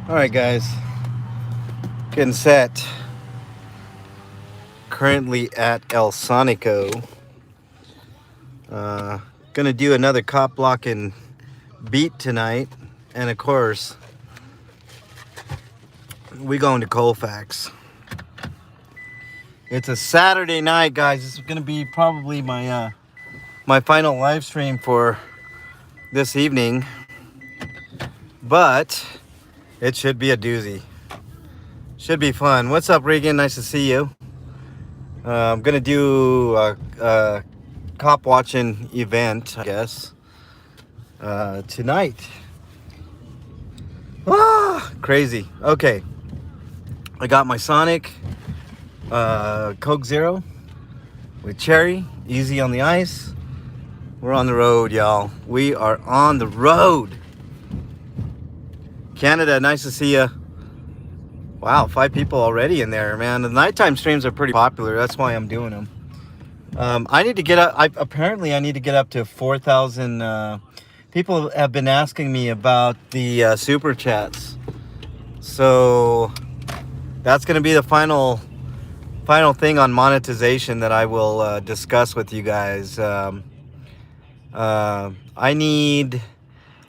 All right, guys, getting set. Currently at El Sonico. Uh, Gonna do another CopBlockin beat tonight, and of course, we going to Colfax. It's a Saturday night, guys. This is gonna be probably my final live stream for this evening, but it should be a doozy. Should be fun. What's up, Regan? Nice to see you. I'm gonna do a cop watching event, I guess, tonight. Crazy. Okay, I got my Sonic Coke Zero with cherry, easy on the ice. We're on the road, y'all. We are on the road. Canada, nice to see you. Wow, 5 people already in there, man. The nighttime streams are pretty popular. That's why I'm doing them. I need to get up. Apparently, I need to get up to 4,000. People have been asking me about the super chats, so that's going to be the final thing on monetization that I will discuss with you guys. I need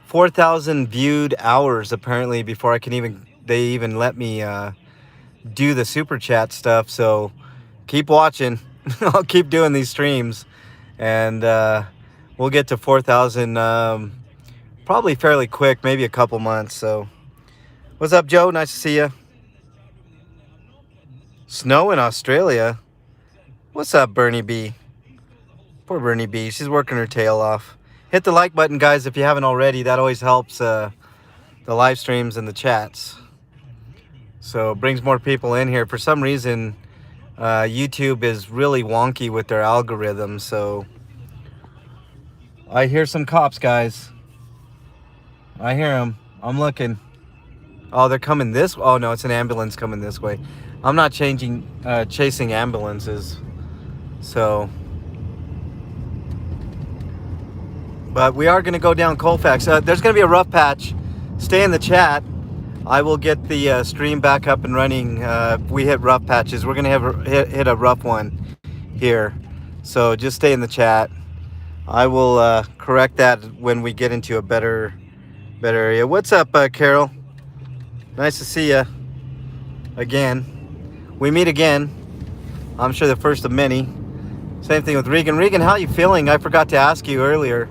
4,000 viewed hours apparently before I can they even let me do the super chat stuff. So keep watching. I'll keep doing these streams, and we'll get to 4,000 probably fairly quick, maybe a couple months. So what's up, Joe? Nice to see you. Snow in Australia. What's up, Bernie B? Poor Bernie B. She's working her tail off. Hit the like button, guys, if you haven't already. That always helps the live streams and the chats. So it brings more people in here. For some reason, YouTube is really wonky with their algorithm. So I hear some cops, guys. I hear them. I'm looking. Oh, they're coming this. Oh no, it's an ambulance coming this way. I'm not chasing ambulances. So, but we are going to go down Colfax. There's going to be a rough patch. Stay in the chat. I will get the stream back up and running. We hit rough patches. We're going to hit a rough one here. So just stay in the chat. I will correct that when we get into a better area. What's up, Carol? Nice to see you again. We meet again. I'm sure the first of many. Same thing with Regan. Regan, how are you feeling? I forgot to ask you earlier.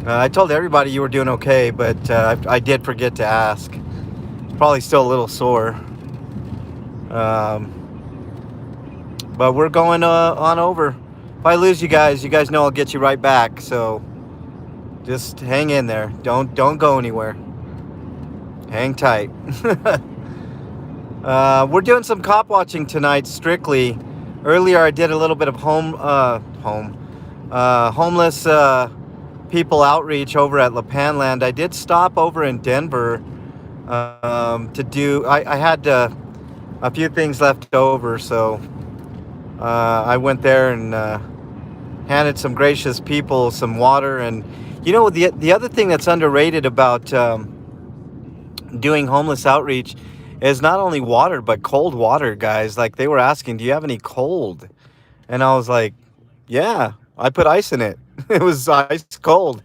I told everybody you were doing okay, but I did forget to ask. Probably still a little sore. But we're going on over. If I lose you guys know I'll get you right back. So just hang in there. Don't go anywhere. Hang tight. We're doing some cop watching tonight, strictly. Earlier, I did a little bit of homeless people outreach over at LaPanland. I did stop over in Denver to do. I had a few things left over, so I went there and handed some gracious people some water. And you know, the other thing that's underrated about doing homeless outreach is not only water, but cold water, guys. Like, they were asking, do you have any cold? And I was like, yeah, I put ice in it. It was ice cold.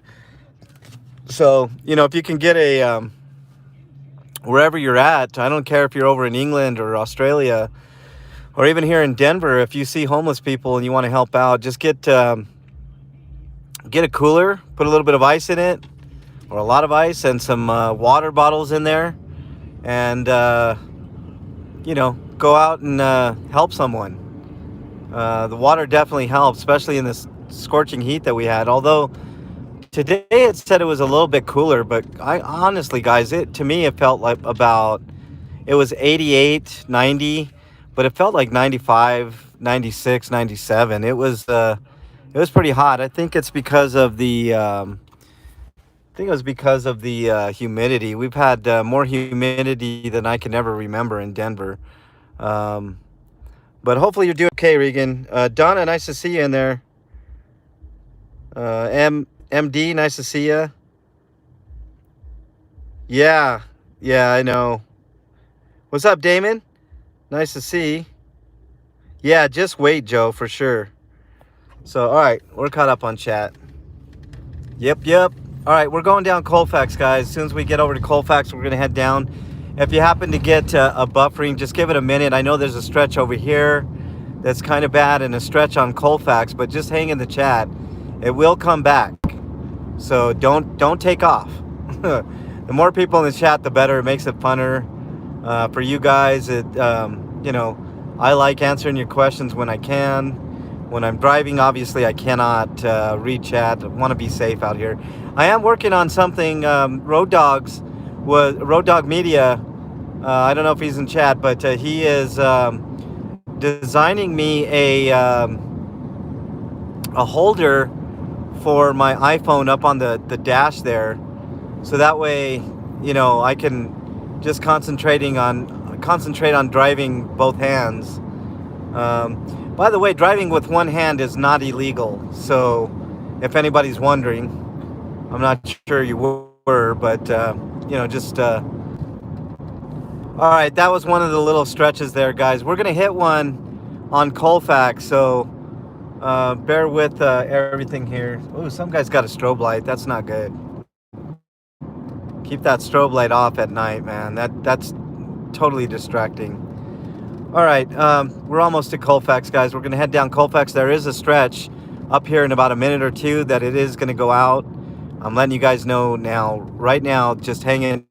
So, you know, if you can get wherever you're at, I don't care if you're over in England or Australia or even here in Denver, if you see homeless people and you want to help out, just get a cooler, put a little bit of ice in it, or a lot of ice, and some water bottles in there, and you know, go out and help someone. The water definitely helps, especially in this scorching heat that we had. Although today it said it was a little bit cooler, but I honestly, guys, to me it felt like it was 88, 90, but it felt like 95, 96, 97. It was pretty hot. I think it's because of the humidity. We've had more humidity than I can ever remember in Denver. But hopefully you're doing okay, Regan. Donna, nice to see you in there. MD, nice to see you. Yeah, Yeah, I know. What's up, Damon? Nice to see. Yeah, just wait, Joe, for sure. So, all right, we're caught up on chat. Yep. All right, we're going down Colfax, guys. As soon as we get over to Colfax, we're going to head down. If you happen to get a buffering, just give it a minute. I know there's a stretch over here that's kind of bad and a stretch on Colfax, but just hang in the chat. It will come back. So don't take off. The more people in the chat, the better. It makes it funner for you guys. I like answering your questions when I can. When I'm driving, obviously I cannot read chat. I want to be safe out here. I am working on something. Road Dog Media. I don't know if he's in chat, but he is designing me a holder for my iPhone up on the dash there, so that way, I can just concentrate on driving both hands. By the way, driving with one hand is not illegal. So, if anybody's wondering, I'm not sure you were, but all right, that was one of the little stretches there, guys. We're gonna hit one on Colfax, so bear with everything here. Oh, some guy's got a strobe light. That's not good. Keep that strobe light off at night, man. That's totally distracting. All right, we're almost to Colfax, guys. We're going to head down Colfax. There is a stretch up here in about a minute or two that it is going to go out. I'm letting you guys know now. Right now, just hang in.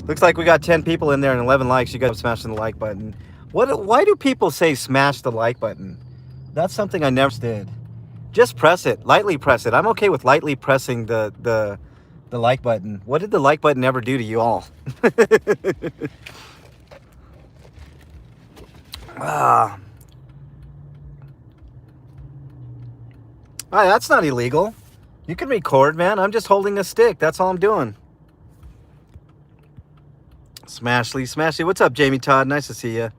Looks like we got 10 people in there and 11 likes. You guys smashing the like button. Why do people say smash the like button? That's something I never did. Just press it. Lightly press it. I'm okay with lightly pressing the like button. What did the like button ever do to you all? That's not illegal. You can record, man. I'm just holding a stick. That's all I'm doing. Smashly. What's up, Jamie Todd? Nice to see you.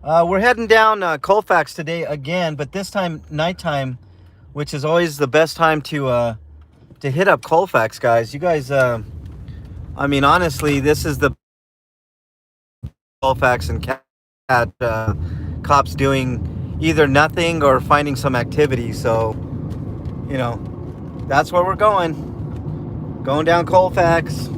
We're heading down Colfax today again, but this time nighttime, which is always the best time to hit up Colfax, guys. You guys, honestly, this is the Colfax and cat cops doing either nothing or finding some activity. So, that's where we're going. Going down Colfax.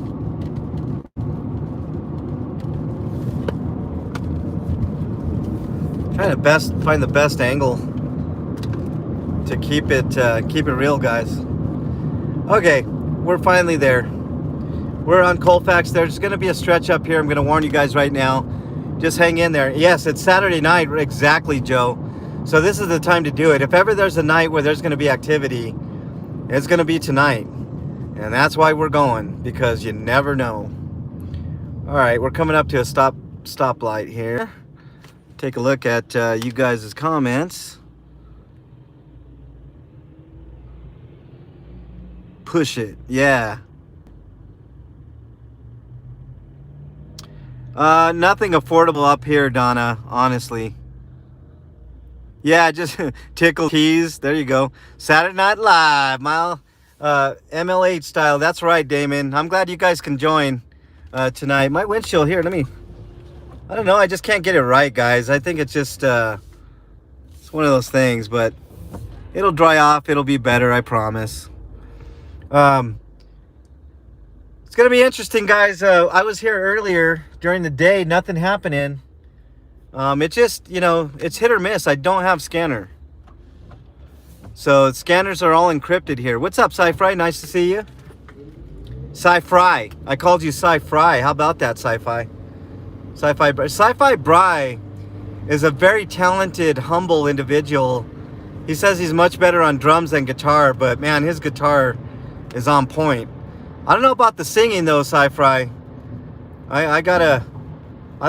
Trying to find the best angle to keep it real, guys. Okay, we're finally there. We're on Colfax. There's going to be a stretch up here. I'm going to warn you guys right now. Just hang in there. Yes, it's Saturday night. Exactly, Joe. So this is the time to do it. If ever there's a night where there's going to be activity, it's going to be tonight. And that's why we're going, because you never know. All right, we're coming up to a stoplight here. Take a look at you guys' comments. Push it. Yeah. Nothing affordable up here, Donna, honestly. Yeah, just tickle keys. There you go. Saturday Night Live, MLH style. That's right, Damon. I'm glad you guys can join tonight. My windshield here, I don't know. I just can't get it right, guys. I think it's just, it's one of those things, but it'll dry off. It'll be better, I promise. It's going to be interesting, guys. I was here earlier during the day. Nothing happening. It just, it's hit or miss. I don't have scanner. So scanners are all encrypted here. What's up, Sci-Fry? Nice to see you. Sci-Fry. I called you Sci-Fry. How about that, Sci-Fi? Sci-Fi Bry is a very talented, humble individual. He says he's much better on drums than guitar, but man, his guitar is on point. I don't know about the singing though, Sci-Fi. I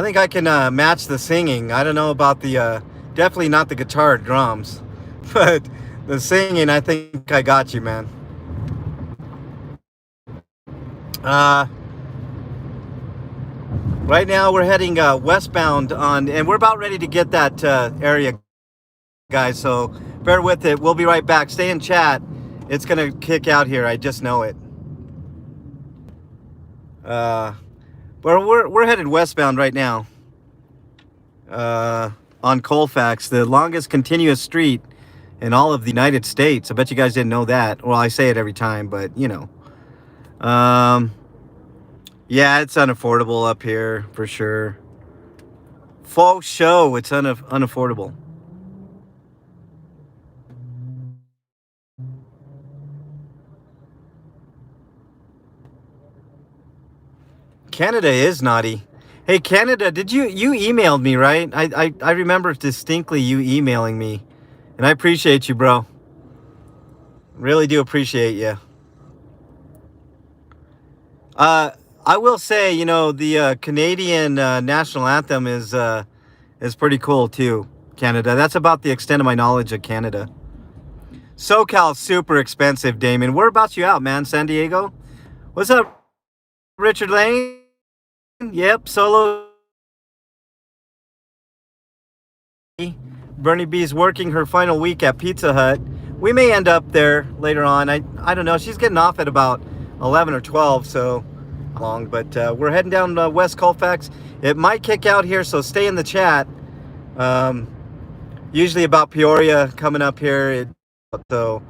think I can match the singing. I don't know about the, definitely not the guitar or drums, but the singing, I think I got you, man. Right now we're heading westbound and we're about ready to get that area guys, so bear with it. We'll be right back. Stay in chat. It's gonna kick out here. I just know it. We're headed westbound right now. On Colfax, the longest continuous street in all of the United States. I bet you guys didn't know that. Well, I say it every time, but you know. Yeah, it's unaffordable up here for sure. Faux show, it's unaffordable. Canada is naughty. Hey, Canada, did you emailed me, right? I remember distinctly you emailing me, and I appreciate you, bro. Really do appreciate you. I will say, you know, the Canadian national anthem is pretty cool too. Canada. That's about the extent of my knowledge of Canada. SoCal's super expensive, Damon. Whereabouts you out, man? San Diego? What's up, Richard Lane? Yep, solo. Bernie B's working her final week at Pizza Hut. We may end up there later on. I don't know. She's getting off at about 11 or 12, so long. But we're heading down West Colfax. It might kick out here, so stay in the chat. Usually about Peoria coming up here. So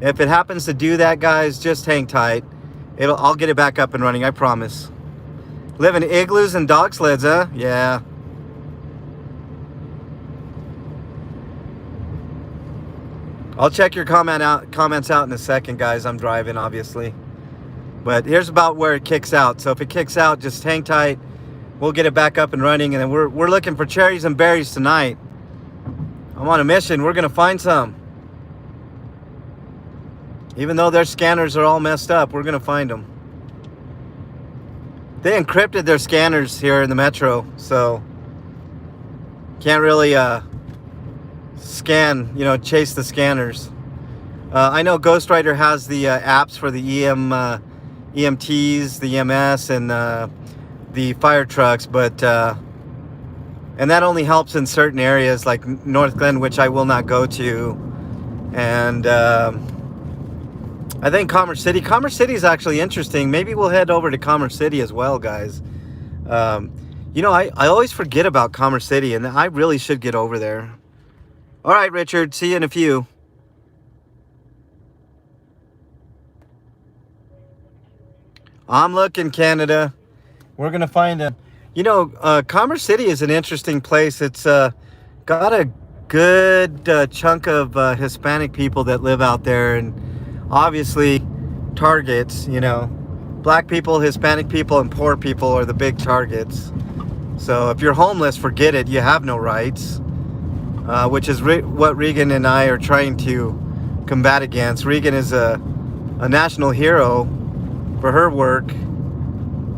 if it happens to do that, guys, just hang tight. I'll get it back up and running, I promise. Live in igloos and dog sleds, huh? Yeah. I'll check your comments out in a second, guys. I'm driving, obviously. But here's about where it kicks out. So if it kicks out, just hang tight. We'll get it back up and running. And then we're looking for cherries and berries tonight. I'm on a mission. We're going to find some. Even though their scanners are all messed up, we're going to find them. They encrypted their scanners here in the metro, so can't really scan, you know, chase the scanners. I know Ghost Rider has the apps for the EMTs, the EMS, and the fire trucks, but and that only helps in certain areas like North Glen, which I will not go to, and I think Commerce City is actually interesting. Maybe we'll head over to Commerce City as well, guys. You know, I always forget about Commerce City, and I really should get over there. All right, Richard, see you in a few. I'm looking, Canada. We're going to find a... You know, Commerce City is an interesting place. It's got a good chunk of Hispanic people that live out there, and obviously targets, you know, black people, Hispanic people, and poor people are the big targets. So if you're homeless, forget it. You have no rights, which is what Regan and I are trying to combat against. Regan is a national hero for her work.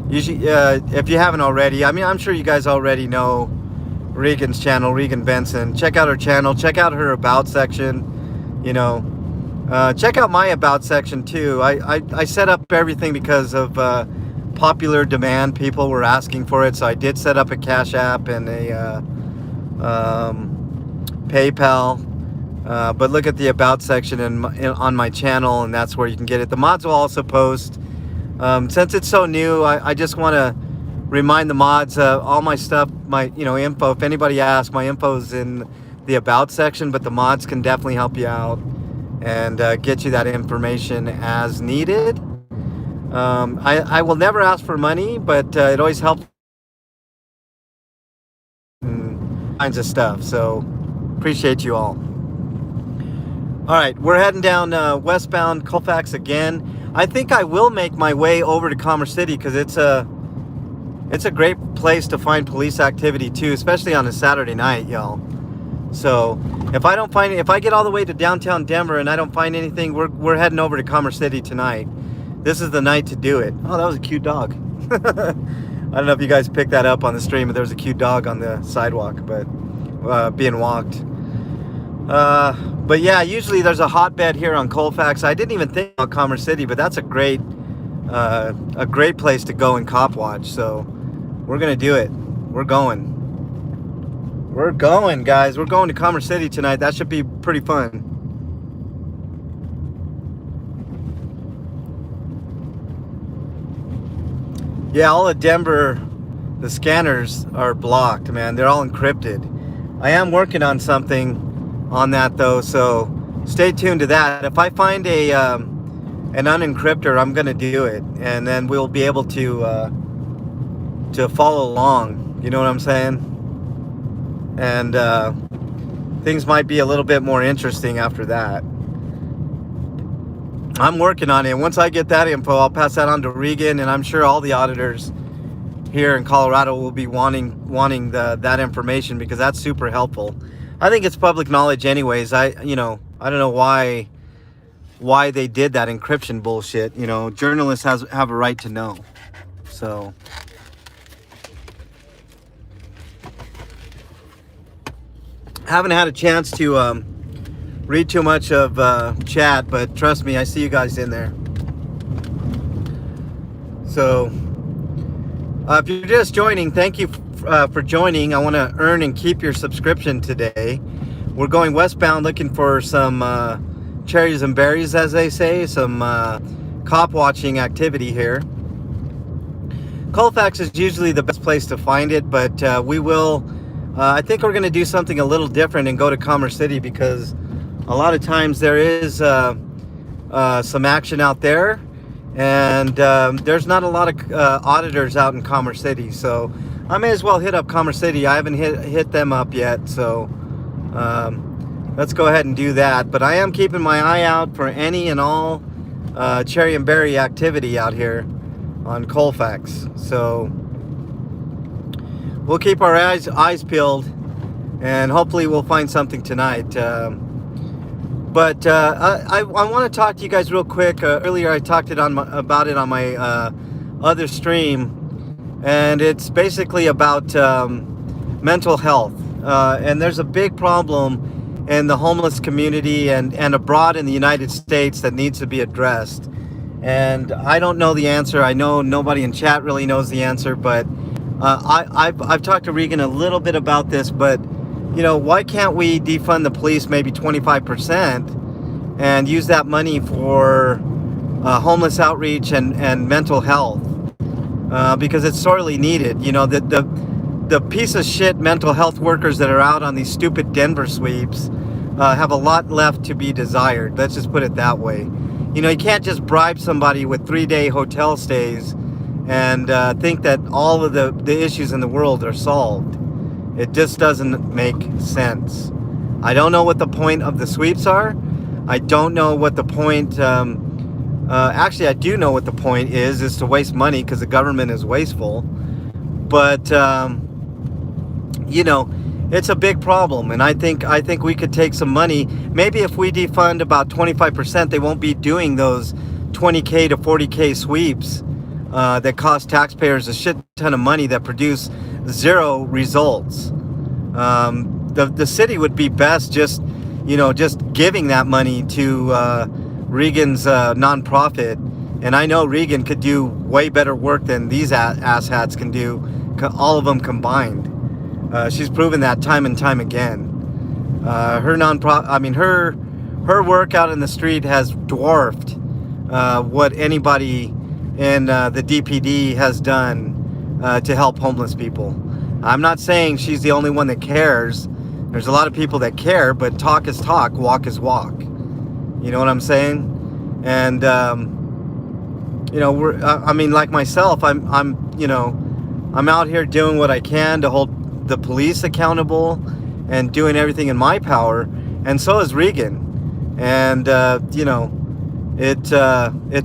Usually, if you haven't already, I mean, I'm sure you guys already know Regan's channel, Regan Benson. Check out her channel. Check out her about section. You know, check out my about section too. I set up everything because of popular demand. People were asking for it, so I did set up a Cash App and a PayPal. But look at the about section on my channel, and that's where you can get it. The mods will also post. Since it's so new, I just want to remind the mods, all my stuff, my info. If anybody asks, my info is in the about section, but the mods can definitely help you out and get you that information as needed. I will never ask for money, but it always helps. Kinds of stuff. So appreciate you all. All right, we're heading down westbound Colfax again. I think I will make my way over to Commerce City because it's a great place to find police activity too, especially on a Saturday night, y'all. So if I get all the way to downtown Denver and I don't find anything, we're heading over to Commerce City tonight. This is the night to do it. Oh, that was a cute dog. I don't know if you guys picked that up on the stream, but there was a cute dog on the sidewalk, but being walked. But yeah, usually there's a hotbed here on Colfax. I didn't even think about Commerce City, but that's a great place to go in Copwatch. So we're gonna do it. We're going. We're going, guys. We're going to Commerce City tonight. That should be pretty fun. Yeah, all of Denver, the scanners are blocked, man. They're all encrypted. I am working on something on that, though, so stay tuned to that. If I find an unencryptor, I'm going to do it, and then we'll be able to follow along. You know what I'm saying? And things might be a little bit more interesting after that. I'm working on it. Once I get that info, I'll pass that on to Regan, and I'm sure all the auditors here in Colorado will be wanting that information, because that's super helpful. I think it's public knowledge anyways. I don't know why they did that encryption bullshit. You know, journalists have a right to know. So haven't had a chance to read too much of chat, but trust me, I see you guys in there. So if you're just joining, thank you for joining. I want to earn and keep your subscription today. We're going westbound looking for some cherries and berries, as they say, some cop watching activity here. Colfax is usually the best place to find it, but we will, I think we're going to do something a little different and go to Commerce City, because a lot of times there is some action out there, and there's not a lot of auditors out in Commerce City, so I may as well hit up Commerce City. I haven't hit them up yet, so let's go ahead and do that. But I am keeping my eye out for any and all cherry and berry activity out here on Colfax, so we'll keep our eyes peeled, and hopefully we'll find something tonight. But I want to talk to you guys real quick. Earlier I talked about it on my other stream, and it's basically about mental health. And there's a big problem in the homeless community and abroad in the United States that needs to be addressed. And I don't know the answer. I know nobody in chat really knows the answer, but I've talked to Regan a little bit about this, but you know, why can't we defund the police maybe 25% and use that money for homeless outreach and mental health? Because it's sorely needed. You know, the piece of shit mental health workers that are out on these stupid Denver sweeps have a lot left to be desired. Let's just put it that way. You know, you can't just bribe somebody with 3-day hotel stays and think that all of the issues in the world are solved. It just doesn't make sense. I don't know what the point of the sweeps are. I don't know what the point, actually I do know what the point is to waste money, because the government is wasteful. But, you know, it's a big problem, and I think we could take some money. Maybe if we defund about 25%, they won't be doing those 20K to 40K sweeps that cost taxpayers a shit ton of money that produce zero results. The city would be best just giving that money to Regan's nonprofit, and I know Regan could do way better work than these asshats can do, all of them combined. She's proven that time and time again. Her work out in the street has dwarfed what anybody in the DPD has done to help homeless people. I'm not saying she's the only one that cares. There's a lot of people that care, but talk is talk, walk is walk. You know what I'm saying? And you know, like myself, I'm out here doing what I can to hold the police accountable and doing everything in my power, and so is Regan. And you know, it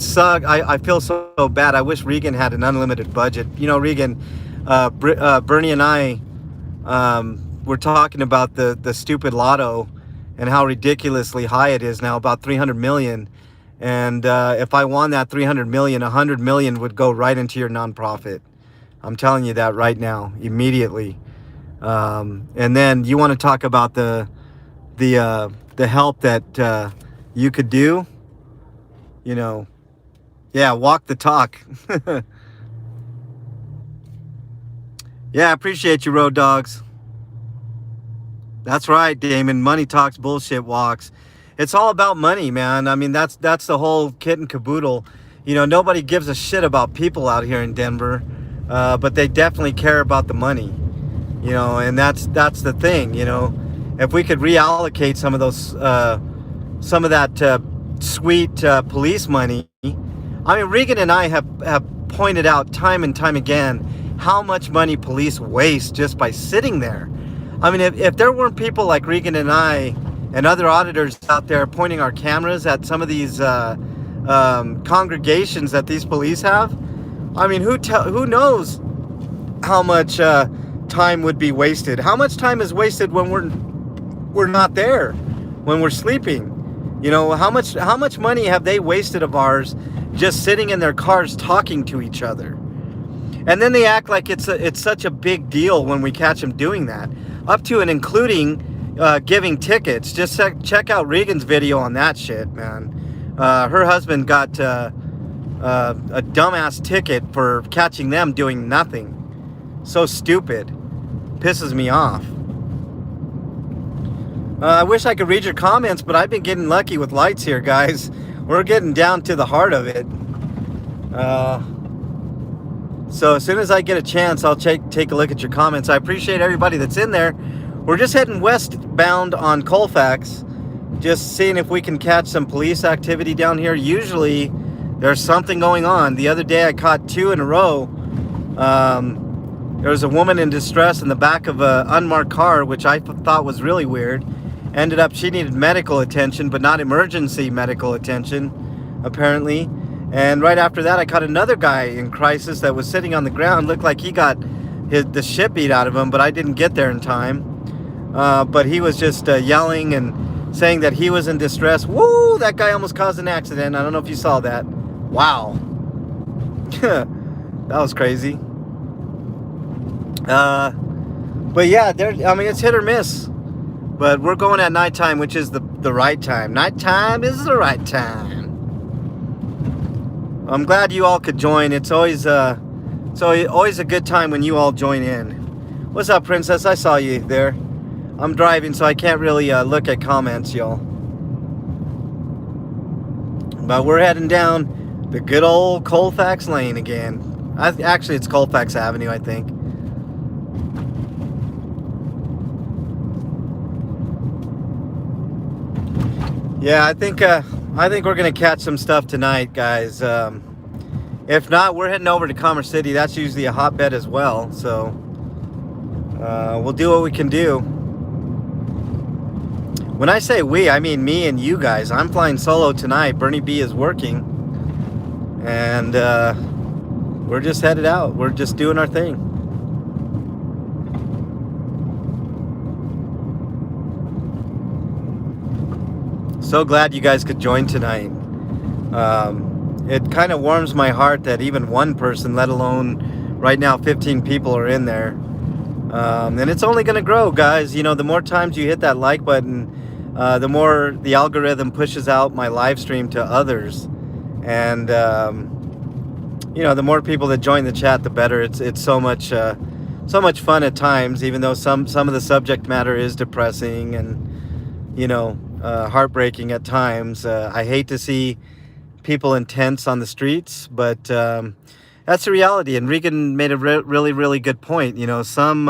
sucks. I feel so bad. I wish Regan had an unlimited budget. You know, Regan, Bernie and I were talking about the stupid lotto and how ridiculously high it is now, about 300 million. And if I won that 300 million, 100 million would go right into your nonprofit. I'm telling you that right now, immediately. And then you want to talk about the help that you could do. You know, yeah, walk the talk. Yeah, I appreciate you, Road Dogs. That's right, Damon. Money talks, bullshit walks. It's all about money, man. I mean, that's the whole kit and caboodle. You know, nobody gives a shit about people out here in Denver, but they definitely care about the money. You know, and that's the thing. You know, if we could reallocate some of those, some of that sweet police money. I mean, Regan and I have pointed out time and time again how much money police waste just by sitting there. I mean, if there weren't people like Regan and I and other auditors out there pointing our cameras at some of these congregations that these police have, I mean, who knows how much time would be wasted? How much time is wasted when we're not there, when we're sleeping? You know, how much money have they wasted of ours just sitting in their cars talking to each other? And then they act like it's such a big deal when we catch them doing that, up to and including giving tickets. Just check out Regan's video on that shit, man. Her husband got a dumbass ticket for catching them doing nothing. So stupid. Pisses me off. I wish I could read your comments, but I've been getting lucky with lights here, guys. We're getting down to the heart of it. So as soon as I get a chance, I'll take a look at your comments. I appreciate everybody that's in there. We're just heading westbound on Colfax, just seeing if we can catch some police activity down here. Usually there's something going on. The other day I caught 2 in a row. There was a woman in distress in the back of an unmarked car, which I thought was really weird. Ended up she needed medical attention, but not emergency medical attention, apparently. And right after that, I caught another guy in crisis that was sitting on the ground. Looked like he got the shit beat out of him, but I didn't get there in time. But he was just yelling and saying that he was in distress. Woo! That guy almost caused an accident. I don't know if you saw that. Wow. That was crazy. But yeah, I mean, it's hit or miss. But we're going at nighttime, which is the right time. Nighttime is the right time. I'm glad you all could join. It's always a good time when you all join in. What's up, Princess? I saw you there. I'm driving, so I can't really look at comments, y'all. But we're heading down the good old Colfax Lane again. Actually, it's Colfax Avenue, I think. Yeah, I think we're gonna catch some stuff tonight, guys. If not, we're heading over to Commerce City. That's usually a hotbed as well. So we'll do what we can do. When I say we, I mean me and you guys. I'm flying solo tonight. Bernie B is working, and we're just headed out. We're just doing our thing. So glad you guys could join tonight. It kind of warms my heart that even one person, let alone right now 15 people are in there. And it's only going to grow, guys. You know, the more times you hit that like button, the more the algorithm pushes out my live stream to others. And, you know, the more people that join the chat, the better. It's so much fun at times, even though some of the subject matter is depressing and, you know, heartbreaking at times. I hate to see people in tents on the streets, but that's the reality. And Regan made a really good point. You know, some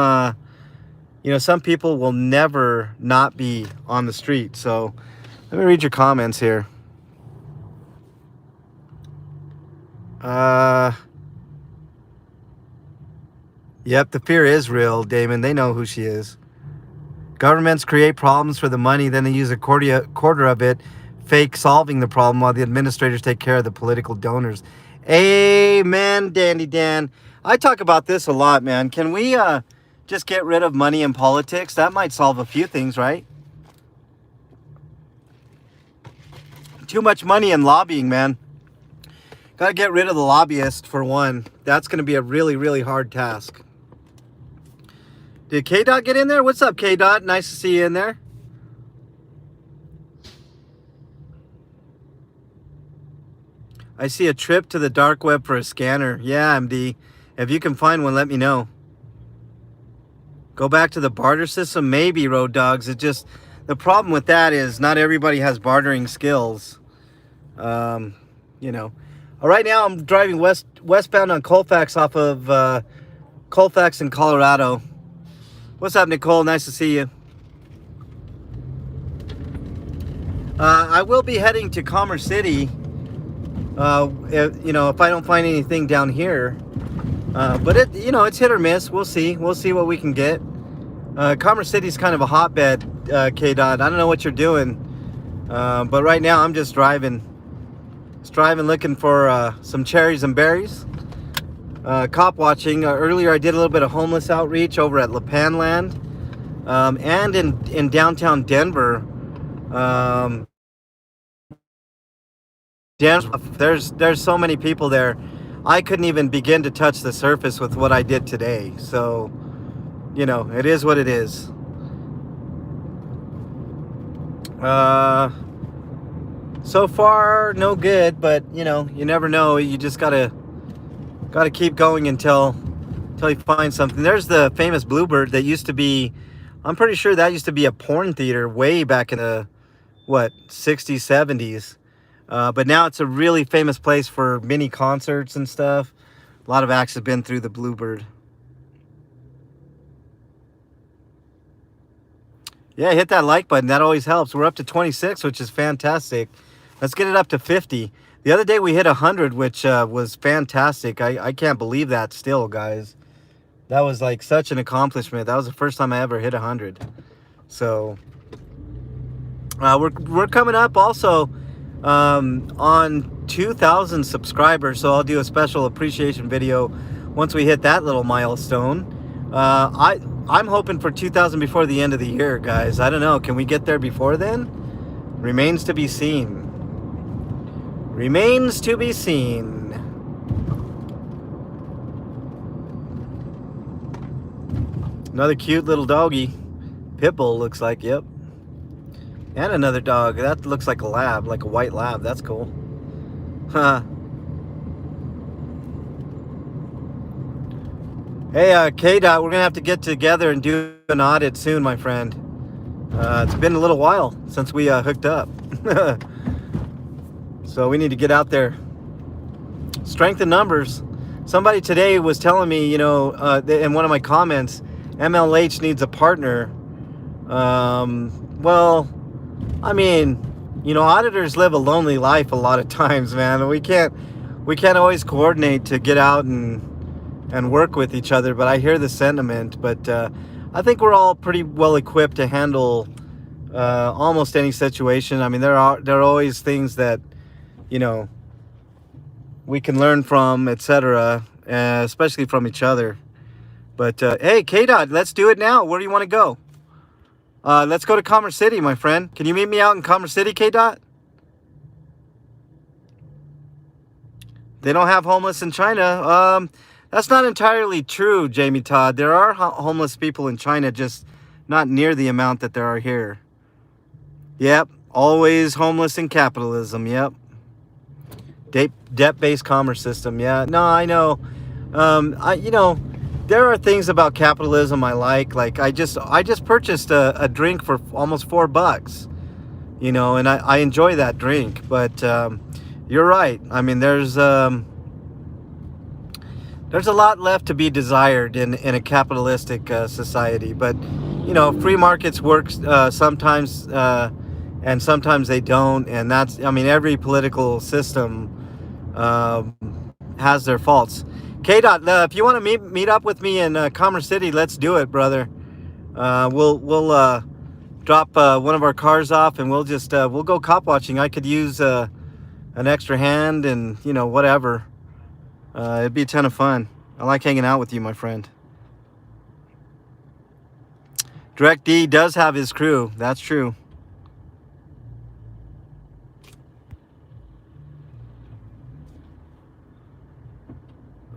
people will never not be on the street. So let me read your comments here. Yep, the fear is real, Damon. They know who she is. Governments create problems for the money, then they use a quarter of it, fake solving the problem, while the administrators take care of the political donors. Amen, Dandy Dan. I talk about this a lot, man. Can we just get rid of money in politics? That might solve a few things, right? Too much money in lobbying, man. Got to get rid of the lobbyists, for one. That's going to be a really hard task. Did KDot get in there? What's up, KDot? Nice to see you in there. I see a trip to the dark web for a scanner. Yeah, MD. If you can find one, let me know. Go back to the barter system? Maybe, Road Dogs. It just, the problem with that is not everybody has bartering skills. You know. Right now I'm driving westbound on Colfax off of Colfax in Colorado. What's up, Nicole? Nice to see you. I will be heading to Commerce City, you know, if I don't find anything down here. But it, you know, it's hit or miss. We'll see. We'll see what we can get. Commerce City's kind of a hotbed, KDot. I don't know what you're doing, but right now I'm just driving. Just driving, looking for some cherries and berries. Cop watching. Earlier I did a little bit of homeless outreach over at Lapanland, and in downtown Denver. There's so many people there. I couldn't even begin to touch the surface with what I did today. So, you know, it is what it is. So far, no good, but you know, you never know. You just gotta keep going until you find something. There's the famous Bluebird that used to be, I'm pretty sure that used to be a porn theater way back in the, what, 60s, 70s. But now it's a really famous place for mini concerts and stuff. A lot of acts have been through the Bluebird. Yeah, hit that like button. That always helps. We're up to 26, which is fantastic. Let's get it up to 50. The other day we hit 100, which was fantastic. I can't believe that still, guys. That was like such an accomplishment. That was the first time I ever hit 100. So we're coming up also on 2,000 subscribers. So I'll do a special appreciation video once we hit that little milestone. I'm hoping for 2,000 before the end of the year, guys. I don't know. Can we get there before then? Remains to be seen. Remains to be seen. Another cute little doggy. Pitbull looks like, yep. And another dog. That looks like a lab, like a white lab. That's cool. Huh. Hey, KDot, we're going to have to get together and do an audit soon, my friend. It's been a little while since we hooked up. So we need to get out there. Strength in numbers. Somebody today was telling me, you know, in one of my comments, MLH needs a partner. Well, I mean, you know, auditors live a lonely life a lot of times, man. We can't always coordinate to get out and work with each other, but I hear the sentiment. But I think we're all pretty well equipped to handle almost any situation. I mean, there are always things that, you know, we can learn from, etc., especially from each other. But hey, KDot, let's do it now. Where do you want to go? Let's go to Commerce City, my friend. Can you meet me out in Commerce City, KDot? They don't have homeless in China. That's not entirely true, Jamie Todd. There are homeless people in China, just not near the amount that there are here. Yep, always homeless in capitalism, yep. Debt-based commerce system, yeah. No, I know. You know, there are things about capitalism I like. Like, I just purchased a drink for almost $4, you know, and I enjoy that drink. But you're right. I mean, there's a lot left to be desired in a capitalistic society. But, you know, free markets work sometimes, and sometimes they don't. And that's, I mean, every political system has their faults. KDot, if you want to meet up with me in Commerce City, let's do it, brother. We'll drop one of our cars off, and we'll go cop watching. I could use an extra hand, and you know, whatever. It'd be a ton of fun. I like hanging out with you, my friend. Direct D does have his crew. That's true.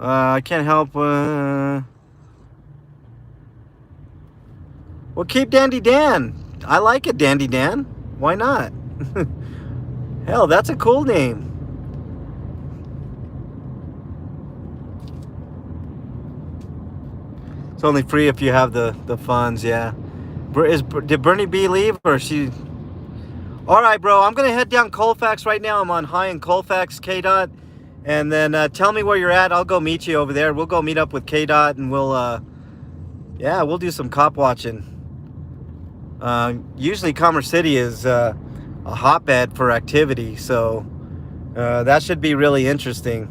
I can't help. Well, keep Dandy Dan. I like it, Dandy Dan. Why not? Hell, that's a cool name. It's only free if you have the funds. Yeah. Did Bernie B leave, or she? All right, bro. I'm gonna head down Colfax right now. I'm on high in Colfax, KDot, and then tell me where you're at. I'll go meet you over there. We'll go meet up with KDot, and yeah, we'll do some cop watching. Usually Commerce City is a hotbed for activity, so that should be really interesting.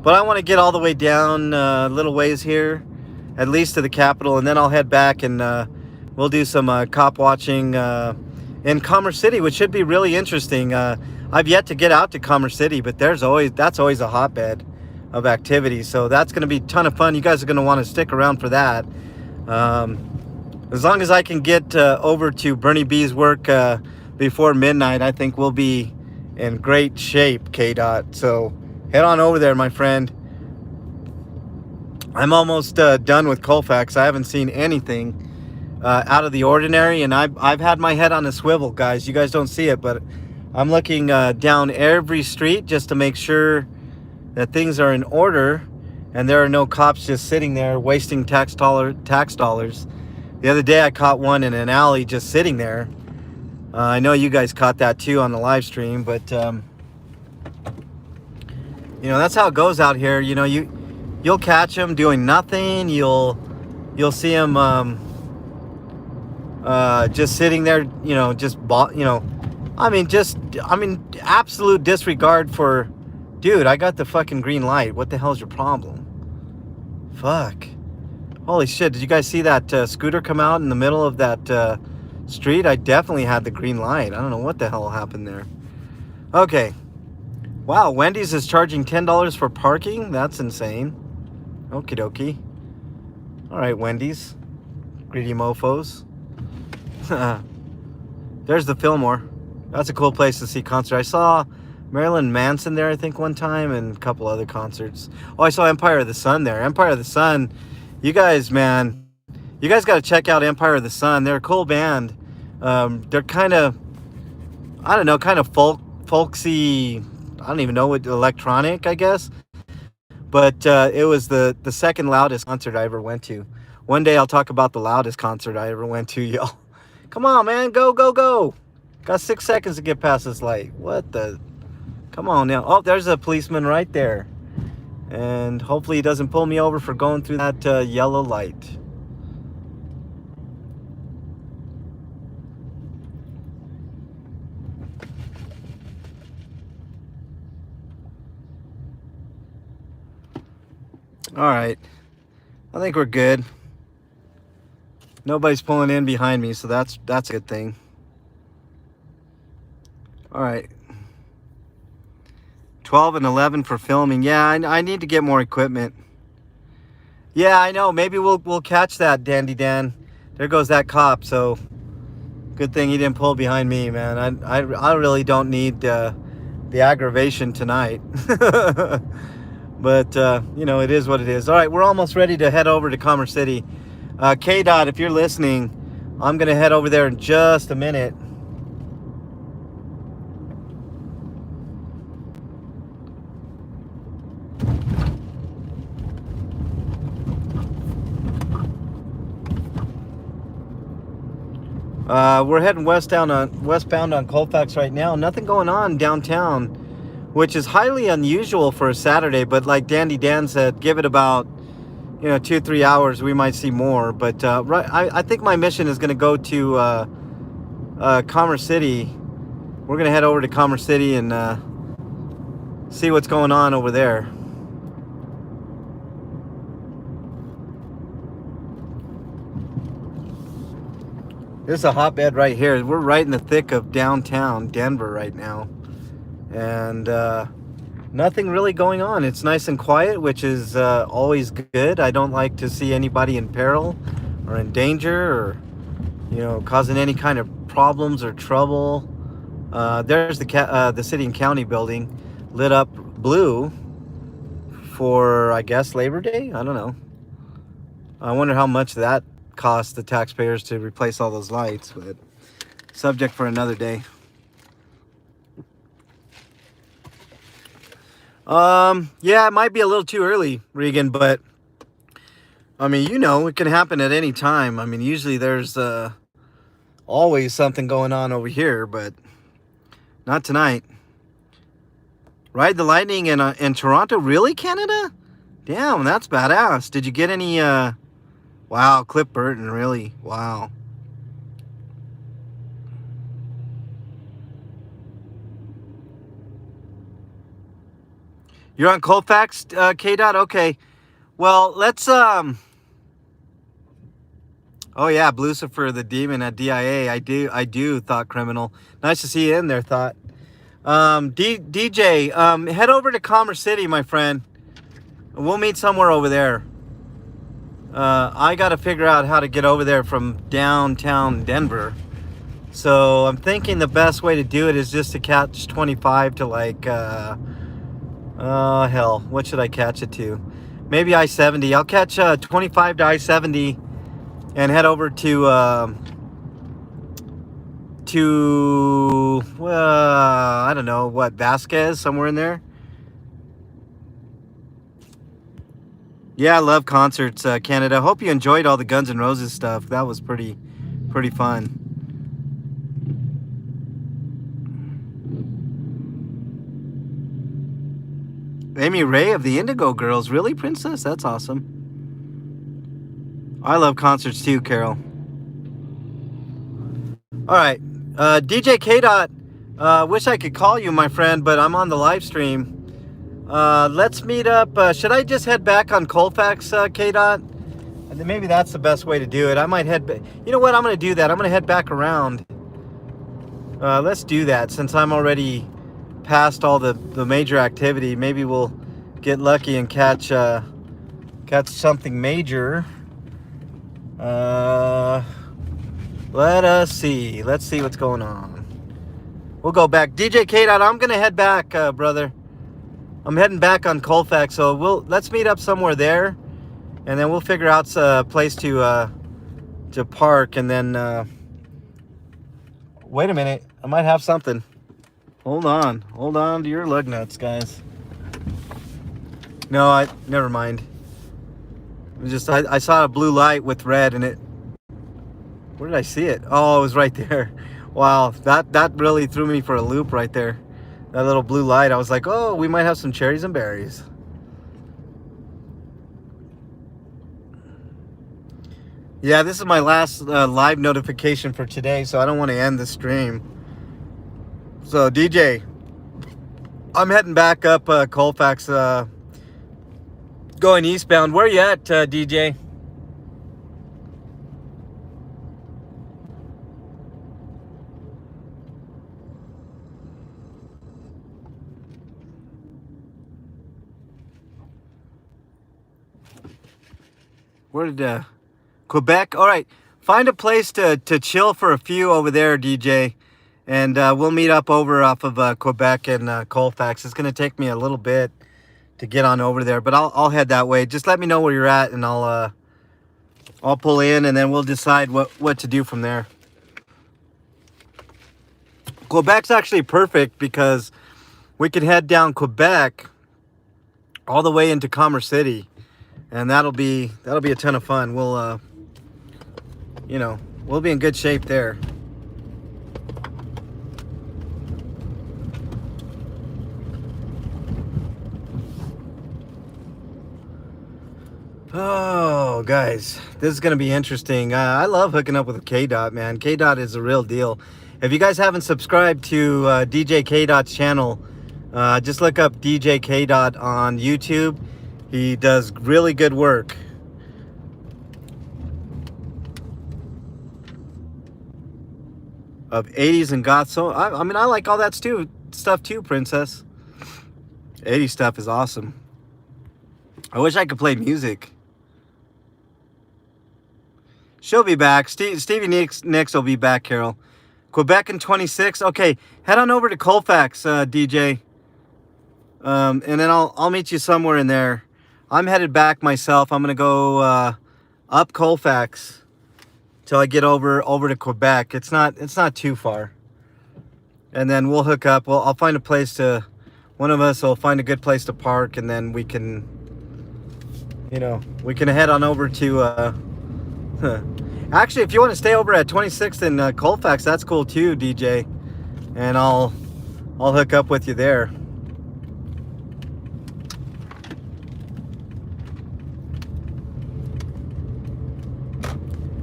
But I want to get all the way down a little ways here, at least to the Capitol, and then I'll head back and we'll do some cop watching in Commerce City, which should be really interesting. I've yet to get out to Commerce City, but that's always a hotbed of activity, so that's going to be a ton of fun. You guys are going to want to stick around for that. As long as I can get over to Bernie B's work before midnight, I think we'll be in great shape, KDot. So head on over there, my friend. I'm almost done with Colfax. I haven't seen anything out of the ordinary, and I've had my head on a swivel, guys. You guys don't see it, but I'm looking down every street just to make sure that things are in order and there are no cops just sitting there wasting tax dollars. The other day I caught one in an alley just sitting there. I know you guys caught that too on the live stream, but you know, that's how it goes out here. You know, you'll catch them doing nothing. You'll see them just sitting there, you know, absolute disregard for, dude, I got the fucking green light. What the hell's your problem? Fuck. Holy shit, did you guys see that scooter come out in the middle of that street? I definitely had the green light. I don't know what the hell happened there. Okay. Wow, Wendy's is charging $10 for parking? That's insane. Okie dokie. Alright, Wendy's. Greedy mofos. There's the Fillmore. That's a cool place to see concert. I saw Marilyn Manson there, I think, one time, and a couple other concerts. Oh, I saw Empire of the Sun there. Empire of the Sun. You guys, man, you guys got to check out Empire of the Sun. They're a cool band. They're kind of, I don't know, kind of folksy. I don't even know what, electronic, I guess. But it was the second loudest concert I ever went to. One day I'll talk about the loudest concert I ever went to, y'all. Come on, man, go, go, go. Got 6 seconds to get past this light. What the? Come on now. Oh, there's a policeman right there. And hopefully he doesn't pull me over for going through that yellow light. All right. I think we're good. Nobody's pulling in behind me, so that's a good thing. All right. 12 and 11 for filming. Yeah, I need to get more equipment. Yeah, I know. Maybe we'll catch that, Dandy Dan. There goes that cop. So good thing he didn't pull behind me, man. I really don't need the aggravation tonight. But you know, it is what it is. All right, we're almost ready to head over to Commerce City. KDot, if you're listening, I'm gonna head over there in just a minute. We're heading westbound on Colfax right now. Nothing going on downtown, which is highly unusual for a Saturday. But like Dandy Dan said, give it about 2-3 hours, we might see more. But I think my mission is going to go to Commerce City. We're going to head over to Commerce City and see what's going on over there. This is a hotbed right here. We're right in the thick of downtown Denver right now. And nothing really going on. It's nice and quiet, which is always good. I don't like to see anybody in peril or in danger or, causing any kind of problems or trouble. There's the city and county building lit up blue for, I guess, Labor Day? I don't know. I wonder how much that cost the taxpayers to replace all those lights, but subject for another day. Yeah, it might be a little too early, Regan, but I mean, you know, it can happen at any time. I mean, usually there's always something going on over here, but not tonight. Ride the lightning in Toronto? Really, Canada? Damn, that's badass. Did you get any, wow, Cliff Burton, really? Wow. You're on Colfax, KDot? Okay. Well, let's, oh yeah, Lucifer the Demon at DIA. I do, Thought Criminal. Nice to see you in there, Thought. DJ, head over to Commerce City, my friend. We'll meet somewhere over there. I got to figure out how to get over there from downtown Denver. So I'm thinking the best way to do it is just to catch 25 to like, hell, what should I catch it to? Maybe I-70. I'll catch 25 to I-70 and head over to, I don't know, what, Vasquez, somewhere in there? Yeah, I love concerts, Canada. Hope you enjoyed all the Guns N' Roses stuff. That was pretty fun. Amy Ray of the Indigo Girls. Really, Princess? That's awesome. I love concerts too, Carol. All right. DJ KDot, wish I could call you, my friend, but I'm on the live stream. Let's meet up. Should I just head back on Colfax, KDot? Maybe that's the best way to do it. I might head back. You know what? I'm going to do that. I'm going to head back around. Let's do that since I'm already past all the major activity. Maybe we'll get lucky and catch something major. Let us see. Let's see what's going on. We'll go back. DJ KDot, I'm going to head back, brother. I'm heading back on Colfax, so let's meet up somewhere there, and then we'll figure out a place to park, and then wait a minute, I might have something. Hold on to your lug nuts, guys. No, never mind. I saw a blue light with red in it. Where did I see it? Oh, it was right there. Wow, that really threw me for a loop right there. That little blue light, I was like, oh, we might have some cherries and berries. Yeah, this is my last live notification for today, so I don't want to end the stream. So, DJ, I'm heading back up Colfax, going eastbound. Where you at, DJ? Where did Quebec? All right, find a place to chill for a few over there, DJ, and we'll meet up over off of Quebec and Colfax. It's gonna take me a little bit to get on over there, but I'll head that way. Just let me know where you're at, and I'll pull in, and then we'll decide what to do from there. Quebec's actually perfect because we could head down Quebec all the way into Commerce City. And that'll be a ton of fun. We'll we'll be in good shape there. Oh, guys, this is gonna be interesting. I love hooking up with KDot, man. KDot is a real deal. If you guys haven't subscribed to DJ KDot's channel, just look up DJ KDot on YouTube. He does really good work. Of 80s and goth. So I mean, I like all that stuff too, Princess. 80s stuff is awesome. I wish I could play music. She'll be back. Stevie Nicks will be back, Carol. Quebec in 26. Okay, head on over to Colfax, DJ. And then I'll meet you somewhere in there. I'm headed back myself. I'm gonna go up Colfax till I get over to Quebec. It's not too far. And then we'll hook up. I'll find a place one of us will find a good place to park, and then we can you know, we can head on over to, actually, if you want to stay over at 26th and Colfax, that's cool too, DJ. And I'll hook up with you there.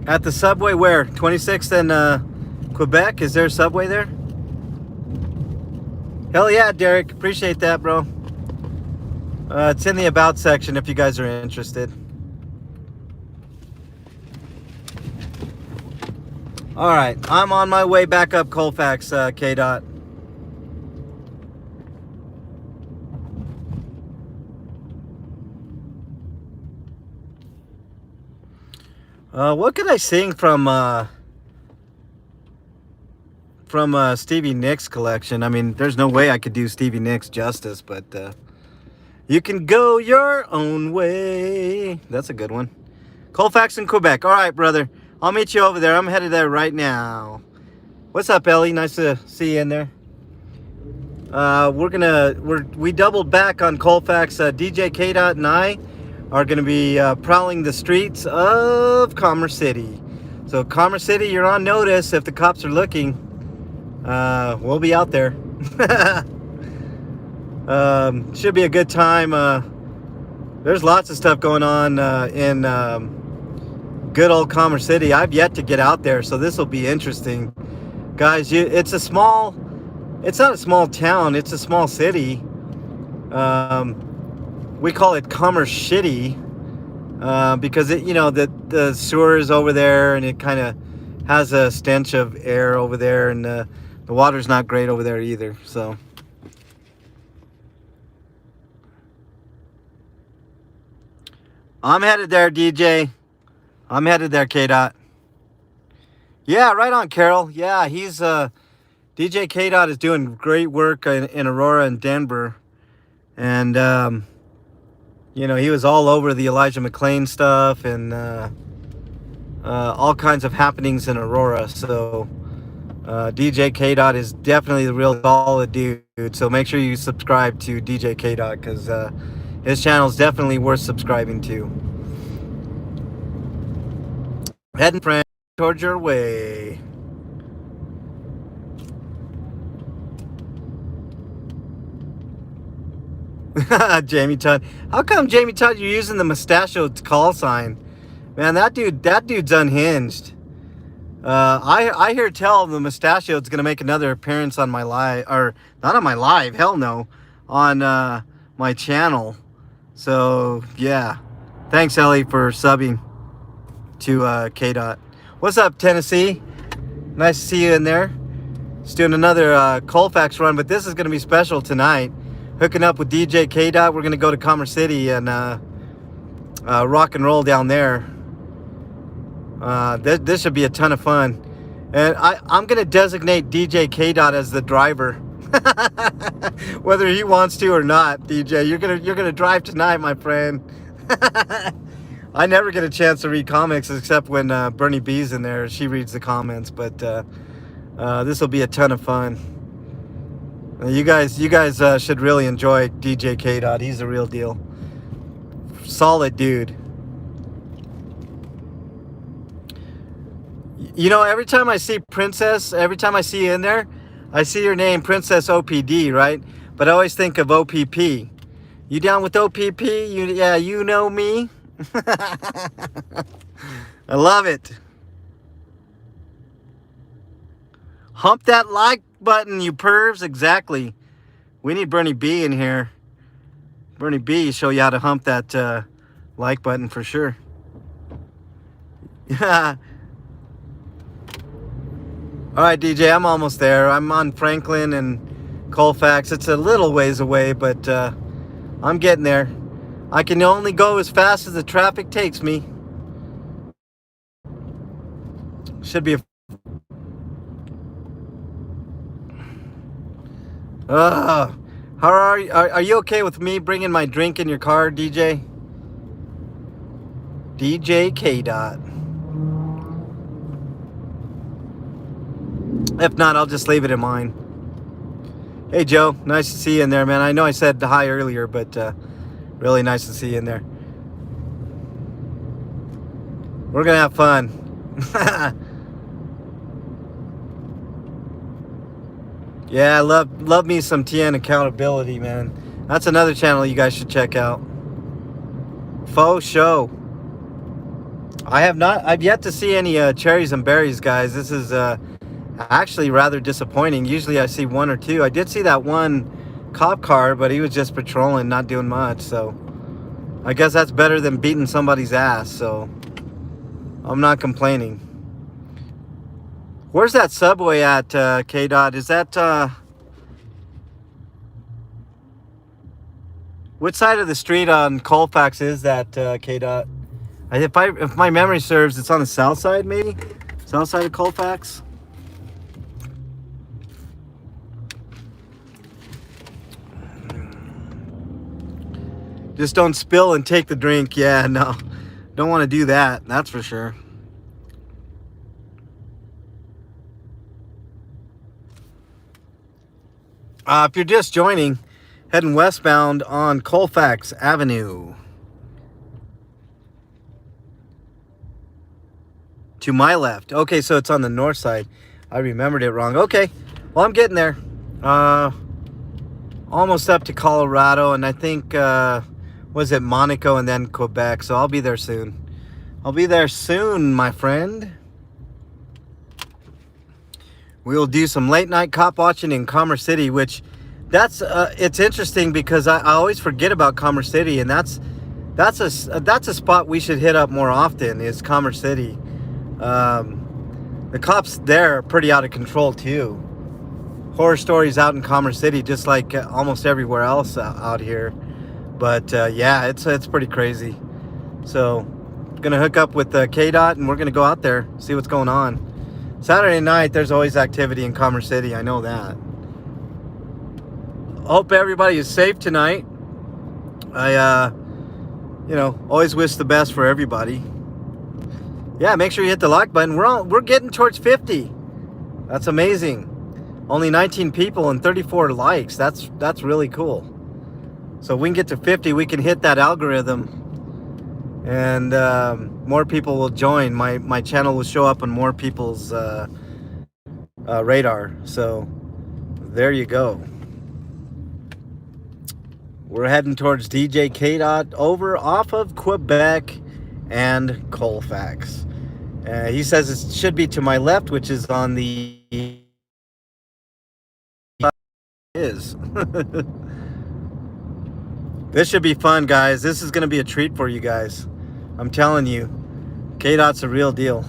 At the subway where? 26th and Quebec? Is there a subway there? Hell yeah, Derek. Appreciate that, bro. It's in the About section if you guys are interested. Alright, I'm on my way back up Colfax, KDot. What could I sing from Stevie Nicks collection? I mean, there's no way I could do Stevie Nicks justice, but you can go your own way. That's a good one. Colfax in Quebec. All right, brother. I'll meet you over there. I'm headed there right now. What's up, Ellie? Nice to see you in there. We doubled back on Colfax. DJ KDot and I are gonna be prowling the streets of Commerce City. So Commerce City, you're on notice. If the cops are looking, we'll be out there. Should be a good time. There's lots of stuff going on in good old Commerce City. I've yet to get out there, so this will be interesting, guys. It's not a small town, it's a small city. We call it Commerce Shitty because it, you know, the sewer is over there and it kind of has a stench of air over there, and the water's not great over there either. So I'm headed there, DJ. I'm headed there, KDot. Yeah, right on, Carol. Yeah, he's DJ KDot is doing great work in Aurora and Denver, and you know, he was all over the Elijah McClain stuff and all kinds of happenings in Aurora. So DJ KDot is definitely the real solid dude. So make sure you subscribe to DJ KDot because his channel is definitely worth subscribing to. Heading, friend, towards your way. Jamie Todd. How come, Jamie Todd, you're using the mustachioed call sign? Man, that dude's unhinged. I hear tell the mustachioed's gonna make another appearance on my live, or not on my live, hell no, on my channel. So yeah, thanks, Ellie, for subbing to KDot. What's up, Tennessee? Nice to see you in there. Just doing another Colfax run, but this is gonna be special tonight. Hooking up with DJ KDot. We're gonna go to Commerce City and rock and roll down there. This should be a ton of fun, and I'm gonna designate DJ KDot as the driver, whether he wants to or not. DJ, you're gonna drive tonight, my friend. I never get a chance to read comics except when Bernie B's in there. She reads the comments, but this will be a ton of fun. You guys should really enjoy DJ KDot. He's the real deal. Solid dude. You know, every time I see Princess, every time I see you in there, I see your name, Princess OPD, right? But I always think of OPP. You down with OPP? Yeah, you know me. I love it. Hump that like button, you pervs. Exactly. We need Bernie B in here. Bernie B show you how to hump that like button for sure. Yeah. All right, DJ, I'm almost there. I'm on Franklin and Colfax. It's a little ways away, but I'm getting there. I can only go as fast as the traffic takes me. Should be a... how are you? Are you okay with me bringing my drink in your car, DJ? DJ KDot. If not, I'll just leave it in mine. Hey, Joe. Nice to see you in there, man. I know I said hi earlier, but really nice to see you in there. We're gonna have fun. Yeah, love me some TN accountability, man. That's another channel you guys should check out. Faux show. I've yet to see any cherries and berries, guys. This is actually rather disappointing. Usually I see one or two. I did see that one cop car, but he was just patrolling, not doing much. So I guess that's better than beating somebody's ass. So I'm not complaining. Where's that subway at, KDot? Is that which side of the street on Colfax is that, KDot? If my memory serves, it's on the south side, maybe? South side of Colfax? Just don't spill and take the drink. Yeah, no. Don't want to do that. That's for sure. If you're just joining, heading westbound on Colfax Avenue. To my left. Okay, so it's on the north side. I remembered it wrong. Okay, well, I'm getting there. Almost up to Colorado, and I think, was it Monaco and then Quebec, so I'll be there soon. I'll be there soon, my friend. We will do some late night cop watching in Commerce City, which it's interesting because I always forget about Commerce City, and that's a spot we should hit up more often, is Commerce City. The cops there are pretty out of control too. Horror stories out in Commerce City, just like almost everywhere else out here. But yeah, it's pretty crazy. So gonna hook up with KDot, and we're gonna go out there, see what's going on. Saturday night, there's always activity in Commerce City. I know that. Hope everybody is safe tonight. I, always wish the best for everybody. Yeah, make sure you hit the like button. We're getting towards 50. That's amazing. Only 19 people and 34 likes. That's really cool. So we can get to 50. We can hit that algorithm. And more people will join. My channel will show up on more people's radar. So there you go. We're heading towards DJ KDot over off of Quebec and Colfax. He says it should be to my left, which is on the is. This should be fun, guys. This is going to be a treat for you guys. I'm telling you, KDot's a real deal.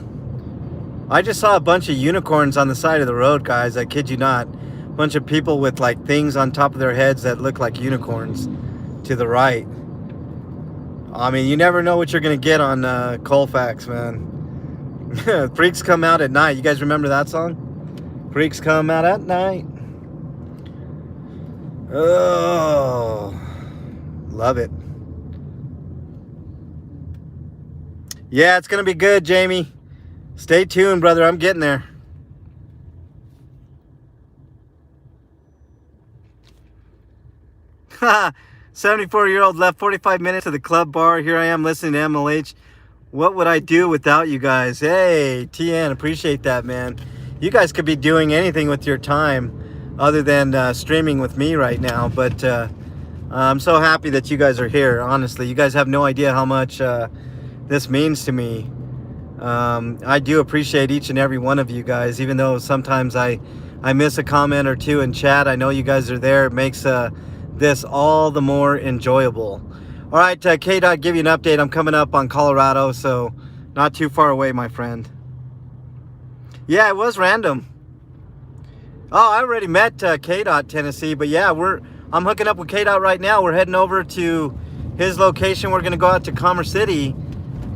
I just saw a bunch of unicorns on the side of the road, guys. I kid you not. A bunch of people with like things on top of their heads that look like unicorns to the right. I mean, you never know what you're going to get on Colfax, man. Freaks come out at night. You guys remember that song? Freaks come out at night. Oh, love it. Yeah, it's going to be good, Jamie. Stay tuned, brother. I'm getting there. Ha! 74-year-old left 45 minutes to the club bar. Here I am listening to MLH. What would I do without you guys? Hey, TN, appreciate that, man. You guys could be doing anything with your time other than streaming with me right now. But I'm so happy that you guys are here. Honestly, you guys have no idea how much this means to me. I do appreciate each and every one of you guys, even though sometimes I miss a comment or two in chat. I know you guys are there. It makes this all the more enjoyable. All right, KDot, give you an update. I'm coming up on Colorado, so not too far away, my friend. Yeah, it was random. Oh, I already met KDot Tennessee, but yeah, I'm hooking up with KDot right now. We're heading over to his location. We're gonna go out to Commerce City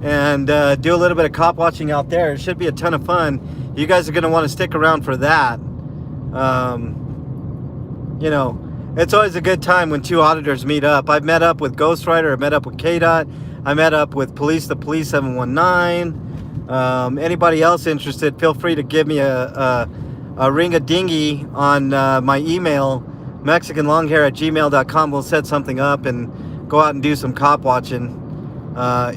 and do a little bit of cop watching out there. It should be a ton of fun. You guys are gonna want to stick around for that. You know, it's always a good time when two auditors meet up. I've met up with Ghostwriter. I've met up with KDot. I met up with the Police 719. Anybody else interested, feel free to give me a ring-a-dingy on my email, mexicanlonghair@gmail.com. We'll set something up and go out and do some cop watching.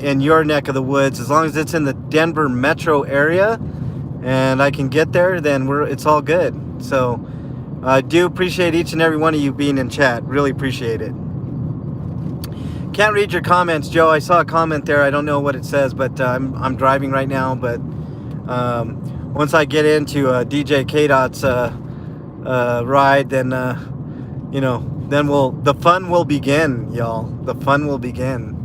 in your neck of the woods. As long as it's in the Denver metro area and I can get there, then it's all good. So I do appreciate each and every one of you being in chat. Really appreciate it. Can't read your comments, Joe. I saw a comment there. I don't know what it says, but I'm driving right now. But once I get into DJ KDot's ride, then then the fun will begin, y'all. The fun will begin.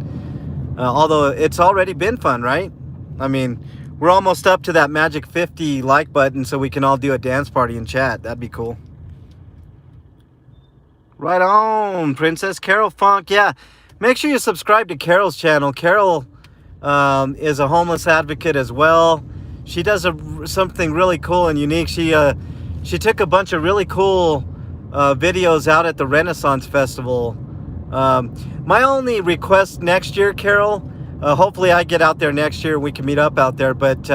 Although it's already been fun, right? I mean, we're almost up to that magic 50 like button, so we can all do a dance party in chat. That'd be cool. Right on, Princess Carol Funk. Yeah, make sure you subscribe to Carol's channel. Carol is a homeless advocate as well. She does something really cool and unique. She took a bunch of really cool videos out at the Renaissance Festival. My only request next year, Carol, hopefully I get out there next year and we can meet up out there, but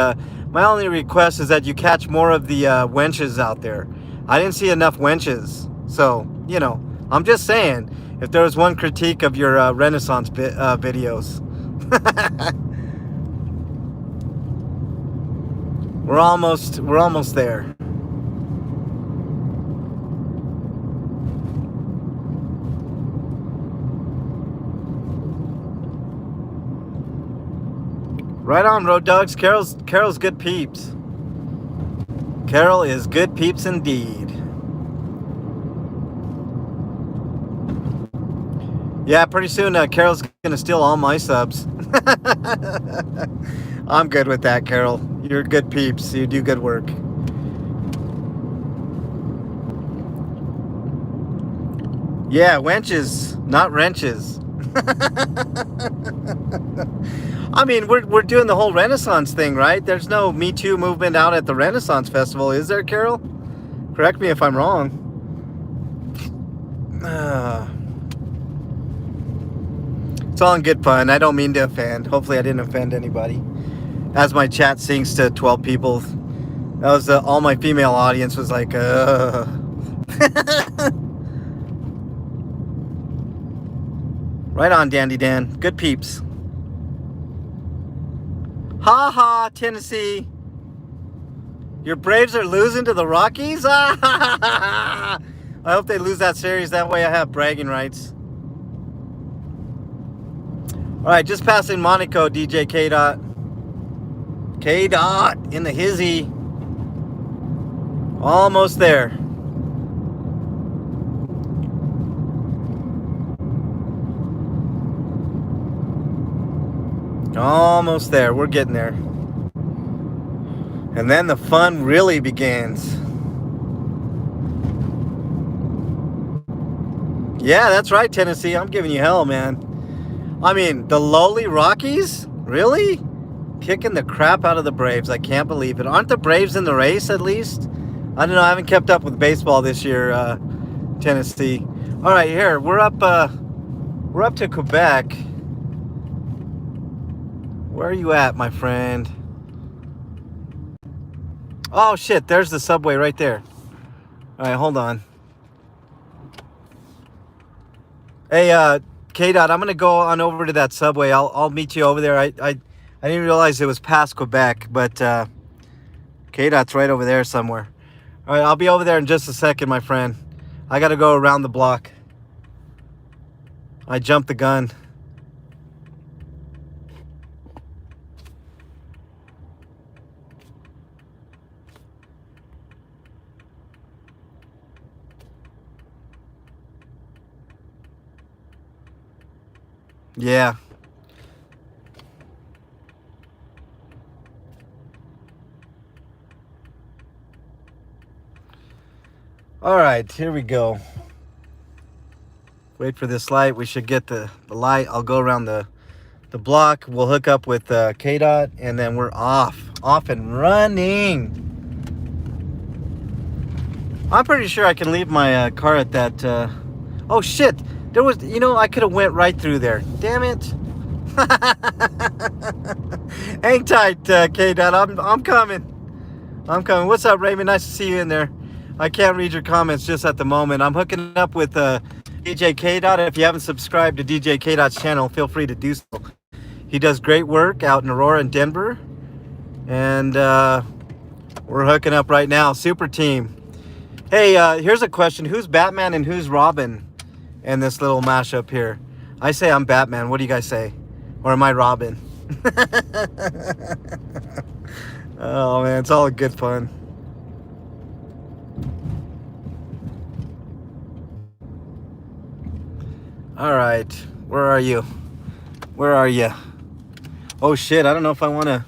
my only request is that you catch more of the wenches out there. I didn't see enough wenches, so I'm just saying, if there was one critique of your Renaissance videos. We're almost there. Right on, Road Dogs. Carol's good peeps. Carol is good peeps indeed. Yeah, pretty soon Carol's gonna steal all my subs. I'm good with that, Carol. You're good peeps. You do good work. Yeah, wenches, not wrenches. I mean, we're doing the whole Renaissance thing, right? There's no Me Too movement out at the Renaissance Festival, is there, Carol? Correct me if I'm wrong. It's all in good fun. I don't mean to offend. Hopefully I didn't offend anybody. As my chat sinks to 12 people, that was all my female audience was like, Right on, Dandy Dan. Good peeps. Ha ha, Tennessee. Your Braves are losing to the Rockies? I hope they lose that series. That way I have bragging rights. Alright, just passing Monaco, DJ KDot. KDot in the hizzy. Almost there. Almost there. We're getting there. And then the fun really begins. Yeah, that's right, Tennessee. I'm giving you hell, man. I mean, the lowly Rockies? Really? Kicking the crap out of the Braves. I can't believe it. Aren't the Braves in the race at least? I don't know. I haven't kept up with baseball this year, Tennessee. All right, here. We're up to Quebec. Where are you at, my friend? Oh, shit. There's the subway right there. All right, hold on. Hey, KDot, I'm going to go on over to that subway. I'll meet you over there. I didn't realize it was past Quebec, but KDot's right over there somewhere. All right, I'll be over there in just a second, my friend. I got to go around the block. I jumped the gun. Yeah. All right, here we go. Wait for this light. We should get the light. I'll go around the block. We'll hook up with KDot, and then we're off and running. I'm pretty sure I can leave my car at that. Oh shit! There was, I could have went right through there. Damn it! Hang tight, KDot. I'm coming. I'm coming. What's up, Raymond? Nice to see you in there. I can't read your comments just at the moment. I'm hooking up with DJ KDot. If you haven't subscribed to DJ KDot's channel, feel free to do so. He does great work out in Aurora and Denver. And we're hooking up right now. Super team. Hey, here's a question. Who's Batman and who's Robin in this little mashup here? I say I'm Batman. What do you guys say? Or am I Robin? Oh, man. It's all good fun. All right. Where are you? Where are you? Oh, shit. I don't know if I want to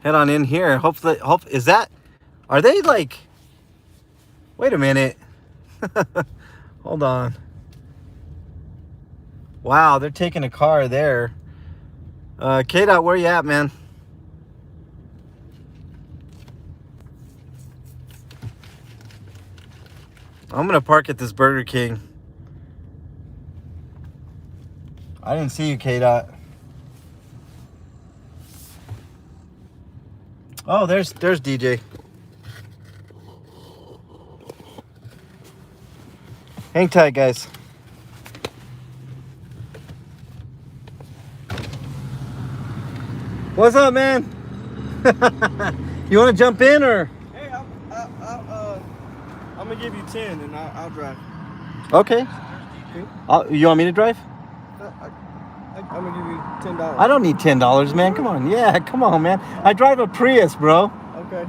head on in here. Hopefully, is that... Are they like... Wait a minute. Hold on. Wow, they're taking a car there. KDot, where you at, man? I'm gonna park at this Burger King. I didn't see you, KDot. Oh, there's DJ. Hang tight, guys. What's up, man? You want to jump in or? Hey, I'm gonna give you 10 and I'll drive. Okay. You want me to drive? I'm gonna give you $10. I don't need $10, man. Come on. Yeah, come on, man. I drive a Prius, bro. Okay.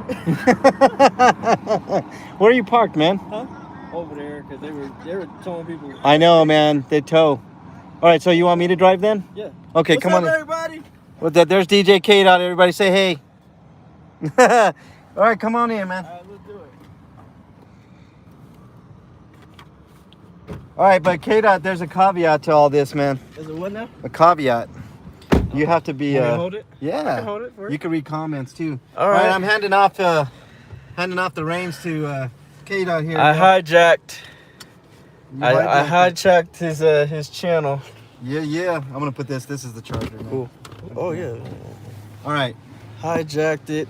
Where are you parked, man? Huh? Over there, because they were towing people. I know, man. They tow. All right, so you want me to drive then? Yeah. Okay, What's come up, on. Everybody? Well, there's DJ KDot. Everybody say hey. All right, come on in, man. All right, let's do it. All right, but KDot, there's a caveat to all this, man. Is it what now? A caveat. You have to be. Want me to hold it? Yeah. I can hold it for you. You can read comments too. All right. I'm handing off the reins to KDot here. I hijacked. You I hijacked hijacked his channel. Yeah. I'm gonna put this. This is the charger, man. Cool. Oh yeah. All right. Hijacked it.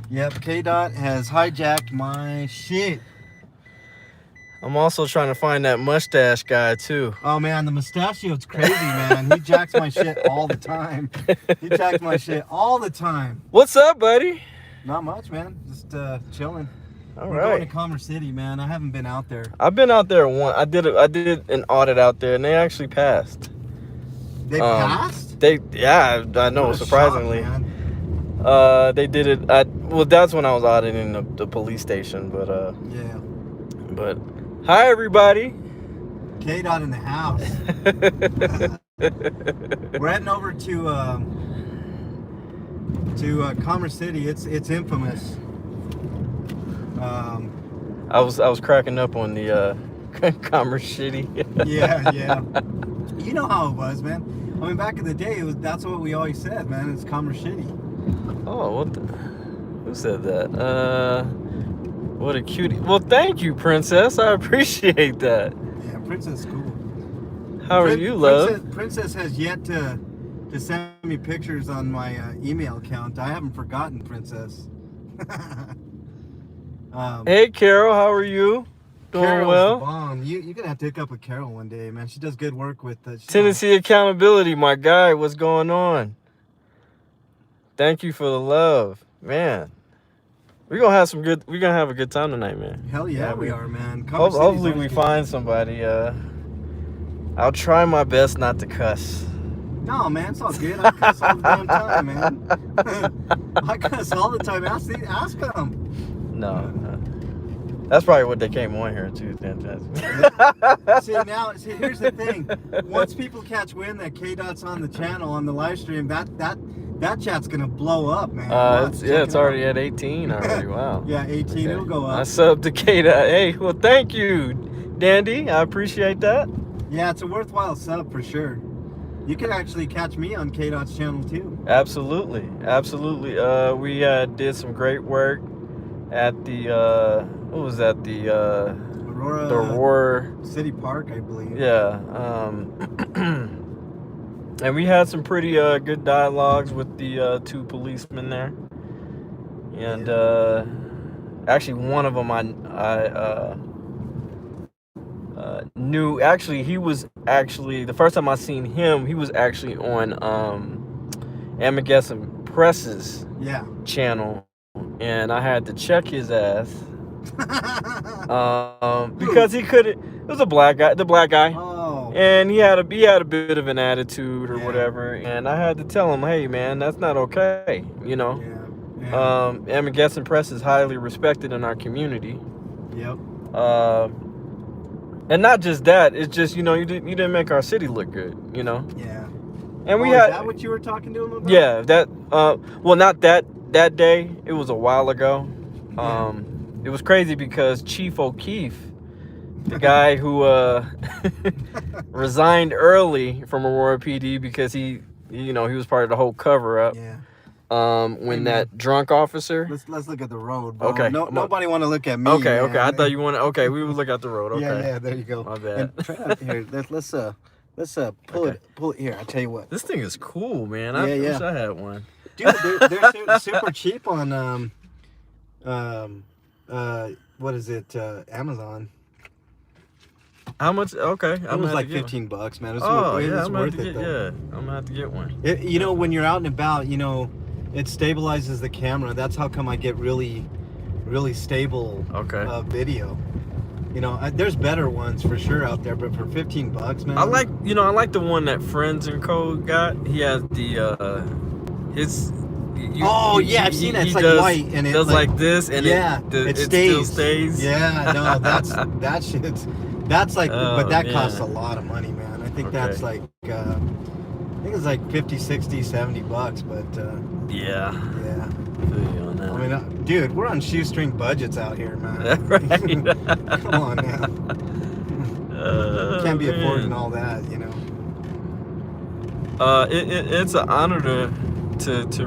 Yep. KDot has hijacked my shit. I'm also trying to find that mustache guy too. Oh man, the mustachio's crazy, man. He jacks my shit all the time. He jacks my shit all the time. What's up, buddy? Not much, man. Just chilling. All We're right. going to Commerce City, man. I haven't been out there. I've been out there once. I did an audit out there, and they actually passed. They passed? Yeah, I know. What a Surprisingly, shock, man. they did it. Well, that's when I was auditing the police station. But Yeah. but hi everybody. KDot in the house. We're heading over to Commerce City. It's infamous. I was cracking up on the Commerce City. Yeah. You know how it was, man. I mean, back in the day, that's what we always said, man. It's Commerce City. Oh, who said that? What a cutie. Well, thank you, Princess. I appreciate that. Yeah, Princess is cool. How are you, love? Princess has yet to send me pictures on my email account. I haven't forgotten, Princess. Hey, Carol. How are you? Doing Carol's well? the bomb. You're going to have to hook up with Carol one day, man. She does good work with... Tennessee Accountability, my guy. What's going on? Thank you for the love. Man. We're gonna have a good time tonight, man. Hell yeah, we are, man. Hopefully we find somebody. I'll try my best not to cuss. No, man, it's all good. I cuss all the damn time, man. I cuss all the time. Ask them. No. That's probably what they came on here to. See, here's the thing. Once people catch wind that KDot's on the channel, on the live stream, that chat's gonna blow up, man. It's already at 18 already. Wow. Yeah, 18. Okay. It'll go up. I subbed to KDot. Hey, well, thank you, Dandy. I appreciate that. Yeah, it's a worthwhile sub for sure. You can actually catch me on KDot's channel too. Absolutely. We did some great work at the what was that? The Aurora City Park, I believe. Yeah. And we had some pretty good dialogues with the two policemen there. And actually one of them I knew. Actually, he was actually, the first time I seen him, he was actually on I'm guessing Press's Yeah. channel, and I had to check his ass because he couldn't. It was a black guy, the black guy, Oh. and he had a bit of an attitude or Yeah. whatever, and I had to tell him, hey man, that's not okay, you know. Yeah. I'm guessing Press is highly respected in our community. Yep. And not just that, it's just, you know, you didn't make our city look good, you know. Yeah. And we is had that what you were talking to him about? Yeah, that well, not that day. It was a while ago. Yeah. It was crazy because Chief O'Keefe, the guy who resigned early from Aurora PD because he was part of the whole cover up. Yeah. When that drunk officer. Let's look at the road, bro. Okay. Nobody want to look at me. Okay, man. okay. I thought you wanted. Okay, we would look at the road. Okay. Yeah, there you go. My bad. And try out here. Let's pull Okay. it here. I'll tell you what. This thing is cool, man. Yeah, I yeah. wish I had one. Dude, they're super cheap on what is it? Amazon. How much? Okay. It was like $15, man. It's I'm worth gonna it though. I'm gonna have to get one. You know, when you're out and about, you know, it stabilizes the camera. That's how come I get really, really stable video. You know, there's better ones for sure out there, but for $15, man. I like the one that Friends and Co got. He has the his. I've seen it. It's like white and it does like this, and it still stays. Yeah, no, that shit's. That's like, but that costs a lot of money, man. I think that's like, I think it's like 50, 60, 70 bucks, but yeah. Yeah. Feel you on that. I mean, dude, we're on shoestring budgets out here, man. Right. Come on, man. Can't be affording all that, you know. It's an honor to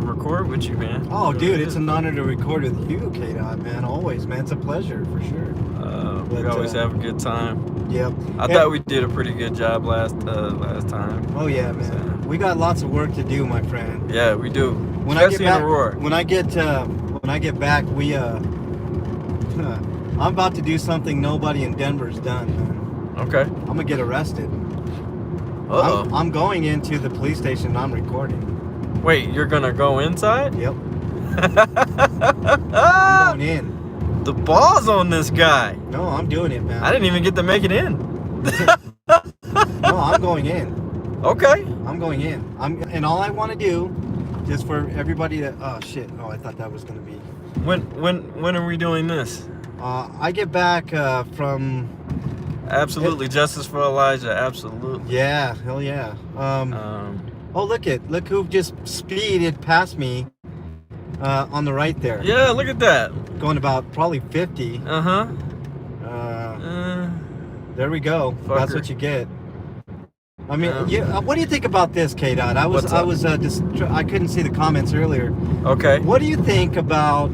record with you, man. Oh, dude, it's an honor to record with you, KDot, man. Always, man. It's a pleasure, for sure. We always have a good time. Yep. I thought we did a pretty good job last time. Oh yeah, man. So. We got lots of work to do, my friend. Yeah, we do. When Especially I get back, in Aurora. When I get back, we I'm about to do something nobody in Denver's done, man. Okay. I'm gonna get arrested. Uh-oh. I'm going into the police station and I'm recording. Wait, you're gonna go inside? Yep. I'm going in. The balls on this guy. No, I'm doing it, man. I didn't even get to make it in. No, I'm going in. Okay. I'm going in. And all I want to do, just for everybody to. Oh shit! Oh, I thought that was gonna be. When are we doing this? I get back from. Absolutely, justice for Elijah. Absolutely. Yeah, hell yeah. Oh, look who just speeded past me. On the right there. Yeah, look at that. Going about probably 50. There we go. Fucker. That's what you get. I mean, what do you think about this, KDot? I couldn't see the comments earlier. Okay. What do you think about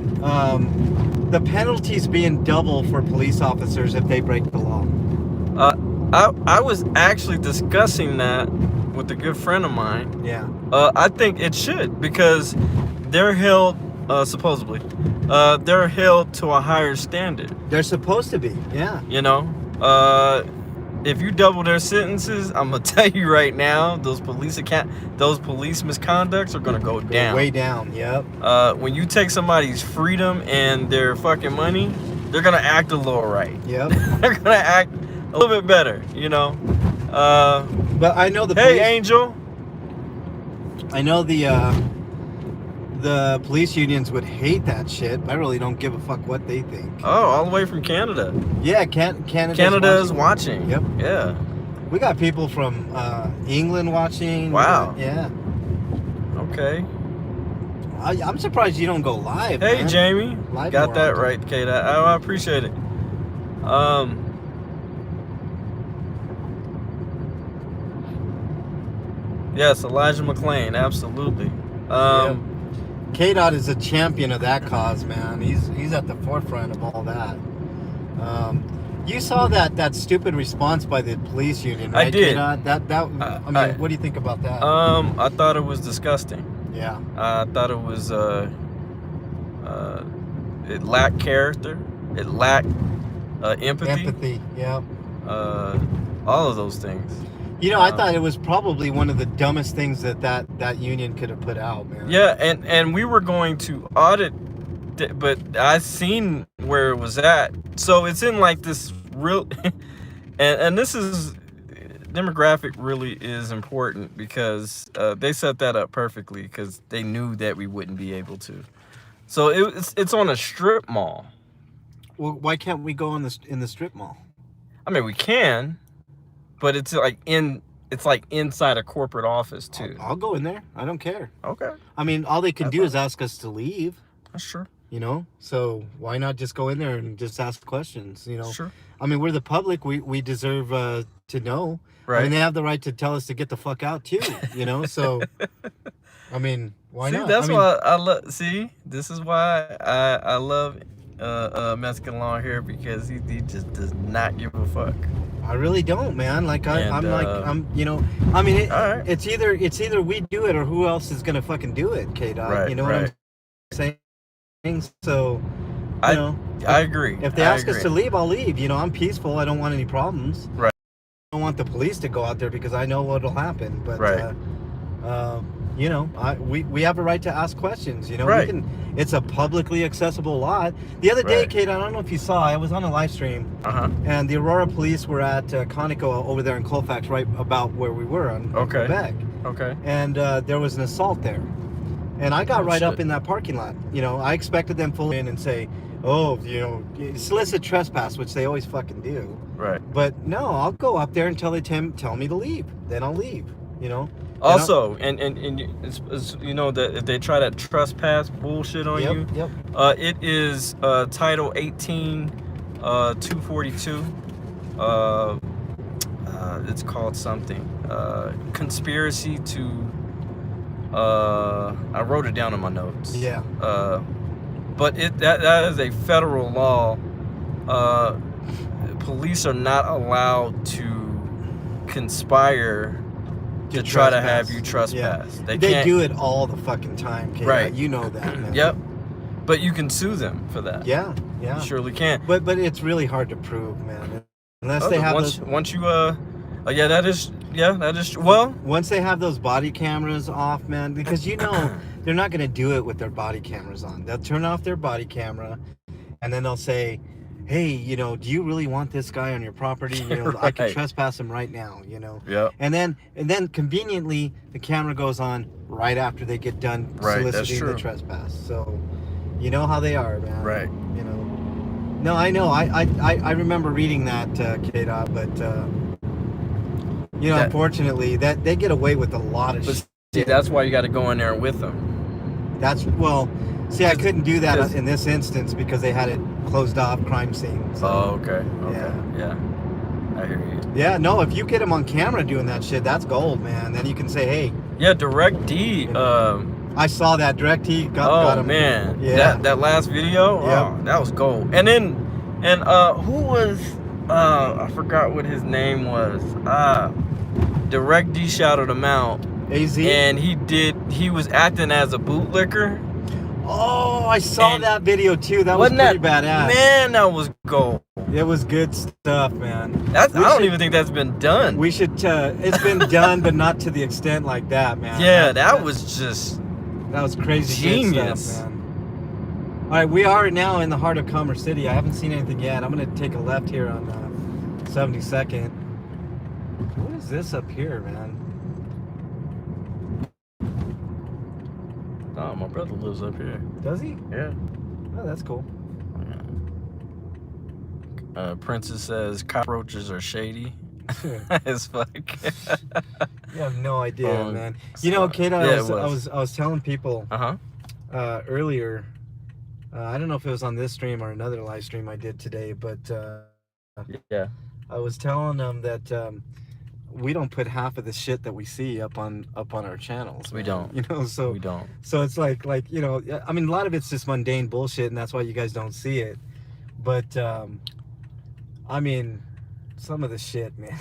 the penalties being double for police officers if they break the law? I was actually discussing that with a good friend of mine. Yeah. I think it should, because they're held, supposedly, they're held to a higher standard. They're supposed to be, yeah. You know, if you double their sentences, I'm gonna tell you right now, those police misconducts are gonna go down. Way down, yep. When you take somebody's freedom and their fucking money, they're gonna act a little right. Yep. They're gonna act a little bit better, you know. But I know the Hey, Angel. I know the police unions would hate that shit. I really don't give a fuck what they think. Oh, all the way from Canada. Yeah, Canada is watching. Yep. Yeah. We got people from England watching. Wow. Yeah. Okay. I'm surprised you don't go live. Hey, man. Jamie. Live got that often. right, Kate. I appreciate it. Yes, Elijah McClain, absolutely. KDot is a champion of that cause, man. He's at the forefront of all that. You saw that stupid response by the police union, right? I did. KDot? What do you think about that? I thought it was disgusting. Yeah. I thought it was it lacked character. It lacked empathy. Empathy, yeah. All of those things. You know, I thought it was probably one of the dumbest things that union could have put out, man. Yeah, and we were going to audit, but I seen where it was at. So it's in like this real, and this is demographic really is important because they set that up perfectly because they knew that we wouldn't be able to. So it's on a strip mall. Well, why can't we go in the strip mall? I mean, we can. But it's like inside a corporate office too. I'll go in there. I don't care. Okay. I mean, all they can do is ask us to leave. That's true. You know, so why not just go in there and just ask questions? You know, sure. I mean, we're the public. We deserve to know. Right. I mean, they have the right to tell us to get the fuck out too. You know, so I mean, why not? That's why I love. See, this is why I love Mexican law here because he just does not give a fuck. I really don't, man. Like I'm you know, I mean, it's either we do it or who else is gonna fucking do it, KDot. Right, you know what I'm saying? So, you know, I agree. If they ask us to leave, I'll leave. You know, I'm peaceful. I don't want any problems. Right. I don't want the police to go out there because I know what'll happen. But you know, we have a right to ask questions. You know, we can. It's a publicly accessible lot. The other day, Kate, I don't know if you saw, I was on a live stream, and the Aurora police were at Conoco over there in Colfax, right about where we were on Quebec. Okay. And there was an assault there, and I got up in that parking lot. You know, I expected them full in and say, "Oh, you know, solicit trespass," which they always fucking do. Right. But no, I'll go up there until they tell me to leave. Then I'll leave. You know. Also, and it's, you know, that if they try that trespass bullshit on you, it is Title 18, 242. It's called something. Conspiracy to. I wrote it down in my notes. Yeah. But that is a federal law. Police are not allowed to conspire to try to have you trespass. Yeah. They do it all the fucking time, Kate. Right. You know that, man. Yep. But you can sue them for that. Yeah. You surely can. But it's really hard to prove, man. Unless they have once you that is well, once they have those body cameras off, man, because you know they're not going to do it with their body cameras on. They'll turn off their body camera and then they'll say, "Hey, you know, do you really want this guy on your property? You know, I can trespass him right now, you know." Yeah. And then conveniently the camera goes on right after they get done soliciting the trespass. So, you know how they are, man. Right. You know. No, I know. I remember reading that, KDot, but you know, unfortunately, that they get away with a lot of shit. See, that's why you got to go in there with them. See, I couldn't do that in this instance because they had it closed off crime scene. So, okay. Yeah. I hear you. Yeah, no, if you get them on camera doing that shit, that's gold, man. Then you can say, hey. Yeah, Direct D. I saw that Direct D got him. Oh man, yeah. That last video, that was gold. And then, who was? I forgot what his name was. Direct D shouted him out. AZ. And he was acting as a bootlicker. Oh, I saw that video too. That was pretty badass. Man, that was gold. It was good stuff, man. I don't even think that's been done. We should. It's been done, but not to the extent like that, man. Yeah, that was just. That was crazy. Genius, stuff, man. All right, we are now in the heart of Commerce City. I haven't seen anything yet. I'm gonna take a left here on 72nd. What is this up here, man? Oh, my brother lives up here. Does he? Yeah. Oh, that's cool. Princess says cockroaches are shady. As fuck. You have no idea, man. You know, kid, I was telling people earlier. I don't know if it was on this stream or another live stream I did today, but I was telling them that we don't put half of the shit that we see up on our channels. We don't. You know, so we don't. So it's like you know, I mean, a lot of it's just mundane bullshit, and that's why you guys don't see it. But I mean, some of the shit, man.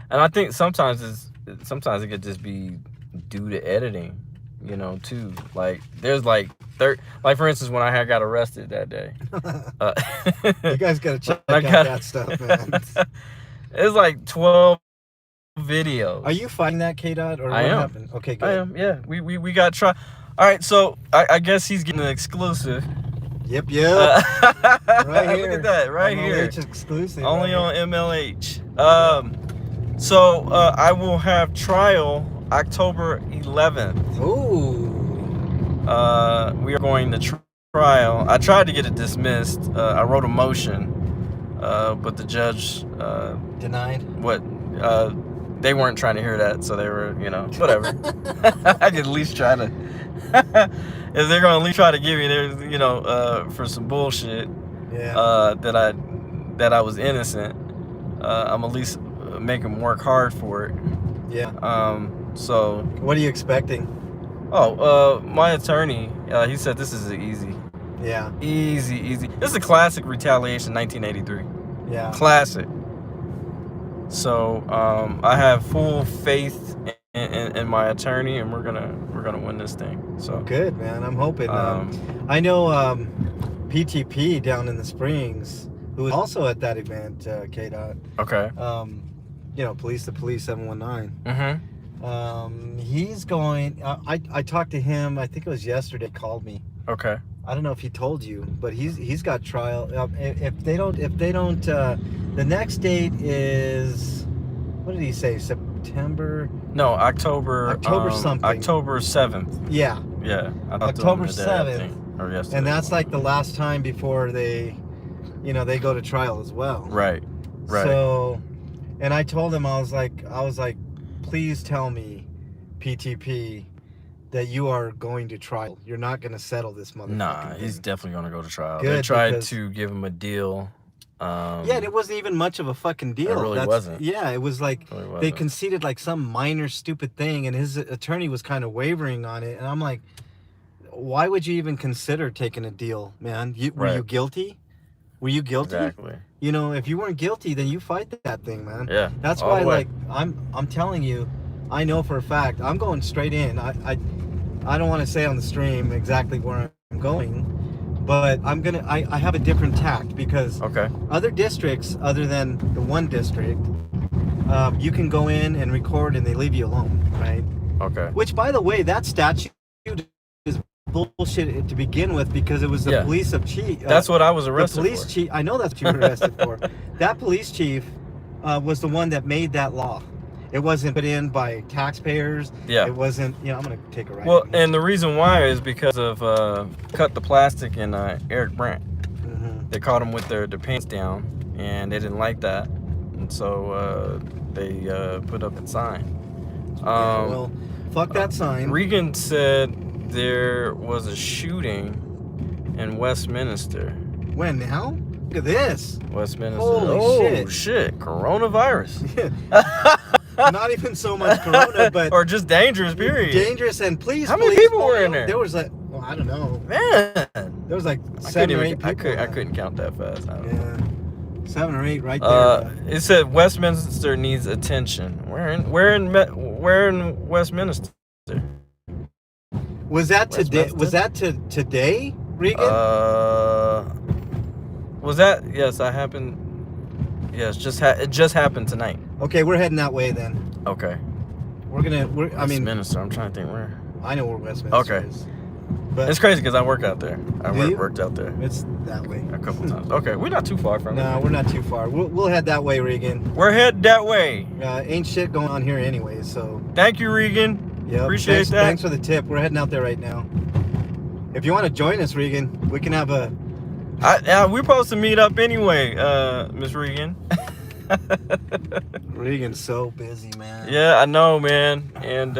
And I think sometimes it could just be due to editing, you know, too. Like there's like for instance, when I got arrested that day. You guys gotta check out that stuff, man. It's like 12 videos. Are you fighting that, KDot, or I what am. happened? Okay, good. I am. Yeah, we got try. All right, so I guess he's getting an exclusive. Yep. Right here. Look at that, right here. MLH exclusive. Only right on MLH. So I will have trial October 11th. Ooh. We are going to trial. I tried to get it dismissed. I wrote a motion, but the judge Denied. What? They weren't trying to hear that, so they were, whatever. I could at least try to. If they're gonna at least try to give me their, for some bullshit, that I was innocent, I'm at least make them work hard for it. Yeah. So. What are you expecting? Oh, my attorney, he said this is easy. Yeah. Easy. This is a classic retaliation, 1983. Yeah. Classic. So I have full faith in my attorney, and we're gonna win this thing. So good, man. I'm hoping. I know PTP down in the Springs, who was also at that event, KDot. Okay. Police to Police 719. Mm-hmm. He's going. I talked to him. I think it was yesterday. Called me. Okay. I don't know if he told you, but he's got trial. If they don't, the next date is, what did he say? September? No, October. October something. October 7th. Yeah. Yeah. October 7th. Or yesterday. And that's like the last time before they go to trial as well. Right. So, and I told him, I was like, please tell me, PTP, that you are going to trial. You're not going to settle this motherfucker. Nah, he's definitely going to go to trial. Good, they tried to give him a deal. Yeah, it wasn't even much of a fucking deal. It really wasn't. Yeah, it was like they conceded like some minor stupid thing, and his attorney was kind of wavering on it. And I'm like, why would you even consider taking a deal, man? Were you guilty? Were you guilty? Exactly. If you weren't guilty, then you fight that thing, man. Yeah. That's why, like, I'm telling you, I know for a fact, I'm going straight in. I don't want to say on the stream exactly where I'm going, but I have a different tact because other districts, other than the one district, you can go in and record and they leave you alone, right? Okay. Which, by the way, that statute is bullshit to begin with, because it was the police chief. That's what I was arrested for. The police chief. I know that's what you were arrested for. That police chief was the one that made that law. It wasn't put in by taxpayers. Yeah. It wasn't. I'm gonna take a ride. Well, and the reason why is because of Cut the Plastic and Eric Brandt. Mm-hmm. They caught him with their pants down, and they didn't like that, and so they put up a sign. Well, fuck that sign. Regan said there was a shooting in Westminster. When now? Look at this. Westminster. Holy shit. Coronavirus. Not even so much corona, but or just dangerous, period. Dangerous, and please. How many people were in there? There was like, I don't know. Man. There was like 7 or 8 people. I couldn't count that fast. 7 or 8 right there. It said Westminster needs attention. Where in Westminster? Was that today? Was that today, Regan? Was that? Yes, that happened. Yes, it just happened tonight. Okay, we're heading that way then. Okay. Westminster. I'm trying to think where. I know where Westminster is. But it's crazy because I work out there. I worked out there. It's that way. A couple times. Okay, we're not too far from it. No, we're not too far. We'll head that way, Regan. We're headed that way. Ain't shit going on here anyway, so. Thank you, Regan. Yep. Appreciate that. Thanks for the tip. We're heading out there right now. If you want to join us, Regan, we can have a. We're supposed to meet up anyway, Miss Regan. Regan's so busy, man. Yeah, I know, man. And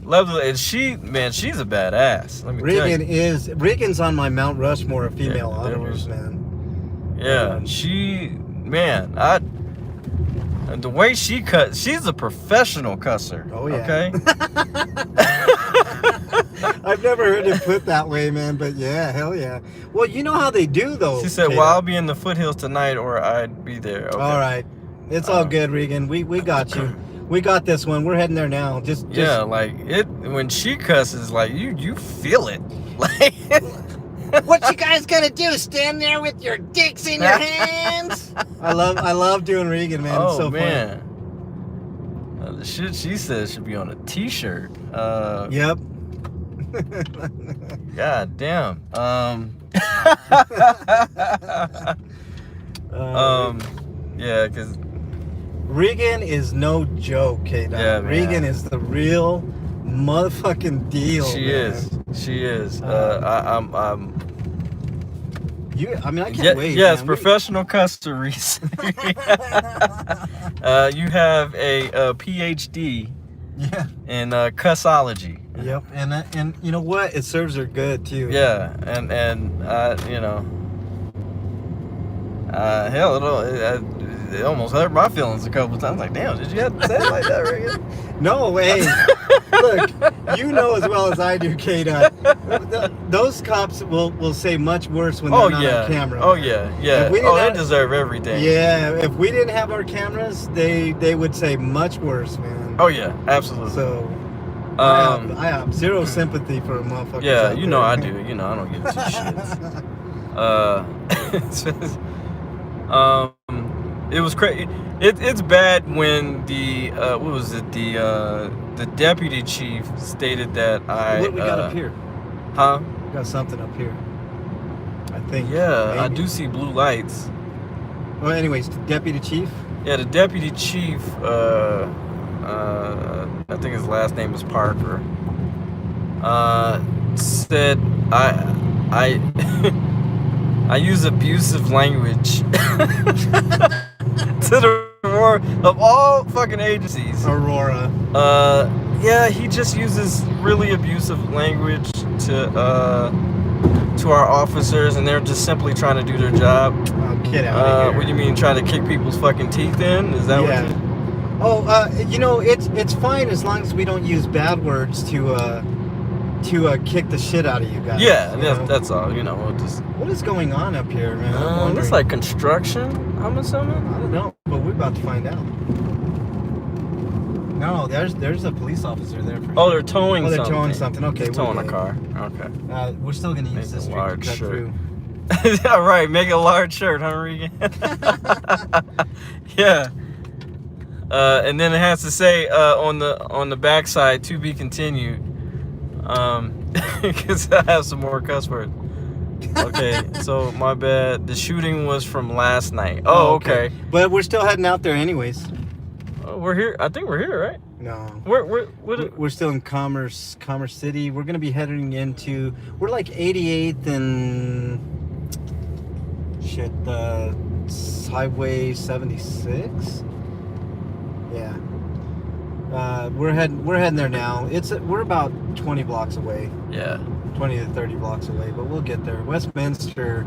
lovely, and she's a badass. Let me tell you. Regan's on my Mount Rushmore of female auditors, man. Yeah, the way she cuts, she's a professional cusser. Oh yeah. Okay. I've never heard it put that way, man, but yeah, hell yeah. Well, you know how they do, though. She said, well, I'll be in the foothills tonight, or I'd be there. Okay. All right. It's all good, Regan. We got you. We got this one. We're heading there now. Just like, when she cusses, like, you feel it. Like, What you guys gonna do? Stand there with your dicks in your hands? I love doing Regan, man. It's so man. The shit she says should be on a t-shirt. Yep. God damn. Yeah, because Regan is no joke, KDot. Yeah, man. Regan is the real motherfucking deal. She is. I can't wait. Yes, man. professional customers. You have a PhD in cussology. Yep, and you know what? It serves her good too. Yeah, and you know, hell, it almost hurt my feelings a couple times. Like, damn, did you have to say it like that, Regan? No way. Look, you know as well as I do, KDot. Those cops will say much worse when they're not on camera. Oh yeah. They deserve everything. Yeah, if we didn't have our cameras, they would say much worse, man. Oh yeah, absolutely. So I have zero sympathy for a motherfucker. Yeah, you know I do. You know I don't give two shits. It was crazy. It's bad when the what was it? The deputy chief stated that What we got up here? Huh? We got something up here. I think. Yeah, maybe. I do see blue lights. Well, anyways, the deputy chief. Yeah, the deputy chief. I think his last name is Parker. Said I I use abusive language to the Aurora of all fucking agencies. Aurora. Yeah, he just uses really abusive language to our officers, and they're just simply trying to do their job. Oh, get out of here. What do you mean, trying to kick people's fucking teeth in? Is that what you... Oh, you know, it's fine as long as we don't use bad words to kick the shit out of you guys. Yeah, that's all. You know, we'll just... What is going on up here, man? Looks like construction, I'm assuming. I don't know, but we're about to find out. No, there's a police officer there. Oh, they're towing something. Oh, they're towing something. Okay, they're towing a car. Okay. We're still going to use this street to cut through. Yeah, right. Make a large shirt, huh, Regan? Yeah. And then it has to say on the backside, to be continued. Because I have some more cuss words. Okay, so my bad. The shooting was from last night. Oh, okay. But we're still heading out there anyways. We're here. I think we're here, right? No. We're still in Commerce City. We're gonna be heading into. We're like 88th and Highway 76. Yeah. We're heading there now. We're about 20 blocks away. Yeah. 20 to 30 blocks away, but we'll get there. Westminster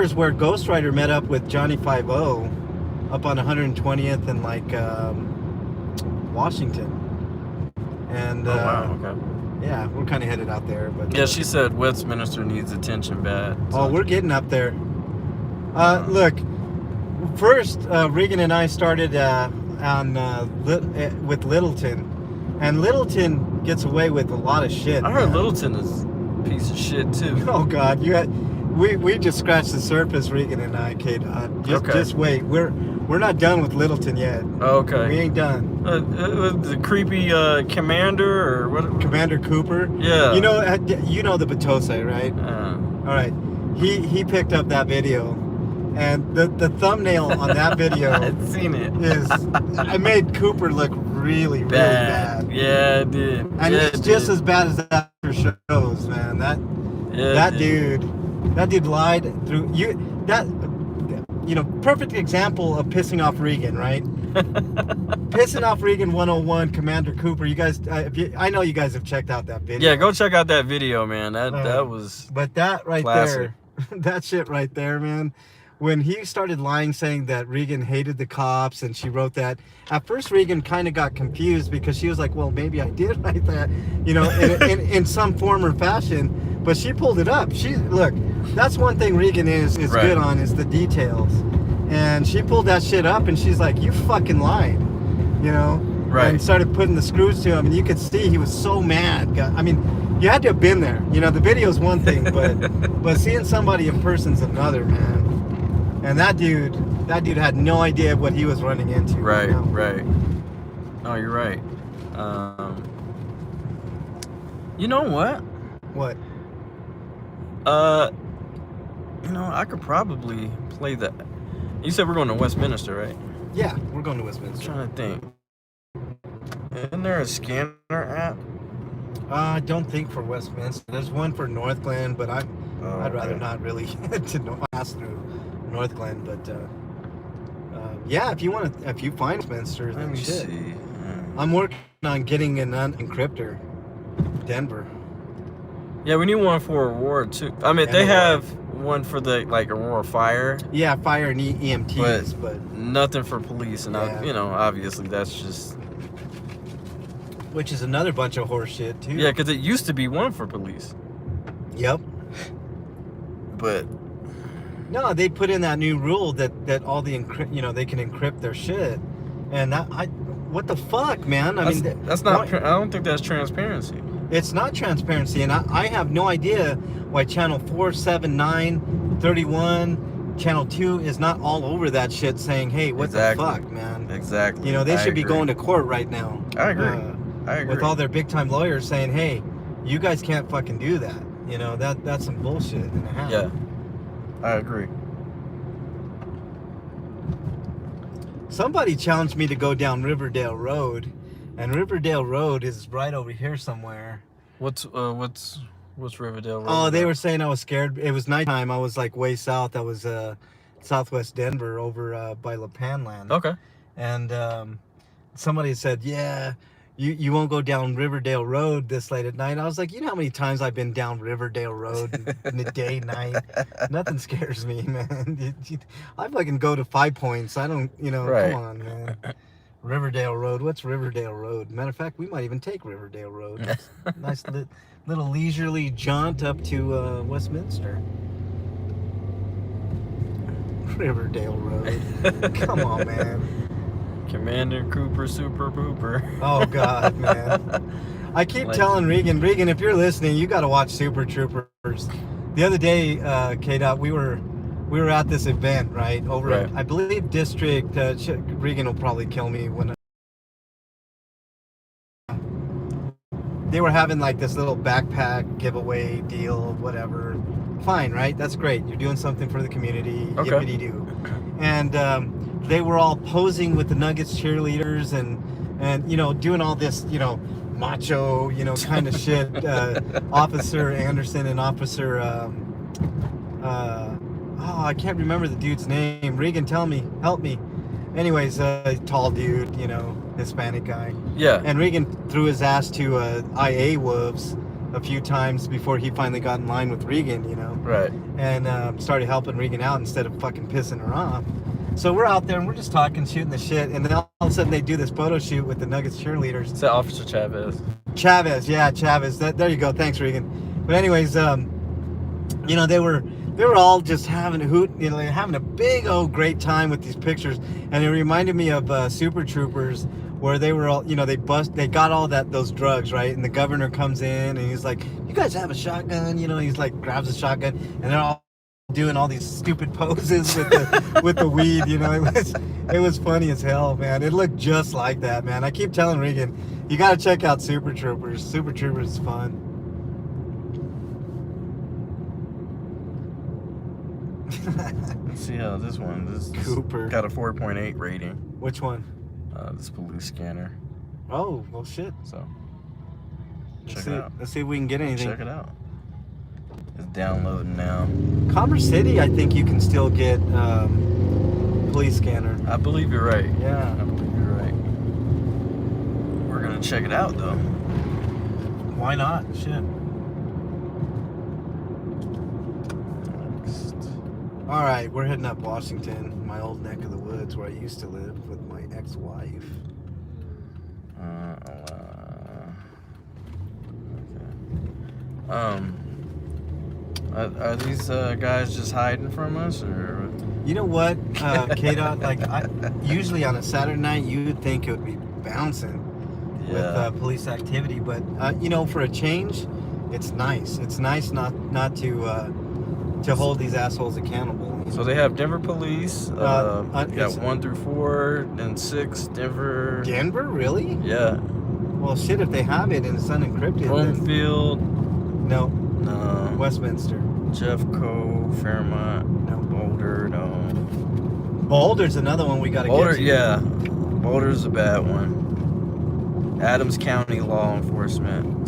is where Ghost Rider met up with Johnny 5-0 up on 120th and Washington. And wow, okay. Yeah, we're kind of headed out there. But yeah, she said Westminster needs attention bad. So. Oh, we're getting up there. Look, first Regan and I started with Littleton, and Littleton gets away with a lot of shit. I heard Littleton is a piece of shit too. Oh God, we just scratched the surface, Regan and I, KDot. Just wait. We're not done with Littleton yet. Okay. We ain't done. The creepy commander or what? Commander Cooper. Yeah. You know the Batose, right? All right. He picked up that video, and the thumbnail on that video I've seen it. I made Cooper look really bad. Yeah, it did. And it's just as bad as that shows, man. That dude lied through you. Perfect example of pissing off Regan, right? Pissing off Regan 101, Commander Cooper. You guys, I know you guys have checked out that video. Yeah, go check out that video, man. That was. But that right classic. there, that shit right there, man. When he started lying, saying that Regan hated the cops, and she wrote that. At first, Regan kind of got confused because she was like, "Well, maybe I did write that," in some form or fashion. But she pulled it up. Look, that's one thing Regan is right. good on, is the details. And she pulled that shit up, and she's like, "You fucking lied," Right. And started putting the screws to him, and you could see he was so mad. I mean, You had to have been there. You know, the video's one thing, but seeing somebody in person's another, man. And that dude had no idea what he was running into. Right, you know? right. Oh, you're right. You know what? What? You know, I could probably play that. You said we're going to Westminster, right? Yeah, we're going to Westminster. I'm trying to think. Isn't there a scanner app? I don't think for Westminster. There's one for North Glen, but I'd rather okay. not really pass through North Glen. But yeah, if you find Westminster, Let then me shit. see. I'm working on getting an unencryptor. Denver. Yeah, we need one for Aurora too. I mean, And they Aurora. have one for the Aurora Fire. Yeah, fire and EMTs, but nothing for police. And Yeah. you know, obviously that's just which is another bunch of horse shit too. yeah, because it used to be one for police. Yep. But No, they put in that new rule that all the they can encrypt their shit, and what the fuck, man? I mean, that's not. I don't think that's transparency. It's not transparency, and I have no idea why channel 4, 7, 9, 31, channel 2 is not all over that shit saying, hey, what Exactly. the fuck, man? Exactly. You know, they should be agree. going to court right now. I agree. I agree. With all their big time lawyers saying, hey, you guys can't fucking do that. You know, that's some bullshit and a half. Yeah, I agree. Somebody challenged me to go down Riverdale Road, and Riverdale Road is right over here somewhere. What's Riverdale Road? Oh, they were saying I was scared. It was nighttime. I was like way south. I was southwest Denver over by La Panland. Okay. And somebody said, yeah, you won't go down Riverdale Road this late at night. I was like, you know how many times I've been down Riverdale Road in the day, night? Nothing scares me, man. I fucking go to 5 Points. I don't, Right. Come on, man. Riverdale Road. What's Riverdale Road? Matter of fact, we might even take Riverdale Road. It's a nice little leisurely jaunt up to Westminster. Riverdale Road. Come on, man. Commander Cooper Super Pooper. Oh God, man. I keep telling Regan, if you're listening, you got to watch Super Troopers. The other day, KDot, we were at this event, right? Over at, I believe, District, Regan will probably kill me when they were having like this little backpack giveaway deal, whatever. Fine, right? That's great. You're doing something for the community. Okay. Yippity-doo. And they were all posing with the Nuggets cheerleaders and doing all this, macho, kind of shit. Officer Anderson and Officer, I can't remember the dude's name. Regan, help me. Anyways, tall dude, Hispanic guy. Yeah. And Regan threw his ass to IA wolves a few times before he finally got in line with Regan, Right. And started helping Regan out instead of fucking pissing her off. So we're out there and we're just talking, shooting the shit, and then all of a sudden they do this photo shoot with the Nuggets cheerleaders. It's Officer Chavez. Chavez. There you go. Thanks, Regan. But anyways, they were all just having a hoot, having a big old great time with these pictures, and it reminded me of Super Troopers, where they were all, they got all those drugs, right? And the governor comes in and he's like, "You guys have a shotgun?" He's like, grabs a shotgun, and they're all doing all these stupid poses with the weed. It was funny as hell, man. It looked just like that, man. I keep telling Regan, you got to check out Super Troopers. Super Troopers is fun. Let's see how this Cooper got a 4.8 rating. Which one? This police scanner. Oh, well, shit. So Let's check it out. Let's see if we can get anything. Check it out. It's downloading now. Commerce City, I think you can still get police scanner. I believe you're right. Yeah. I believe you're right. We're gonna check it out though. Why not? Shit. All right, we're heading up Washington, my old neck of the woods where I used to live with my ex-wife. Okay. Are these guys just hiding from us, or? You know what, KDot? Usually on a Saturday night, you would think it would be bouncing with police activity, but for a change, It's nice. It's nice not to hold these assholes accountable. So they have Denver police. Got it's- 1 through 4, then 6 Denver. Denver, really? Yeah. Well, shit. If they have it and it's unencrypted, Bloomfield. no. No. Westminster. Jeffco, Fairmont. No. Boulder. No. Boulder's another one we got to Boulder. get to. Yeah. Boulder's a bad one. Adams County Law Enforcement.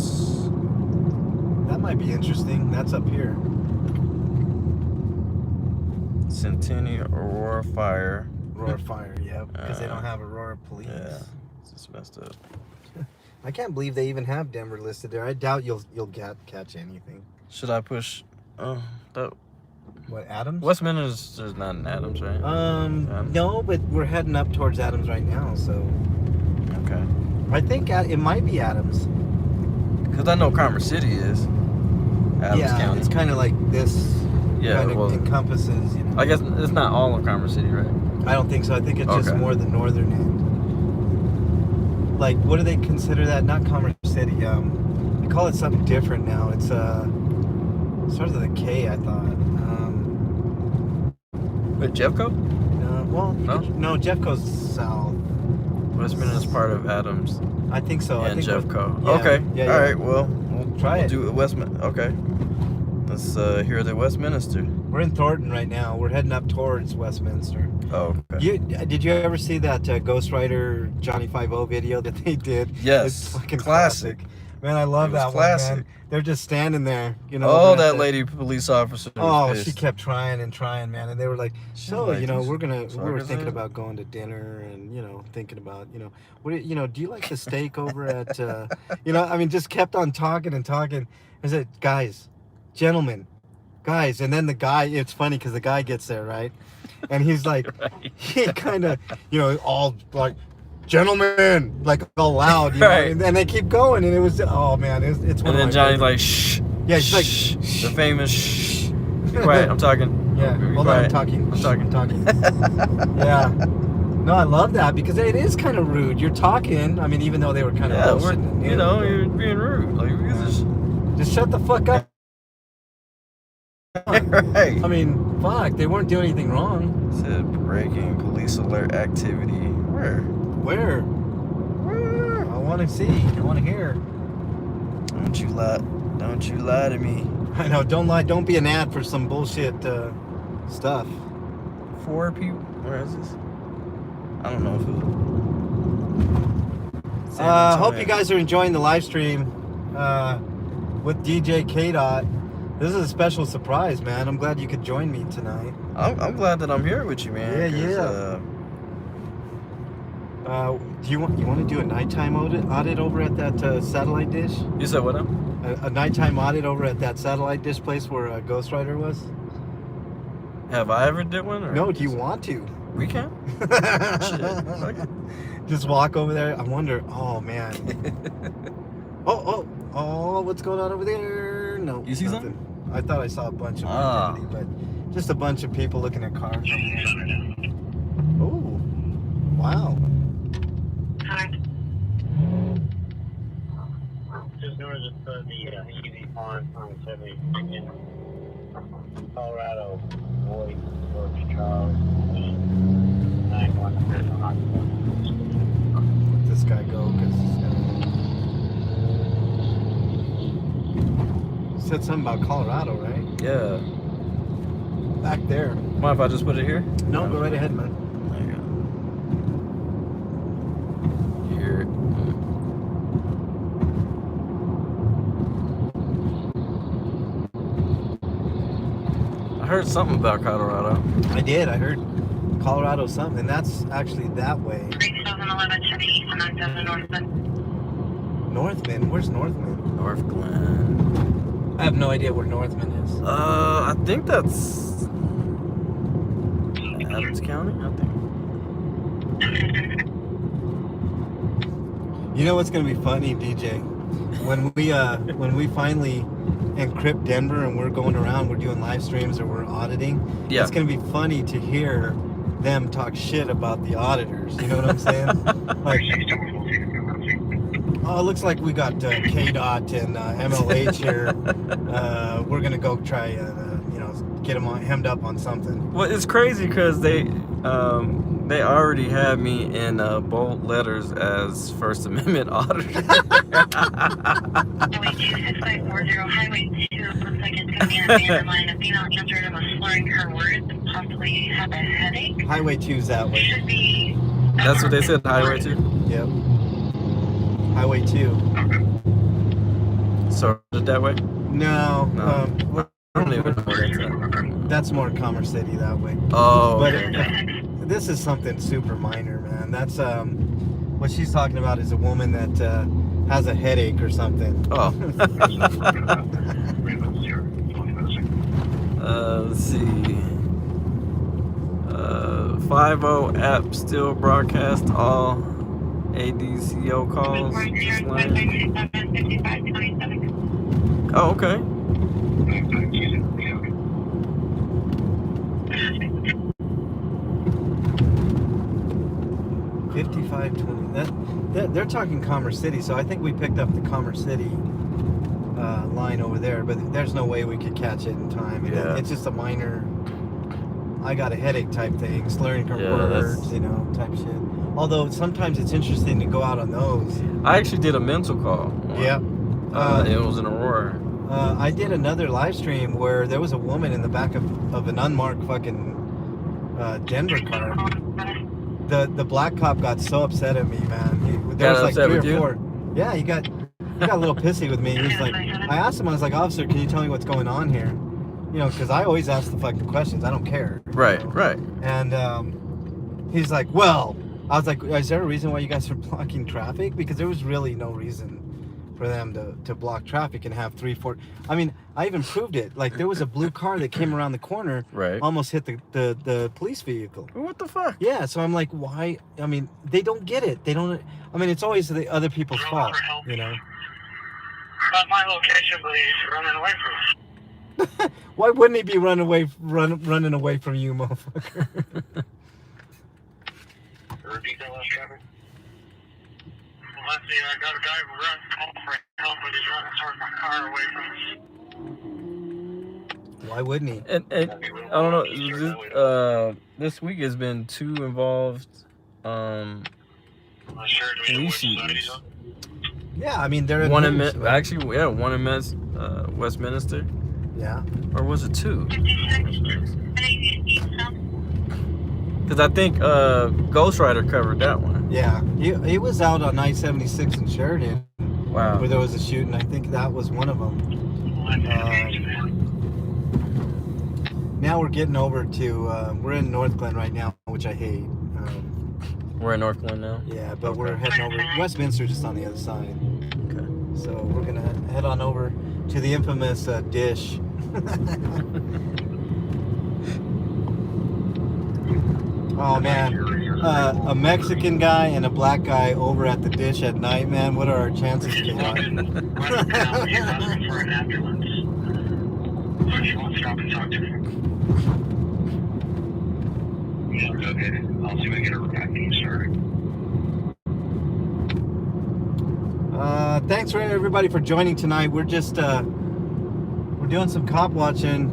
That might be interesting. That's up here. Centennial, Aurora Fire. Aurora Fire, yeah, because they don't have Aurora Police. Yeah, it's just messed up. I can't believe they even have Denver listed there. I doubt you'll catch anything. Should I push? That What, Adams? Westminster's not in Adams, right? No, but we're heading up towards Adams right now, so Okay. I think it might be Adams. Because I know Commerce City is Adams County. It's kind of like this. Yeah, kind of well, encompasses, you know. I guess it's not all of Commerce City, right? I don't think so. I think it's just Okay. more the northern end. Like, what do they consider that? Not Commerce City. They call it something different now. It's starts with a K, I thought. Wait, Jeffco? No, Jeffco's south. Westminster's part of Adams I think so. I and think Jeffco. yeah, Okay. yeah, All yeah. right. Well, we'll Try it. do Westminster. Okay. Let's hear the Westminster. We're in Thornton right now. We're heading up towards Westminster. Oh, okay. Did you ever see that Ghost Rider Johnny 5-0 video that they did? Yes. It's fucking Classic. Man, I love It was that classic. one, man. They're just standing there, you know. Oh, over at that the- lady police officer. Was Oh, pissed. she kept trying and trying, man. And they were like, She's so, like, you know, "These we were suckers thinking are-" about going to dinner and, you know, thinking about, you know, do you like the steak over at, you know, I mean, just kept on talking and talking. I said, guys, gentlemen, guys. And then the guy, it's funny because the guy gets there, right? And he's like, Right. he kind of, you know, all like, gentlemen, like all loud, you know, Right. and they keep going. And it was, oh man, it's one And then of my Johnny's favorite- like, shh. Yeah, he's like, shh. shh. The famous shh. Be quiet. I'm talking. Yeah, Be hold on, I'm quiet. talking. I'm talking. Yeah. No, I love that because it is kind of rude. You're talking. I mean, even though they were kind of Yeah, bullshitting, you know, you're being rude. Like, just shut the fuck up. right. I mean, fuck, they weren't doing anything wrong. Said breaking police alert activity. Where? Where? I want to see. I want to hear. Don't you lie to me. I know. Don't lie. Don't be an ad for some bullshit stuff. 4 people. Where is this? I don't know if it was. Hope you guys are enjoying the live stream with DJ KDot. This is a special surprise, man. I'm glad you could join me tonight. I'm glad that I'm here with you, man. Yeah. Do you want to do a nighttime audit over at that satellite dish? You said what now? A nighttime audit over at that satellite dish place where Ghost Rider was? Have I ever did one? Or No, do you want to? We can. Shit. Okay. Just walk over there. I wonder. Oh man. oh, what's going on over there? No. You see nothing. I thought I saw a bunch of Ah. activity, but just a bunch of people looking at cars. Oh, wow. Just north of the Easy Pond on 70 in Colorado. Boy, George Charles, 911. Let this guy go because said something about Colorado, right? Yeah. Back there. Mind if I just put it here? No, go right ahead, man. There you go. Here. I heard something about Colorado. I did. I heard Colorado something, and that's actually that way. 3711 to the east and 97 Northman. Northman? Where's Northman? North Glen. I have no idea where Northman is. I think that's Adams County, I think. You know what's gonna be funny, DJ? When we finally encrypt Denver and we're going around, we're doing live streams or we're auditing. Yeah. It's gonna be funny to hear them talk shit about the auditors. You know what I'm saying? Like, Oh, it looks like we got KDot and MLH here. We're gonna go try and get them hemmed up on something. Well, it's crazy because they already have me in bold letters as First Amendment auditor. Highway 26540, Highway 2, looks like it's going to be an abandoned line. A female entered and was slurring her words and possibly have a headache. Highway 2's that way. Should be... That's what they said, Highway 2? Yep. Highway 2. So, is it that way? No. No. I don't even know where that's at. That's more Commerce City that way. Oh, But okay. this is something super minor, man. That's what she's talking about is a woman that has a headache or something. Oh. Let's see. 50 app still broadcast all ADCO calls. This line. Oh, okay. 5520. They're talking Commerce City, so I think we picked up the Commerce City line over there, but there's no way we could catch it in time. Yeah. It's just a minor, I got a headache type thing, slurring her Yeah, words, that's- type shit. Although sometimes it's interesting to go out on those. I actually did a mental call. Yeah. It was in Aurora. I did another live stream where there was a woman in the back of an unmarked fucking Denver car. The black cop got so upset at me, man. There was like upset 3 or with you? 4. Yeah, he got a little pissy with me. He was like, I asked him, I was like, officer, can you tell me what's going on here? Because I always ask the fucking questions. I don't care. Right, right. And he's like, well, I was like, is there a reason why you guys are blocking traffic? Because there was really no reason for them to block traffic and have 3, 4. I mean, I even proved it. Like, there was a blue car that came around the corner, Right. almost hit the police vehicle. What the fuck? Yeah, so I'm like, why? I mean, they don't get it. They don't. I mean, it's always the other people's fault, Not my location, but he's running away from us. Why wouldn't he be running away from you, motherfucker? Repeat that last, Trevor. Well, let's see, I got a guy who runs call for help, but he's running towards my car away from us. Why wouldn't he? And I don't know. This week has been 2 involved I'm not sure. Do we know police which side he's shootings. on? Yeah, I mean, they're One in news, right? actually, yeah, one in Westminster, Yeah. or was it 2? 56. Because I think Ghost Rider covered that one. Yeah, he was out on I-76 in Sheridan Wow. where there was a shooting. I think that was one of them. Now we're getting over to we're in North Glen right now, which I hate. We're in North Glen now. Yeah, but we're heading over Westminster, just on the other side. Okay. So we're gonna head on over to the infamous dish. Oh man, a Mexican guy and a black guy over at the dish at night, man. What are our chances, He's KDot? walking down. He's asking for an ambulance. So he wants to stop and talk to him. Yeah, okay. I'll see if I can get a vacuum started. Thanks for everybody for joining tonight. We're just we're doing some cop watching.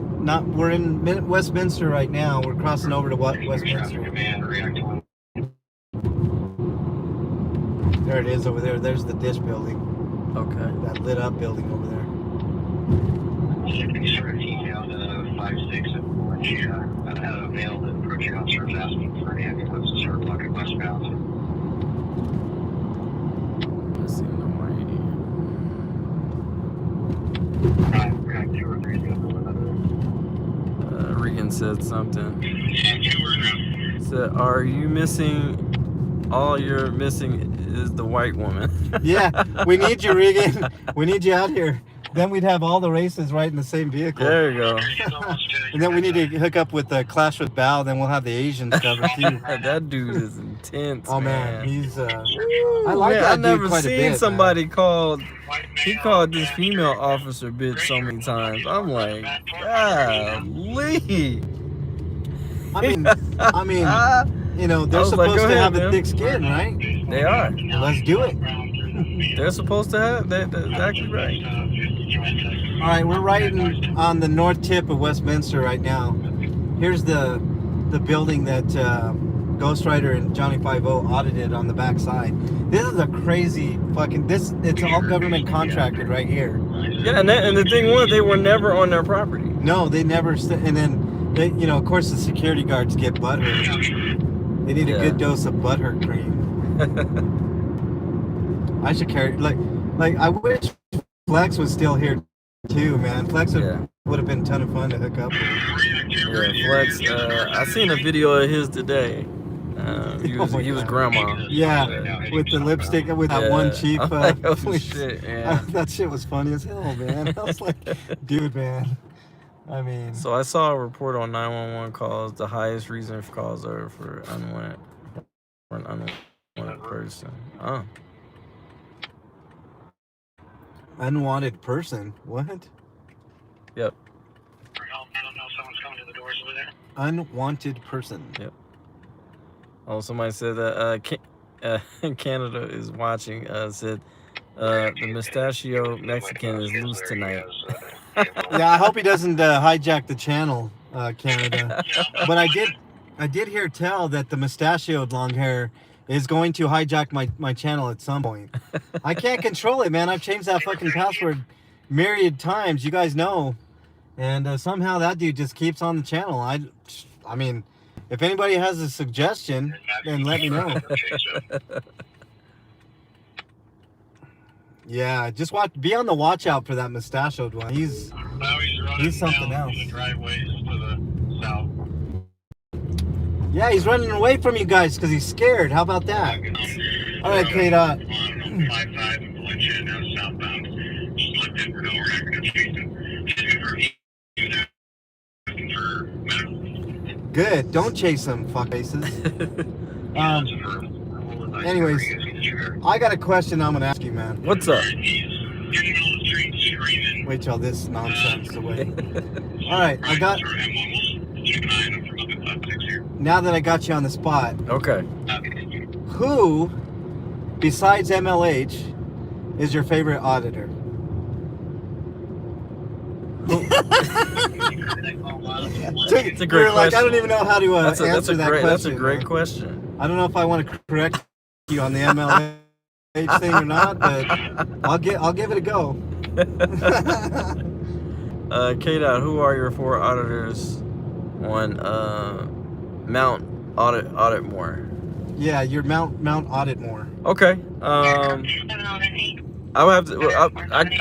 We're in Westminster right now. We're crossing over to Westminster. Command, react to him. There it is over there. There's the dish building. Okay. That lit up building over there. Shipping team down to 5-6 at Orange. I had a male that approached officers asking for an ambulance to start blocking westbound. Let's see, no Got 2 or 3 vehicles. Regan said something. Yeah, 2 or 3. Said, "Are you missing? All you're missing is the white woman." Yeah, we need you, Regan. We need you out here. Then we'd have all the races right in the same vehicle. There you go. And then we need to hook up with the Clash with Bao. Then we'll have the Asians covered too. That dude is intense. Oh man, he's I Woo, like man, that I dude never quite a seen bit, man. somebody called. He called this female officer bitch so many times. I'm like, golly. I mean, they're I was like, supposed go to ahead, have a man. thick skin, right? They are. Well, let's do it. They're supposed to have. That's exactly right. All right, we're riding on the north tip of Westminster right now. Here's the building that Ghost Rider and Johnny 5-0 audited on the back side. This is a crazy fucking. It's all government contracted right here. Yeah, and the thing was, they were never on their property. No, they never. And then they, of course, the security guards get butthurt. They need a good dose of butthurt cream. I should carry like I wish Flex was still here too, man. Flex would have been a ton of fun to hook up with. Yeah, Flex. I seen a video of his today. He was grandma. Yeah, with the lipstick, with that one cheap. Oh shit! Yeah. That shit was funny as hell, man. I was like, dude, man. I mean. So I saw a report on 911 calls. The highest reason for calls are for an unwanted person. Oh. Unwanted person? What? Yep. I don't know if someone's coming to the doors over there. Unwanted person. Yep. Oh, somebody said that Canada is watching. Said the mustachio Mexican is loose tonight. Yeah, I hope he doesn't hijack the channel, Canada. But I did hear tell that the mustachioed long hair is going to hijack my channel at some point. I can't control it, man. I've changed that fucking password myriad times. You guys know. And somehow that dude just keeps on the channel. I mean, if anybody has a suggestion, then let me know. Yeah, just be on the watch out for that mustachioed one. He's something else. The driveways to the south. Yeah, he's running away from you guys because he's scared. How about that? All right, KDot. 55 in Valencia, now southbound. Just look in for we're not going to chase him. Good. Don't chase them, fuckfaces. Anyways, I got a question I'm going to ask you, man. What's up? Wait till this nonsense away. All right, now that I got you on the spot. Okay. Who, besides MLH, is your favorite auditor? It's a great question. I don't even know how to answer that question. That's a great question. I don't know if I want to correct you on the MLH thing or not, but I'll give it a go. KDot, who are your 4 auditors on Mount Auditmore? Yeah, your Mount Auditmore. Okay. I would have to.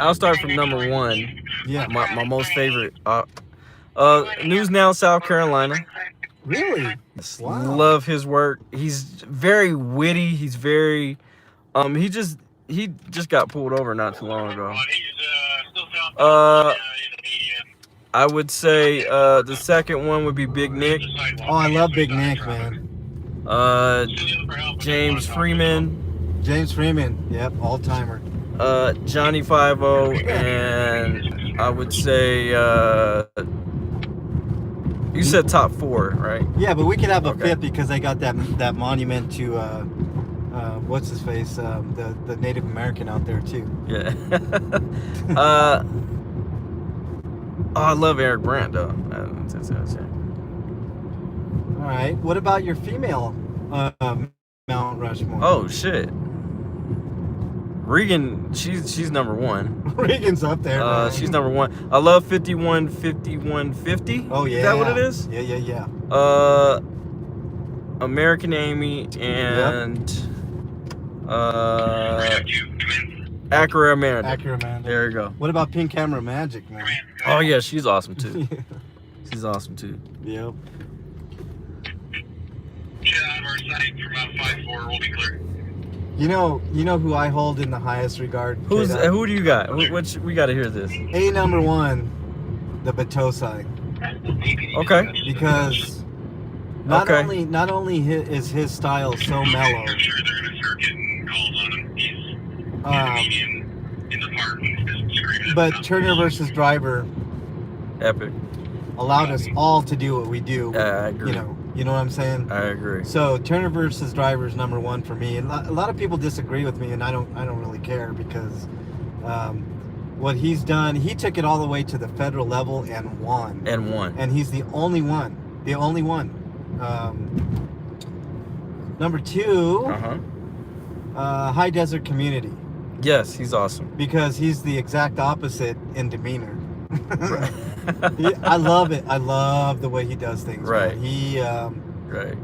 I'll start from number 1. Yeah. My most favorite. News Now, South Carolina. Really? Wow. Love his work. He's very witty. He's very. He just got pulled over not too long ago. I would say the second one would be Big Nick. Oh, I love Big Nick, man. James Freeman. James Freeman, yep, all timer. Johnny 5-0, and I would say you said top 4, right? Yeah, but we can have a fifth because they got that monument to what's his face, the Native American out there too. Yeah. I love Eric Brandt though. All right. What about your female Mount Rushmore? Oh shit. Regan, she's number 1. Regan's up there. She's number 1. I love 5150. Oh yeah. Is that what it is? Yeah. American Amy and Acura Amanda. There you go. What about Pink Camera Magic, man? Oh yeah, she's awesome too. She's awesome too. Yep. Get out of our sight from about 5-4. We'll be clear. You know who I hold in the highest regard? Who do you got? We got to hear this. A number 1, the Batosai. Okay. Because not only is his style so mellow. I'm sure they're gonna start getting calls on him. He's in the park. But Turner versus Driver Epic. allowed us all to do what we do. I agree. You know what I'm saying? I agree. So Turner versus Driver is number one for me, and a lot of people disagree with me, and I don't really care because what he's done, he took it all the way to the federal level and won. And he's the only one. The only one. Number two, High Desert Community. Yes, he's awesome. Because he's the exact opposite in demeanor. I love it. I love the way he does things. Right. Man.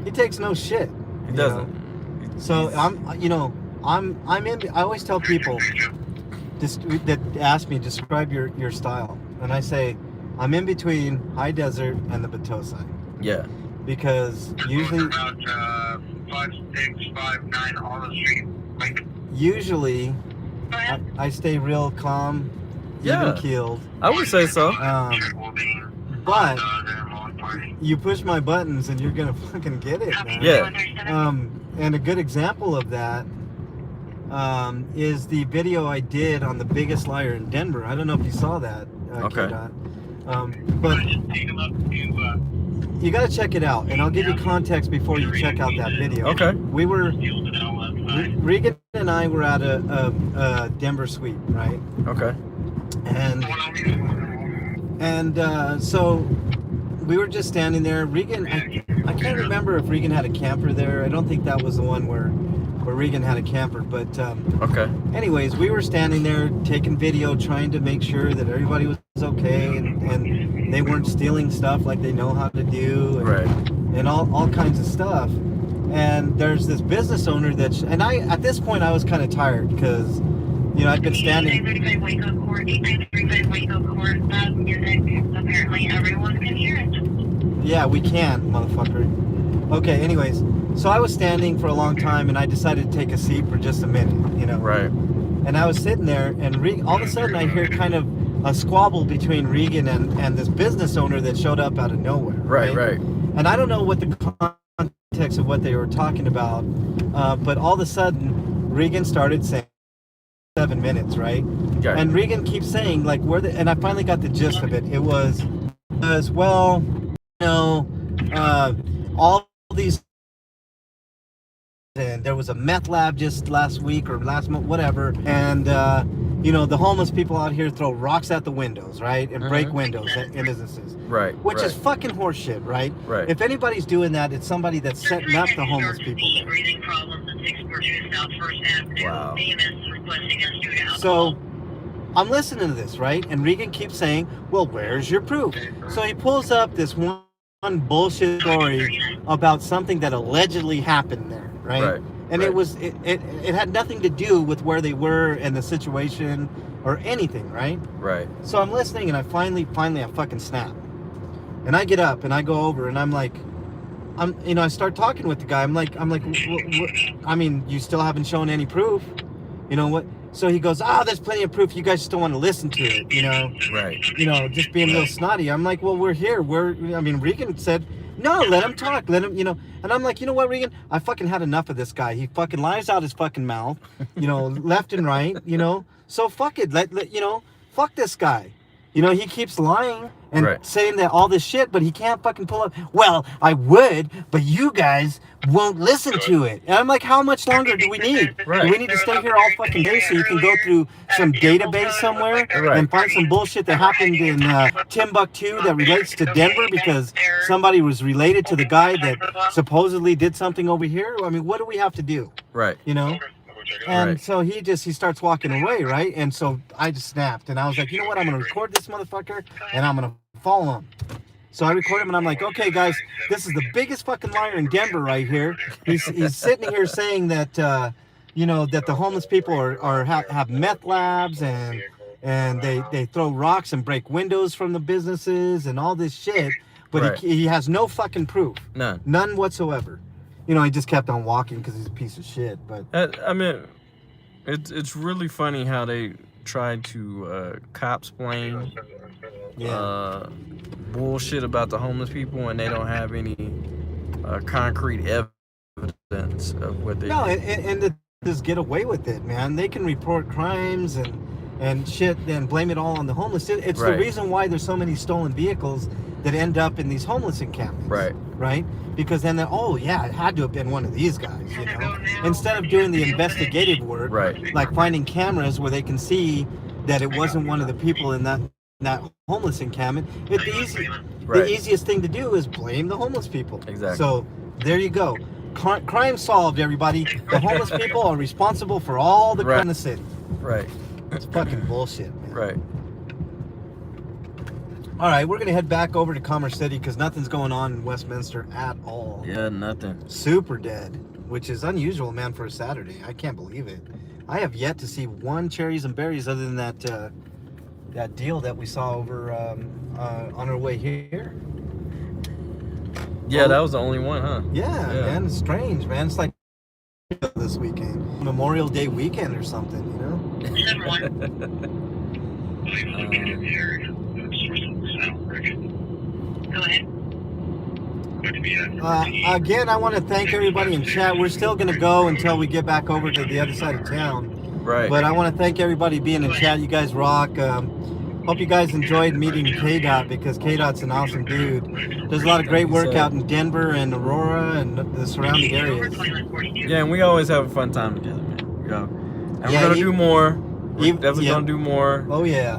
He takes no shit. He doesn't. So I'm in. I always tell people that ask me describe your style, and I say I'm in between High Desert and the Batosai. Yeah. Because usually about 5659 Olive Street. Usually I stay real calm, even keeled. I would say so. But you push my buttons and you're gonna fucking get it, man. Yeah. And a good example of that is the video I did on the biggest liar in Denver. I don't know if you saw that. Okay. KDot. But you got to check it out, and I'll give you context before you check out that video. Okay. Regan and I were at a Denver sweep, right? Okay. And so we were just standing there. Regan, I can't remember if Regan had a camper there. I don't think that was the one where Regan had a camper, but okay. Anyways, we were standing there taking video, trying to make sure that everybody was okay and they weren't stealing stuff like they know how to do, and all kinds of stuff. And there's this business owner and at this point I was kind of tired because I'd been standing. Apparently everyone can hear it. Yeah, we can, motherfucker. Okay, anyways, so I was standing for a long time and I decided to take a seat for just a minute, Right. And I was sitting there and all of a sudden I hear kind of a squabble between Regan and this business owner that showed up out of nowhere. Right. And I don't know what the context of what they were talking about, but all of a sudden Regan started saying 7 minutes, right? Okay. And Regan keeps saying like and I finally got the gist of it. It was well, all these, and there was a meth lab just last week or last month, whatever, and the homeless people out here throw rocks at the windows, right, and break windows in businesses, right, which is fucking horseshit, right? If anybody's doing that, it's somebody that's setting up the homeless people there. Wow. So I'm listening to this, right, and Regan keeps saying, well, where's your proof? So he pulls up this one bullshit story about something that allegedly happened there, right? And it had nothing to do with where they were and the situation or anything, right? So I'm listening and I finally I fucking snap. And I get up and I go over and I'm like, I start talking with the guy. I'm like, I mean, you still haven't shown any proof. You know what? So he goes, there's plenty of proof. You guys just don't want to listen to it, just being a little snotty. I'm like, well, we're here. Regan said, no, let him talk. Let him, And I'm like, you know what, Regan? I fucking had enough of this guy. He fucking lies out his fucking mouth, left and right, So fuck it. Fuck this guy. He keeps lying and saying that all this shit, but he can't fucking pull up. Well, I would, but you guys won't listen to it. And I'm like, how much longer do we need? Do we need to stay here all fucking day so you can go through some database somewhere and find some bullshit that happened in Timbuktu that relates to Denver because somebody was related to the guy that supposedly did something over here? I mean, what do we have to do? And so he starts walking away, right? And so I just snapped and I was like, you know what? I'm going to record this motherfucker and I'm going to follow him. So I record him and I'm like, okay, guys, this is the biggest fucking liar in Denver right here. He's sitting here saying that, that the homeless people have meth labs and they throw rocks and break windows from the businesses and all this shit. But he has no fucking proof. None whatsoever. He just kept on walking because he's a piece of shit. But I mean, it's really funny how they tried to cop-splain bullshit about the homeless people, and they don't have any concrete evidence of what they. No, and just get away with it, man. They can report crimes and shit, and blame it all on the homeless. It's the reason why there's so many stolen vehicles that end up in these homeless encampments. Right? Because then, oh yeah, it had to have been one of these guys, you know. Instead of doing the investigative work, like finding cameras where they can see that it wasn't one of the people in that homeless encampment, the easiest thing to do is blame the homeless people. Exactly. So there you go. Crime solved, everybody. The homeless people are responsible for all the crime in the city. Right. It's fucking bullshit, man. Right. All right, we're going to head back over to Commerce City because nothing's going on in Westminster at all. Yeah, nothing. Super dead, which is unusual, man, for a Saturday. I can't believe it. I have yet to see one cherries and berries other than that deal that we saw over on our way here. Yeah, that was the only one, huh? Yeah, man, it's strange, man. It's like this weekend, Memorial Day weekend or something, you know? Go ahead. Again, I want to thank everybody in chat. We're still going to go until we get back over to the other side of town. Right. But I want to thank everybody being in chat. You guys rock. Hope you guys enjoyed meeting KDot because KDot's an awesome dude. There's a lot of great work out in Denver and Aurora and the surrounding areas. Yeah, and we always have a fun time together, man. We go. And we're going to do more. We're definitely going to do more. Oh, yeah.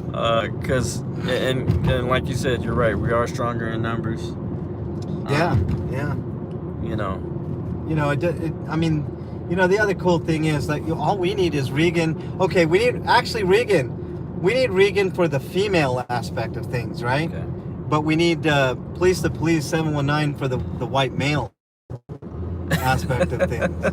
Because, and like you said, you're right. We are stronger in numbers. Yeah. You know. I mean, you know, the other cool thing is that all we need is Regan. Okay, we need Regan for the female aspect of things, right? Okay. But we need Police the Police 719 for the white male aspect of things.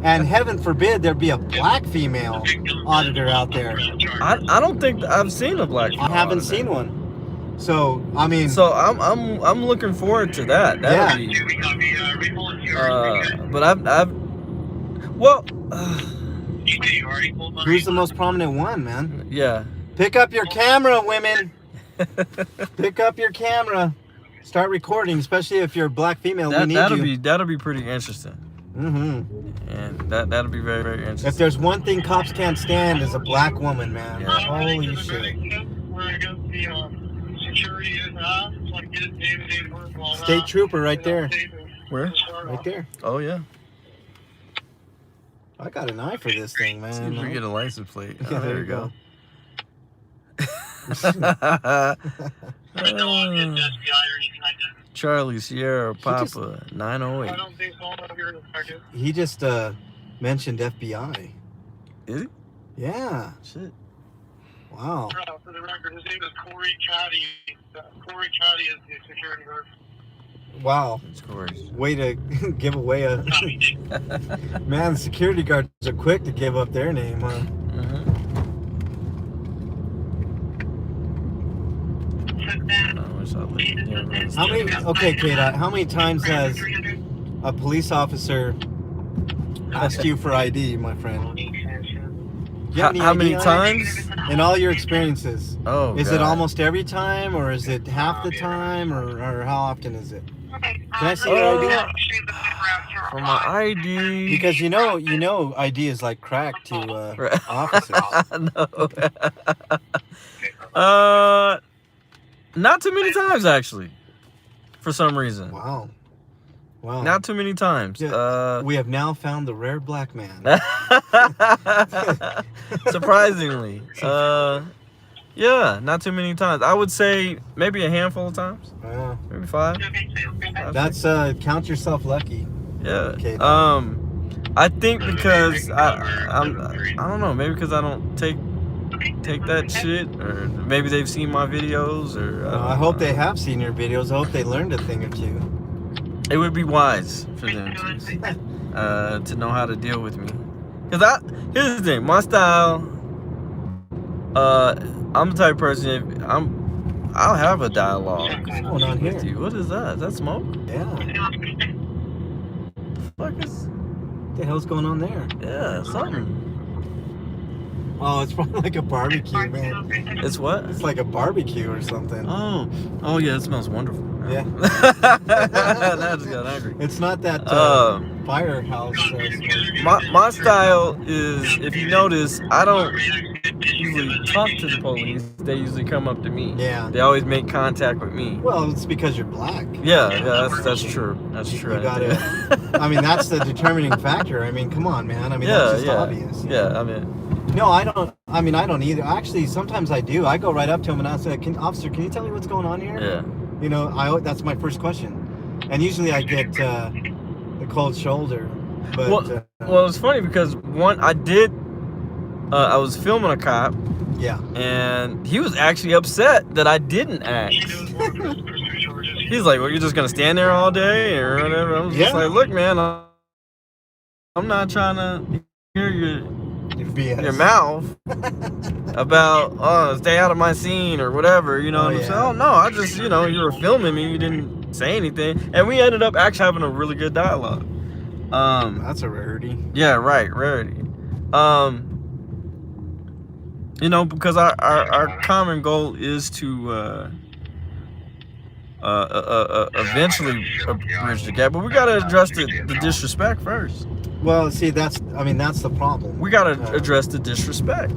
And heaven forbid there be a black female auditor out there. I don't think I've seen a black female I haven't auditor. seen one. So, I mean... So, I'm looking forward to that. That'll be... But I've... Well... who's the most prominent one, man? Yeah. Pick up your camera, women. Pick up your camera. Start recording, especially if you're a black female. We need you. That'll be pretty interesting. Mm-hmm. And that'll be very, very interesting. If there's one thing cops can't stand is a black woman, man. Yeah. Holy shit. State trooper right there. Where? Right there. Oh yeah. I got an eye for this thing, man. See if we get a license plate. Yeah, there you go. Charlie Sierra Papa 908. I don't think so. I'm here in a second. He just mentioned FBI. Is he? Yeah. Shit. Wow. For the record, his name is Corey Caddy. Corey Caddy is the security guard. Wow. Of course. Way to give away a... Man, the security guards are quick to give up their name, huh? How many... Okay, KDot, how many times has a police officer asked you for ID, my friend? How many times? In all your experiences. Oh, Is God. it almost every time, or is it half the time, or how often is it? Can I see your ID? For my ID. Because you know ID is like crack to officers. No. Not too many times, actually. For some reason. Wow. Wow. Not too many times. Yeah, we have now found the rare black man. Surprisingly. Yeah, not too many times. I would say maybe a handful of times. Maybe 5. That's count yourself lucky. Yeah. Okay. I think because I don't know, maybe because I don't take that shit, or maybe they've seen my videos, or I hope they have seen your videos. I hope they learned a thing or two. It would be wise for them to know how to deal with me. Cause here's the thing, my style. I'm the type of person. I'll have a dialogue. What's going on here? With you. What is that? Is that smoke? Yeah. What the hell's going on there? Yeah, something. Oh, it's probably like a barbecue, man. It's what? It's like a barbecue or something. Oh yeah, it smells wonderful. Yeah. Now I just got angry. It's not that firehouse. My style is, if you notice, I don't usually talk to the police. They usually come up to me. Yeah. They always make contact with me. Well, it's because you're black. Yeah, that's true. That's true. You gotta. I mean, that's the determining factor. I mean, come on, man. I mean, Yeah, that's just yeah. obvious. you Yeah, know? I mean, No, I don't. I mean, I don't either. Actually, sometimes I do. I go right up to him and I say, "Officer, can you tell me what's going on here?" yeah. You know, that's my first question, and usually I get the cold shoulder. But Well, it's funny because I was filming a cop, yeah, and he was actually upset that I didn't ask. He's like, "Well, you're just gonna stand there all day or whatever." I was just Yeah. like, "Look, man, I'm not trying to hear your BS. mouth about stay out of my scene or whatever, you know." Oh, what I'm yeah. saying? Oh no, I just, you were filming me, you didn't say anything, and we ended up actually having a really good dialogue. That's a rarity. Yeah, right, rarity. Because our common goal is to eventually bridge the gap, but we gotta address the disrespect first. Well, see, that's the problem. We gotta address the disrespect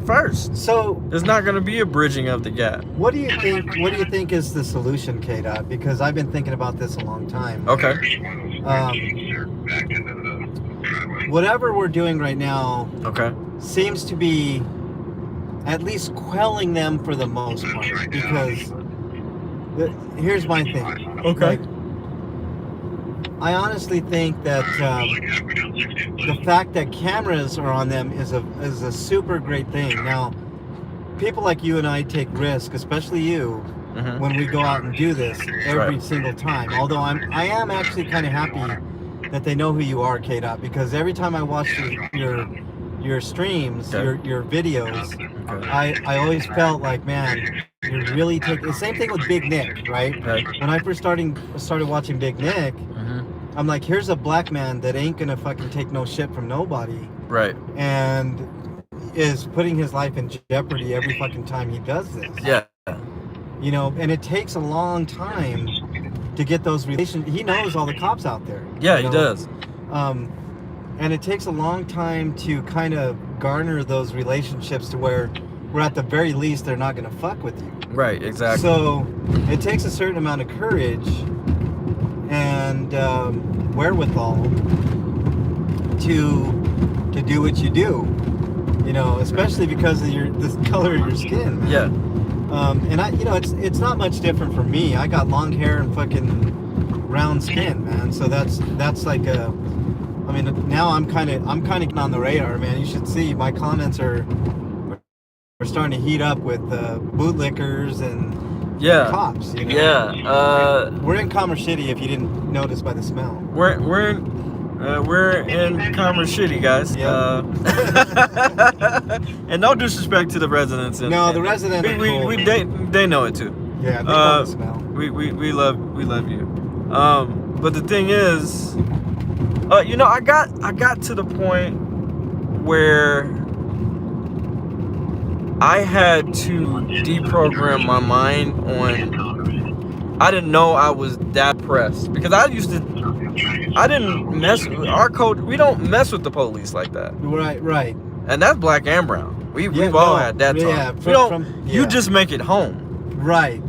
first. So, There's not gonna be a bridging of the gap. what do you think? What do you think is the solution, KDot? Because I've been thinking about this a long time. Okay. Whatever we're doing right now Okay. seems to be at least quelling them for the most part. Because here's my thing. Okay. Like, I honestly think that the fact that cameras are on them is a super great thing. Now, people like you and I take risk, especially you, Mhm. when we go out and do this every Right. single time. Although I am actually kind of happy that they know who you are, KDot, because every time I watch your streams, Okay. your videos, Okay. I always felt like, man, you're really taking the same thing with Big Nick, right? Okay. When I first started watching Big Nick, Mhm. I'm like, here's a black man that ain't gonna fucking take no shit from nobody, Right. and is putting his life in jeopardy every fucking time he does this. Yeah. You know, and it takes a long time to get those relations. He knows all the cops out there. Yeah, you he know? does. And it takes a long time to kind of garner those relationships to where at the very least they're not gonna fuck with you. Right. Exactly. So it takes a certain amount of courage and wherewithal to do what you do. You know, especially because of the color of your skin. Man. Yeah. And it's not much different for me. I got long hair and fucking round skin, man. So that's like now I'm kind of getting on the radar, man. You should see my comments are starting to heat up with bootlickers and Yeah. cops. You know? Yeah. We're in Commerce City, if you didn't notice by the smell. We're in Commerce City, guys. Yeah. And no disrespect to the residents. No, the residents are cool. They know it too. Yeah, they know the smell. We love you. But the thing is, I got to the point where I had to deprogram my mind on. I didn't know I was that pressed because I didn't mess with our code. We don't mess with the police like that. Right. And that's black and brown. We've all had that talk. Yeah, You just make it home. Right.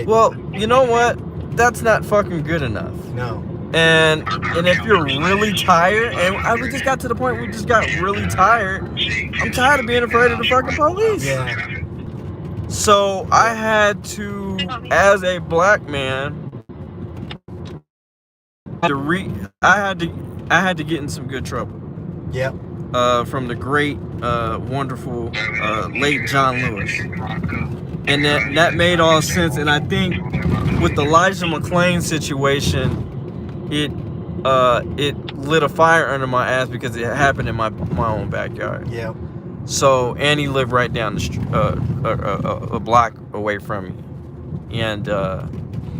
Well, you know what? That's not fucking good enough. No. And if you're really tired, and we just got to the point where we just got really tired. I'm tired of being afraid of the fucking police. Yeah. So I had to, as a black man, I had to get in some good trouble. Yep. From the great, wonderful, late John Lewis, and that made all sense. And I think with the Elijah McClain situation, it lit a fire under my ass because it happened in my own backyard. Yep. So, and he lived right down the street, a block away from me, and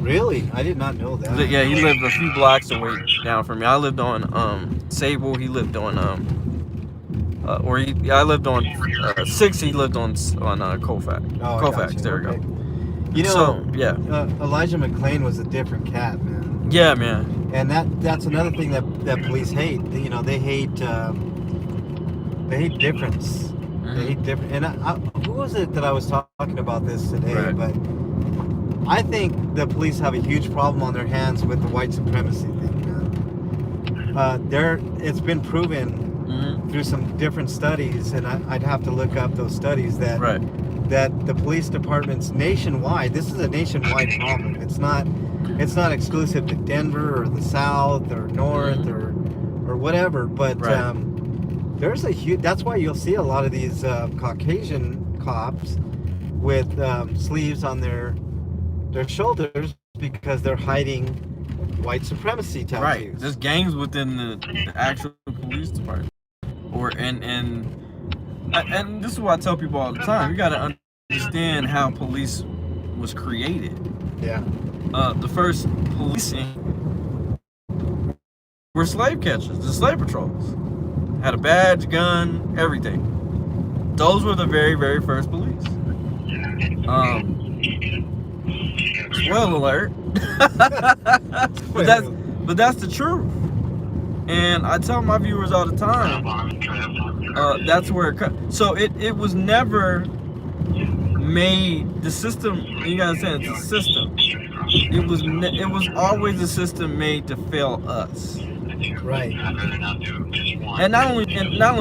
Really? I did not know that. yeah, he lived a few blocks away down from me. I lived on Sable. He lived on I lived on 6. He lived on Colfax. Oh, Colfax. There we go. You know, So yeah, Elijah McClain was a different cat, man. yeah, man. And that's another thing that police hate. You know, they hate difference. They hate different. And who was it that I was talking about this today? Right. But I think the police have a huge problem on their hands with the white supremacy thing, man. It's been proven through some different studies, and I'd have to look up those studies that that the police departments nationwide. This is a nationwide problem. It's not exclusive to Denver or the South or North or whatever. But there's a huge. That's why you'll see a lot of these Caucasian cops with sleeves on their shoulders because they're hiding white supremacy tattoos. Right. There's gangs within the actual police department. And this is what I tell people all the time. You got to understand how police was created. Yeah. The first policing were slave catchers, the slave patrols. Had a badge, gun, everything. Those were the very, very first police. Spoiler alert. but that's the truth. And I tell my viewers all the time, that's where so it was never made, the system, you gotta understand, it's a system. It was always a system made to fail us. Right. And not only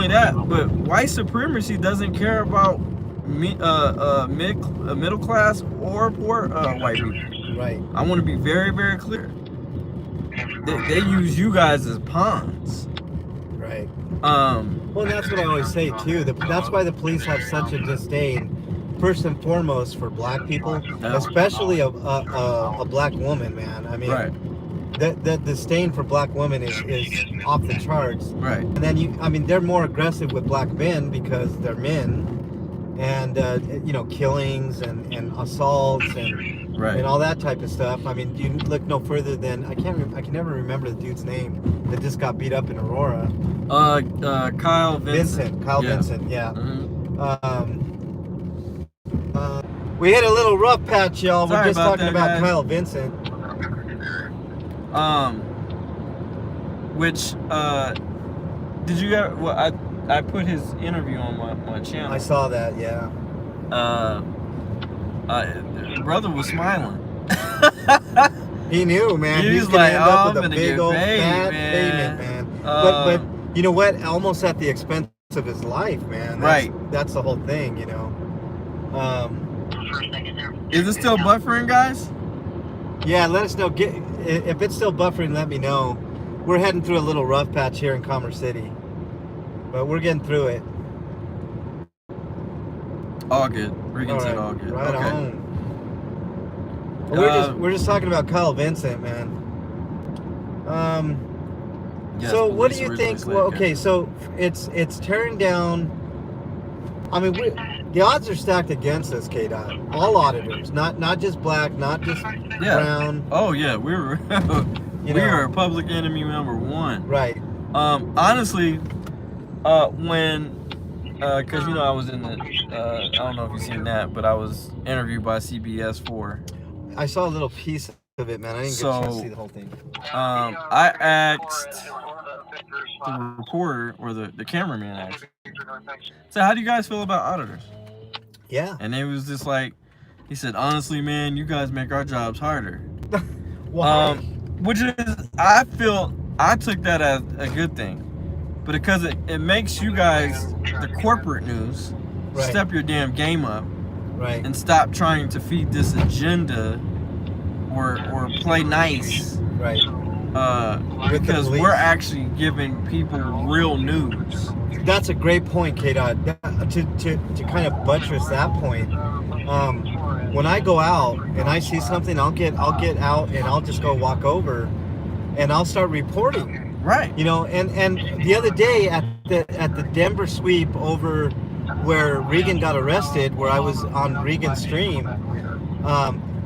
that, but white supremacy doesn't care about middle class or poor white people. Right. I want to be very, very clear. They use you guys as pawns. Right. Well, that's what I always say too. That's why the police have such a disdain, first and foremost, for black people, especially a black woman, man. I mean, the disdain for black women is off the charts. Right. And then they're more aggressive with black men because they're men, and killings and assaults and all that type of stuff. I mean, you look no further than I can never remember the dude's name that just got beat up in Aurora. Kyle Vincent. Vincent, yeah. Mm-hmm. We hit a little rough patch, y'all. Sorry We're just about talking that, about guys. Kyle Vincent. Which did you ever? Well, I put his interview on my channel. I saw that, yeah. Brother was smiling. He knew, man. He He's was gonna like, end up "Oh, with I'm a gonna big get old paid, fat man." payment, man. But you know what? Almost at the expense of his life, man. That's the whole thing, you know. Is it still buffering, guys? Yeah, let us know. If it's still buffering, let me know. We're heading through a little rough patch here in Commerce City, but we're getting through it. All good. Regan said all good. Right okay. on. We're just talking about Kyle Vincent, man. Yes, so what do police you originally think? slave Well, okay, catchers. so it's tearing down. I mean, the odds are stacked against us, KDot. All auditors, not just black, not just brown. Oh yeah, we were we are public enemy number one. Right. Honestly, when because I was in the I don't know if you've seen that, but I was interviewed by CBS 4. I saw a little piece of it, man. I didn't get a chance to see the whole thing. I asked the reporter, or the cameraman asked, so how do you guys feel about auditors? Yeah. And it was just like, he said, honestly, man, you guys make our jobs harder. Why? Which is, I took that as a good thing. But because it makes you guys, the corporate news, step your damn game up. Right. And stop trying to feed this agenda or play nice. Right. Because we're actually giving people real news. That's a great point, KDot. To kind of buttress that point, when I go out and I see something, I'll get out and I'll just go walk over, and I'll start reporting. Right. And the other day at the Denver sweep over where Regan got arrested, where I was on Regan's stream,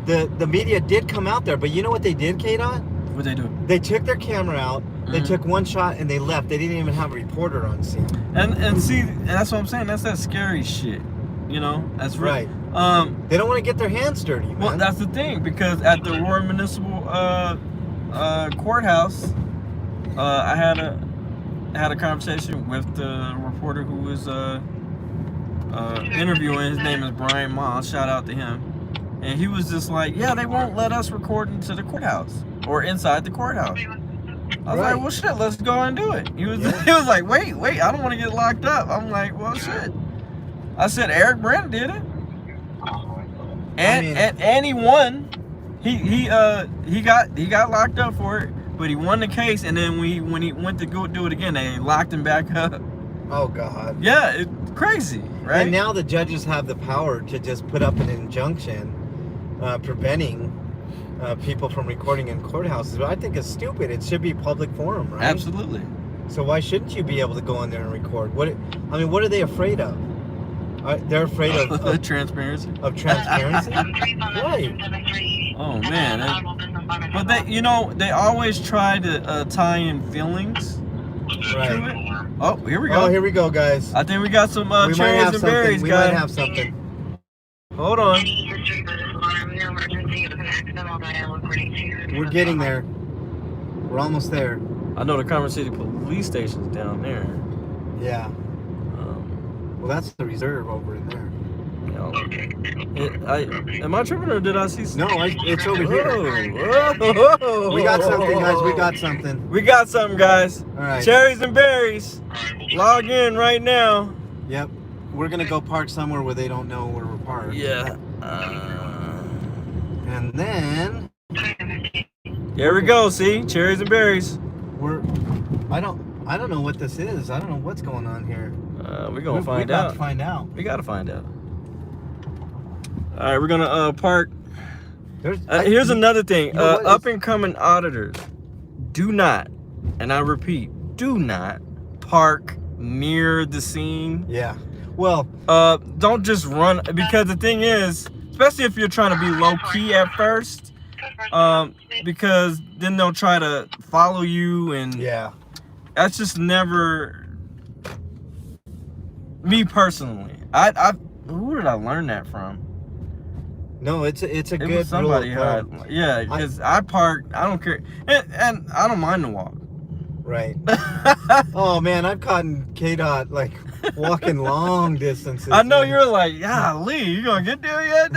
the media did come out there, but you know what they did, KDot? What they do? They took their camera out, they took one shot, and they left. They didn't even have a reporter on scene. And see, that's what I'm saying. That's that scary shit. That's right. They don't want to get their hands dirty, man. Well, that's the thing, because at the Aurora Municipal courthouse, I had a conversation with the reporter who was interviewing. His name is Brian Moss. Shout out to him. And he was just like, yeah, they won't let us record into the courthouse or inside the courthouse. I was like, well, shit, let's go and do it. He was like, wait, I don't want to get locked up. I'm like, well, shit. I said, Eric Brent did it. And he won. He got locked up for it, but he won the case. And then when he went to go do it again, they locked him back up. Oh God. Yeah, it's crazy, right? And now the judges have the power to just put up an injunction preventing people from recording in courthouses. But I think it's stupid. It should be public forum, right? Absolutely. So why shouldn't you be able to go in there and record? What are they afraid of? They're afraid of transparency. Of transparency? Right. Oh man. But they always try to tie in feelings Right. to it. Oh, here we go. Oh, here we go, guys. I think we got some we might cherries have and something. berries, We guys. might have something. Hold on. We're getting there. We're almost there. I know the Commerce City Police Station's down there. Yeah. Well, that's the reserve over in there. Am I tripping or did I see something? No, it's over here. Whoa. We got something, guys. We got something. We got something, guys. All right. Cherries and berries. Log in right now. Yep. We're going to go park somewhere where they don't know where we're parked. Yeah. And then... There we go. See? Cherries and berries. I don't know what this is. I don't know what's going on here. We're going to find We're about out. to find out. We got to find out. All right, we're going to park. Here's another thing. Up and coming auditors, do not, and I repeat, do not park near the scene. Yeah. Well, don't just run, because the thing is, especially if you're trying to be low key at first, because then they'll try to follow you, and yeah, that's just never me personally. Who did I learn that from? No, it's a good was somebody rule of who yeah, because I park, I don't care, and I don't mind the walk. Right. Oh man, I've caught in KDot like walking long distances. I know you're like, yeah, Lee, you gonna get there yet?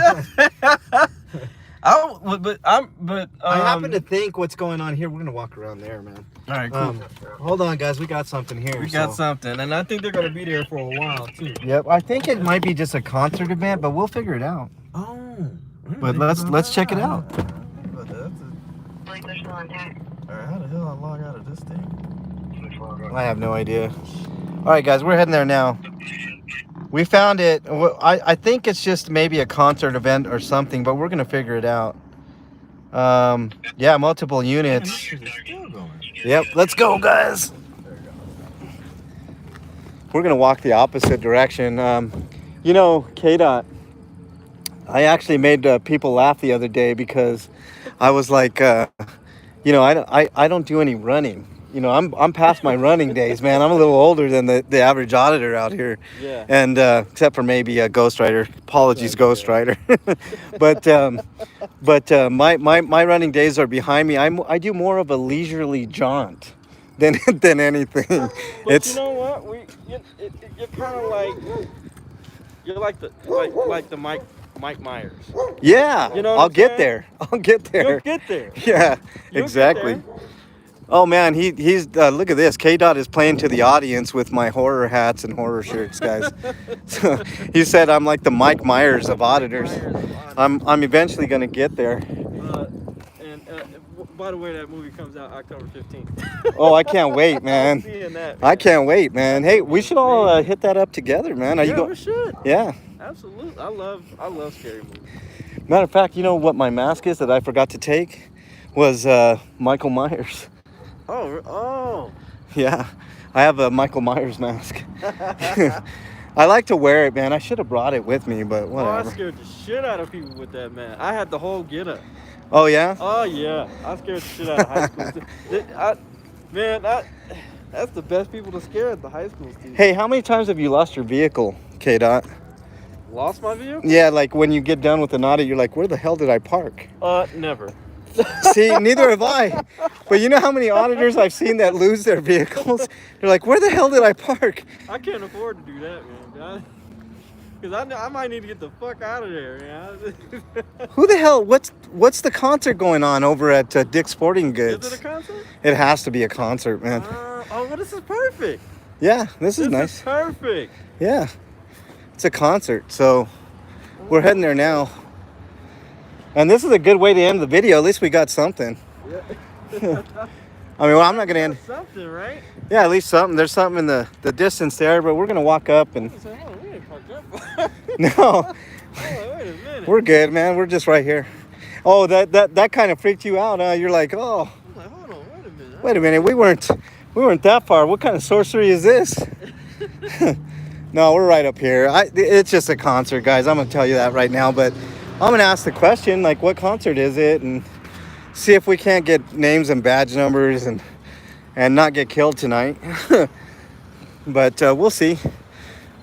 I happen to think what's going on here. We're gonna walk around there, man. All right, cool. Hold on, guys. We got something here. We got something, and I think they're gonna be there for a while too. Yep. I think it might be just a concert event, but we'll figure it out. Oh. But let's check it out. How the hell I log out of this thing? I have no idea. All right, guys, we're heading there now. We found it. I think it's just maybe a concert event or something, but we're gonna figure it out. Yeah, multiple units. Yep, let's go, guys. We're gonna walk the opposite direction. You know, KDot, I actually made people laugh the other day because I was like, you know, I don't do any running. You know, I'm past my running days, man. I'm a little older than the average auditor out here. Yeah. And except for maybe a ghostwriter. Apologies, ghostwriter. but my running days are behind me. I do more of a leisurely jaunt than anything. But it's, you know what? You're kind of like, you're like the Mike Myers. Yeah. You know I'll get there. You'll get there. Yeah. Exactly. Oh man, he's look at this. KDot is playing to the audience with my horror hats and horror shirts, guys. So he said I'm like the Mike Myers of auditors. I'm eventually gonna get there. By the way, that movie comes out October 15th. Oh, I can't wait, man. Seeing that, man. I can't wait, man. Hey, we should all hit that up together, man. We should. Yeah. Absolutely. I love scary movies. Matter of fact, you know what my mask is that I forgot to take was Michael Myers. Oh. Yeah, I have a Michael Myers mask. I like to wear it, man. I should have brought it with me, but whatever. I scared the shit out of people with that, man. I had the whole get-up. Oh, yeah? Oh, yeah. I scared the shit out of high school. That's the best people to scare at the high school students. Hey, how many times have you lost your vehicle, KDot? Lost my vehicle? Yeah, like when you get done with an audit, you're like, where the hell did I park? Never. See, neither have I. But you know how many auditors I've seen that lose their vehicles? They're like, where the hell did I park? I can't afford to do that, man. Because I might need to get the fuck out of there, yeah. Who the hell? What's the concert going on over at Dick's Sporting Goods? Is it a concert? It has to be a concert, man. Oh, well, this is perfect. Yeah, this is nice. This is perfect. Yeah, it's a concert, so we're heading there now. And this is a good way to end the video. At least we got something. Yeah. I mean, well, I'm not gonna end. Something, right? Yeah, at least something. There's something in the distance there, but we're gonna walk up and. So, oh, we ain't parked up far. No, Oh, wait a minute. we're good, man. We're just right here. Oh, that kind of freaked you out, huh? You're like, oh, I'm like, hold on, wait a minute. wait a minute. We weren't that far. What kind of sorcery is this? No, we're right up here. It's just a concert, guys. I'm gonna tell you that right now. But I'm gonna ask the question, like, what concert is it, and see if we can't get names and badge numbers and not get killed tonight. But we'll see.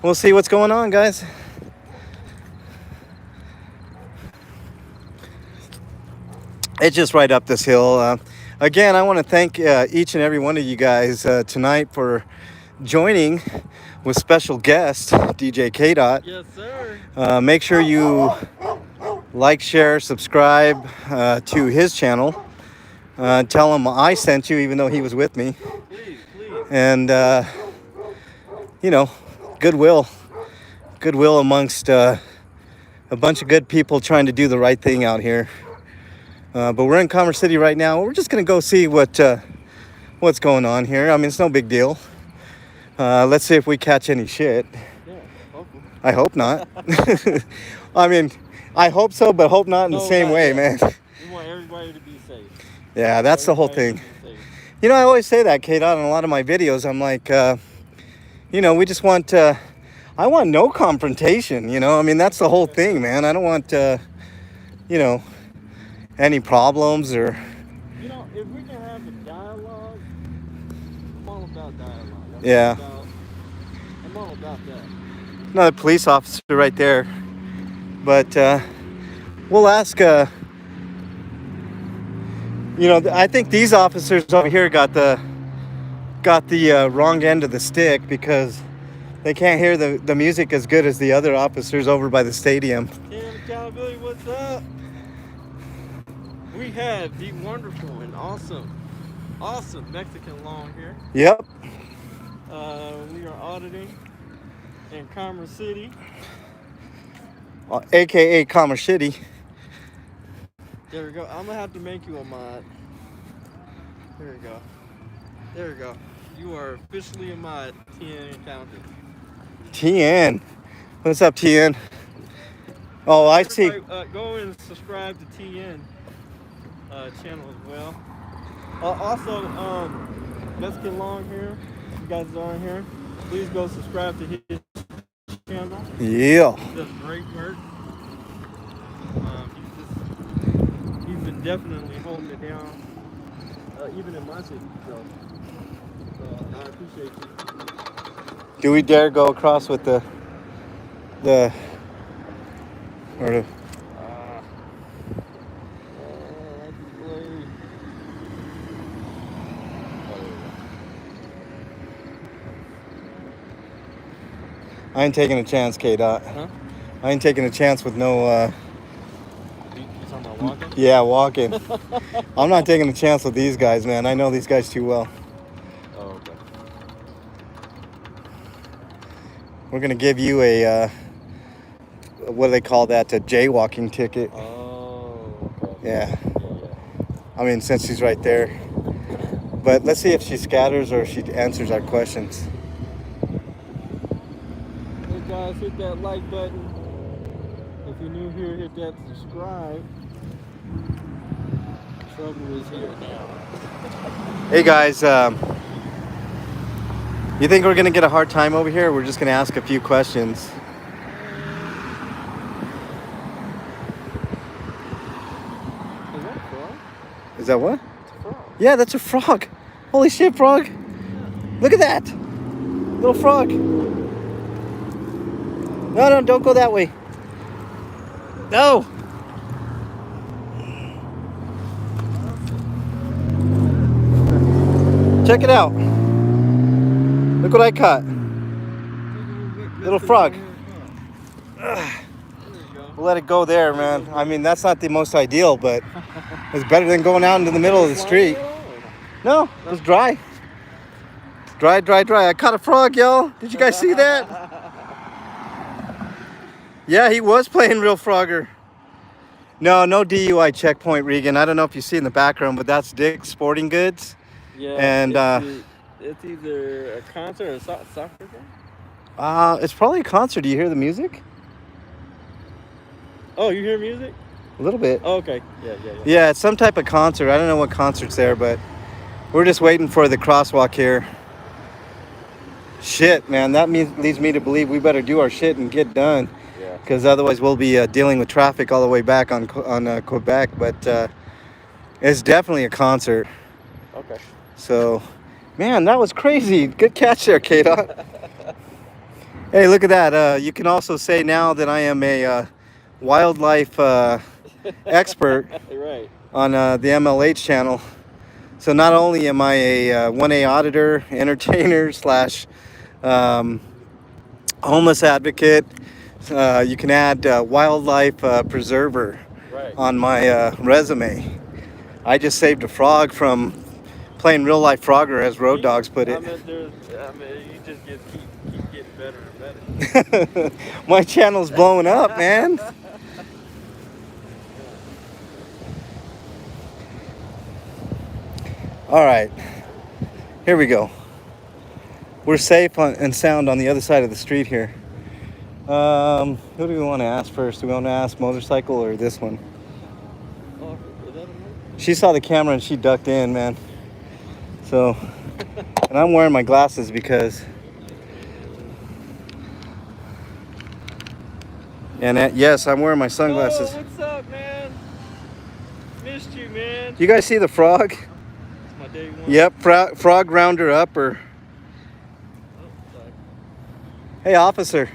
We'll see what's going on, guys. It's just right up this hill. Again, I want to thank each and every one of you guys tonight for joining with special guest DJ KDot. Yes, sir. Make sure you like, share, subscribe to his channel. Tell him I sent you, even though he was with me. Please. And you know, goodwill amongst a bunch of good people trying to do the right thing out here. But we're in Commerce City right now. We're just gonna go see what's going on here. I mean, it's no big deal. Let's see if we catch any shit. Yeah, hopefully. I hope not. I mean, I hope so, but hope not in the same way, man. We want everybody to be safe. Yeah, that's the whole thing. Everybody to be safe. You know, I always say that, KDot, in a lot of my videos. I'm like, you know, we just want, I want no confrontation, you know? I mean, that's the whole thing, man. I don't want, you know, any problems or... You know, if we can have a dialogue, I'm all about dialogue. Yeah. I'm all about that. Another police officer right there. But we'll ask, you know, I think these officers over here got the wrong end of the stick because they can't hear the music as good as the other officers over by the stadium. Cam Accountability, what's up? We have the wonderful and awesome Mexican long here. Yep. We are auditing in Commerce City. AKA Commerce City. There we go. I'm gonna have to make you a mod. There we go. There we go. You are officially a mod, TN Accountant. TN. What's up, TN? Oh, I see. Go and subscribe to TN channel as well. Also, Mexican Long here. You guys are on here. Please go subscribe to his channel. Yeah. He does great work. He's been definitely holding it down, even in my city. So I appreciate you. Do we dare go across with the or the... I ain't taking a chance, KDot. Huh? I ain't taking a chance with no, You talking about walking? yeah, walking. I'm not taking a chance with these guys, man. I know these guys too well. Oh, okay. We're gonna give you a, what do they call that? A jaywalking ticket. Oh, okay. Yeah. Yeah. I mean, since she's right there. But let's see if she scatters or if she answers our questions. Hey guys, hit that like button. If you're new here, hit that subscribe. Trouble is here now. Hey guys, you think we're gonna get a hard time over here? Or we're just gonna ask a few questions. Is that a frog? Is that what? It's a frog. Yeah, that's a frog. Holy shit, frog. Look at that. Little frog. No, don't go that way. No. Check it out. Look what I caught. Little frog. We'll let it go there, man. I mean, that's not the most ideal, but it's better than going out into the middle of the street. No, it was dry. Dry, dry, dry. I caught a frog, y'all. Did you guys see that? Yeah, he was playing real Frogger. No DUI checkpoint, Regan. I don't know if you see in the background, but that's Dick's Sporting Goods. Yeah. And it's either a concert or a soccer game. it's probably a concert. Do you hear the music? Oh, you hear music? A little bit. Oh, okay. Yeah. Yeah, it's some type of concert. I don't know what concert's there, but we're just waiting for the crosswalk here. Shit, man, that leads me to believe we better do our shit and get done. Yeah. Because otherwise we'll be dealing with traffic all the way back on Quebec. But it's definitely a concert. Okay. So, man, that was crazy. Good catch there, KDot. Hey, look at that. You can also say now that I am a wildlife expert Right. on the MLH channel. So not only am I a 1A auditor, entertainer / homeless advocate, you can add wildlife preserver on my resume. I just saved a frog from playing real life Frogger, as Road Dogs put it. You just keep getting better and better. My channel's blowing up, man. All right, here we go. We're safe and sound on the other side of the street here. Who do we want to ask first? Do we want to ask motorcycle or this one? Oh, is that a motor? She saw the camera and she ducked in, man. So, and I'm wearing my glasses because, and yes, I'm wearing my sunglasses. Oh, what's up, man? Missed you, man. You guys see the frog? It's my day one. Yep, frog rounder up or. Hey, officer.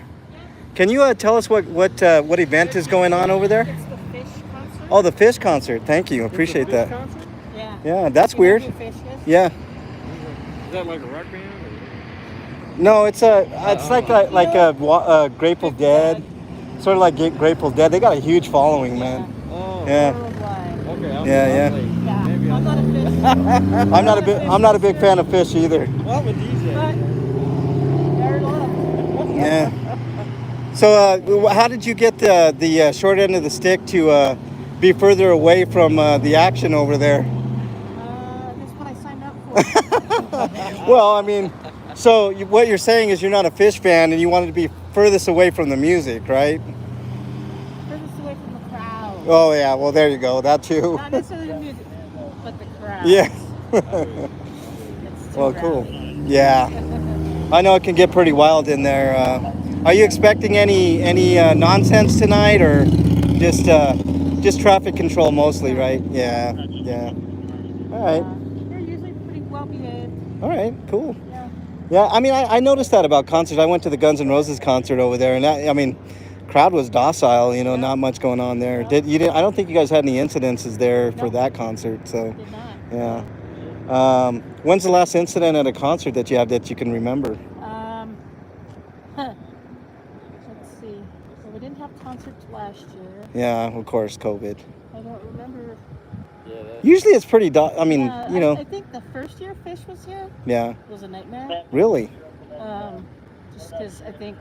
Can you tell us what event is going on over there? It's the fish concert. Oh, the fish concert. Thank you. Appreciate that. Concert? Yeah. Yeah, that's You know weird. who Fish is? Yeah. Is that like a rock band? No, it's like a Grateful Dead, sort of like Grateful Dead. They got a huge following, man. Oh. Yeah. Worldwide. Okay. Yeah. Yeah. Maybe I'm not a fish. I'm not a big fan of fish either. Well, I'm a DJ. But there are a lot of them. Yeah. So, how did you get the short end of the stick to be further away from the action over there? That's what I signed up for. Well, I mean, so what you're saying is you're not a fish fan and you wanted to be furthest away from the music, right? Furthest away from the crowd. Oh yeah, well there you go, that too. Not necessarily the music, but the crowd. Yeah. It's too Well, cool. rowdy. Yeah. I know it can get pretty wild in there. Are you expecting any nonsense tonight, or just traffic control mostly, right? Yeah. All right. They're usually pretty well behaved. All right. Cool. Yeah. Yeah. I mean, I noticed that about concerts. I went to the Guns N' Roses concert over there, and I mean, crowd was docile. You know, not much going on there. I don't think you guys had any incidences there for that concert. So. Did not. Yeah. When's the last incident at a concert that you have that you can remember? Let's see. Well, we didn't have concerts last year. Yeah, of course, COVID. I don't remember. Yeah. Usually it's pretty, I mean, Yeah, you know, I think the first year Fish was here yeah, was a nightmare. really? Just because I think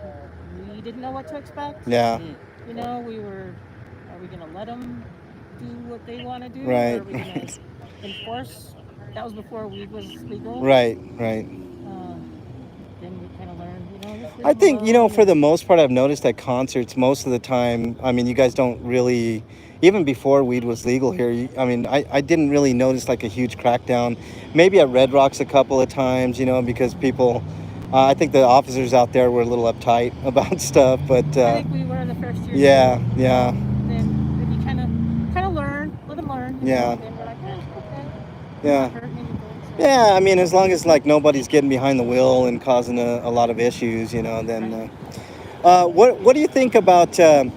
we didn't know what to expect. Yeah, You know, are we going to let them do what they want to do? Right, Or are we going to enforce? That was before weed was legal. right. Then we kind of learned, just leave I them think, alone. for the most part, I've noticed at concerts, most of the time, I mean, you guys don't really, even before weed was legal here, I didn't really notice like a huge crackdown. Maybe at Red Rocks a couple of times, because people, I think the officers out there were a little uptight about stuff, but I think we were the first year. yeah. Then you kind of learn, let them learn. Yeah. And we're like, okay. Yeah. Not hurting anything, so. Yeah, I mean, as long as like nobody's getting behind the wheel and causing a lot of issues, then. What do you think about the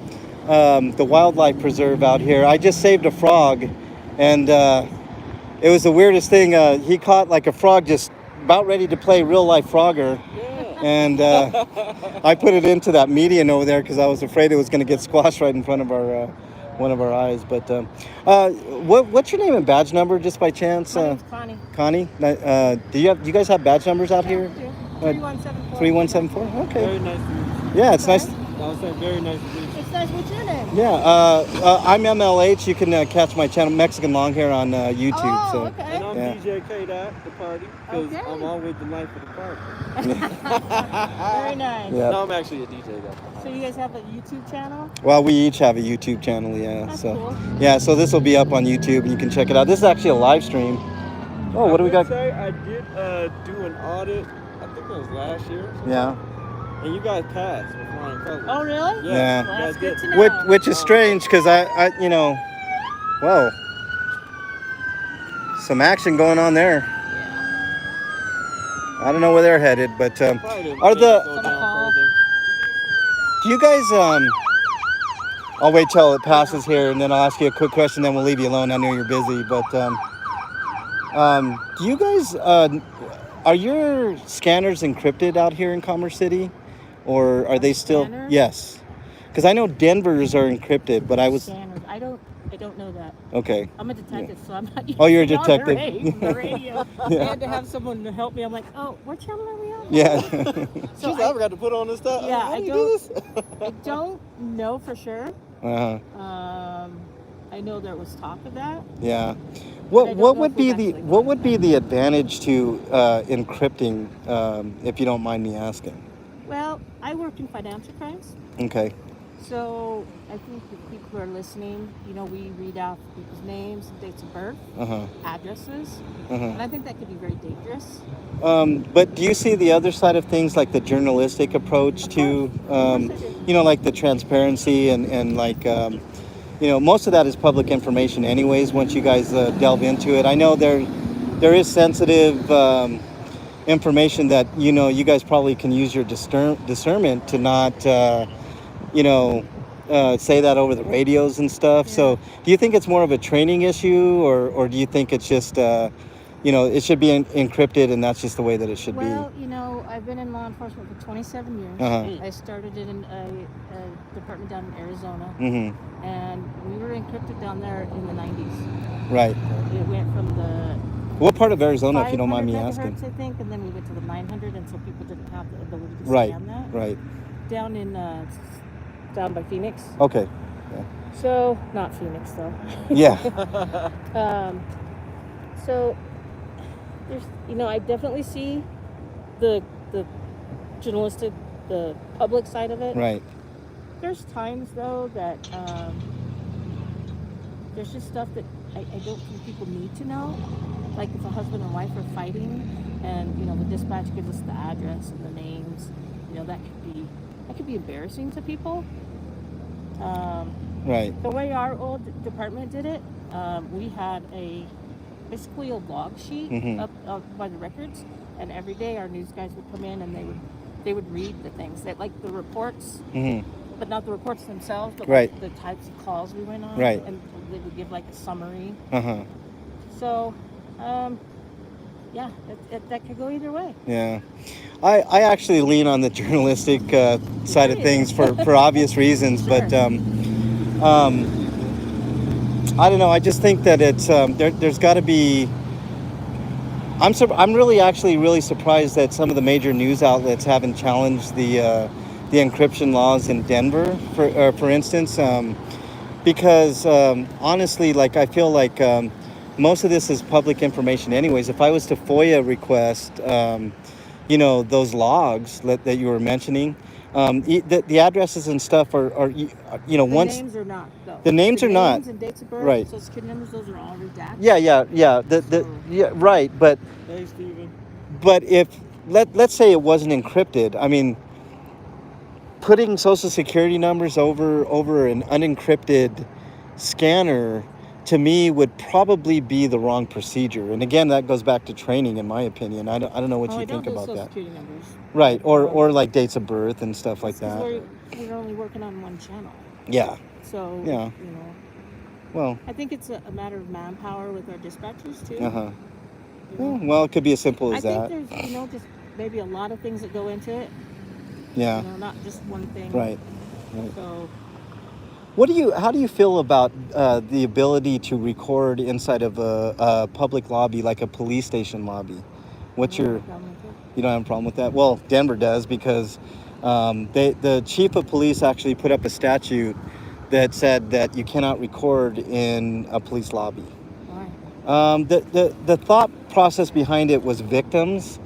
wildlife preserve out here? I just saved a frog, and it was the weirdest thing. He caught like a frog just about ready to play real life Frogger, and I put it into that median over there because I was afraid it was going to get squashed right in front of our one of our eyes. But what's your name and badge number, just by chance? My name's Connie. Connie, do you guys have badge numbers out here? Yeah, 3174. 3174. Okay. Very nice to meet you. Yeah, it's nice. I was saying very nice to meet you. It's nice. What's your name? Yeah, I'm MLH. You can catch my channel, Mexican Longhair, on YouTube. Oh, so. okay. And I'm Yeah. DJ KDot, the party, because Okay. I'm always the life of the party. Very nice. Yeah. No, I'm actually a DJ though. So you guys have a YouTube channel? Well, we each have a YouTube channel. Yeah. That's so. cool. Yeah. So this will be up on YouTube, and you can check it out. This is actually a live stream. Oh, what do we got? I did do an audit. I think it was last year. Yeah. And you guys passed with flying colors. Oh, really? Yeah. Well, that's You good guys to did. know. Which is strange because I whoa, some action going on there. Yeah. I don't know where they're headed, but Probably didn't are go the down call? further. do you guys I'll wait till it passes here, and then I'll ask you a quick question. Then we'll leave you alone. I know you're busy, but do you guys are your scanners encrypted out here in Commerce City, or are they still? Scanners? Yes, because I know Denver's are encrypted, but I was Scanners. I don't know that. okay. I'm a detective, so I'm not. Oh, you're a used to detective. The radio. Yeah. I had to have someone to help me. I'm like, oh, what channel are we on? Yeah. So Jeez, I forgot to put on this stuff. Yeah, How I do you don't- do this? I don't know for sure. Uh-huh. I know there was talk of that. Yeah. I What don't what know would if be we've the actually what done would be the advantage to encrypting, if you don't mind me asking? Well, I work in financial crimes, Okay. so I think if people are listening, we read out people's names, dates of birth, Uh-huh. addresses, Uh-huh. and I think that could be very dangerous. But do you see the other side of things, like the journalistic approach to, course I do. like the transparency and like, most of that is public information anyways, once you guys delve into it. I know there is sensitive information that, you guys probably can use your discernment to not, say that over the radios and stuff. Yeah. So do you think it's more of a training issue, or do you think it's just, it should be encrypted and that's just the way that it should Well, I've been in law enforcement for 27 years. Uh-huh. I started in a department down in Arizona, be? Mm-hmm. and we were encrypted down there in the 90s. Right. It went from the What part of Arizona, if you don't mind me 500 asking? megahertz, I think, and then we went to the 900, and so people didn't have the ability to Right. scan that. Right. Down in down by Phoenix. Okay. So not Phoenix though. Yeah. So there's, I definitely see the journalistic, the public side of it. Right. There's times though that there's just stuff that I don't think people need to know. Like if a husband and wife are fighting, and the dispatch gives us the address and the names, that could be embarrassing to people. Right. The way our old department did it, we had basically a log sheet Mhm. up by the records, and every day our news guys would come in and they would read the things that, like the reports, Mm-hmm. but not the reports themselves, but Right. like the types of calls we went on, Right. and they would give like a summary. Uh-huh. So, yeah, that could go either way. Yeah. I actually lean on the journalistic side of Right. things for obvious reasons, Sure. but I don't know. I just think that it's there's got to be. I'm really surprised that some of the major news outlets haven't challenged the encryption laws in Denver, for instance, because honestly, like I feel like most of this is public information, anyways. If I was to FOIA request, those logs that you were mentioning, the addresses and stuff are The once. names are not, though. The names are not. Names and dates of birth, Right. social security numbers, those are all redacted. Yeah. Yeah, right. But Hey, Steven. if let's say it wasn't encrypted, I mean, putting social security numbers over an unencrypted scanner, to me, would probably be the wrong procedure. And again, that goes back to training, in my opinion. I don't know what I you don't think do about social that. security numbers. Right. Or like dates of birth and stuff like Because that. we're only working on one channel. Yeah. So, Yeah. Well. I think it's a matter of manpower with our dispatchers too. Uh huh. You know. Well, it could be as simple I as think that. there's, just maybe a lot of things that go into it. Yeah. You know, not just one thing. Right. So How do you feel about the ability to record inside of a public lobby, like a police station lobby? What's I don't your, have a problem with it. you don't have a problem with that? Well, Denver does, because the chief of police actually put up a statute that said that you cannot record in a police lobby. Why? The thought process behind it was victims,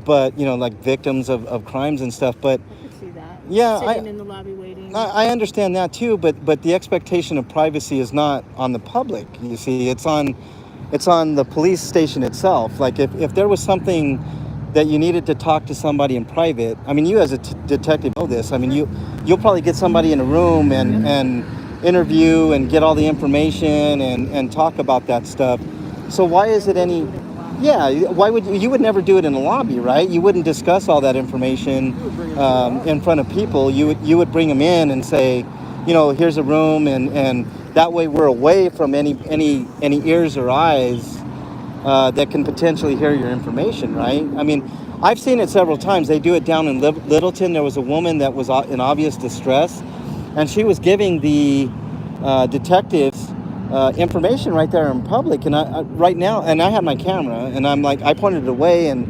but like victims of crimes and stuff. But I could see that. yeah, Sitting in the lobby waiting. I understand that too, but the expectation of privacy is not on the public. You see, it's on the police station itself. Like if there was something that you needed to talk to somebody in private, I mean, you as a detective know this. I mean, you'll probably get somebody in a room and interview and get all the information and talk about that stuff. So why is it any? Yeah, why would you would never do it in a lobby, right? You wouldn't discuss all that information in front of people. You would bring them in and say, here's a room, and that way we're away from any ears or eyes that can potentially hear your information, right? I mean, I've seen it several times. They do it down in Littleton. There was a woman that was in obvious distress, and she was giving the detectives information right there in public. And right now, and I had my camera, and I'm like, I pointed it away, and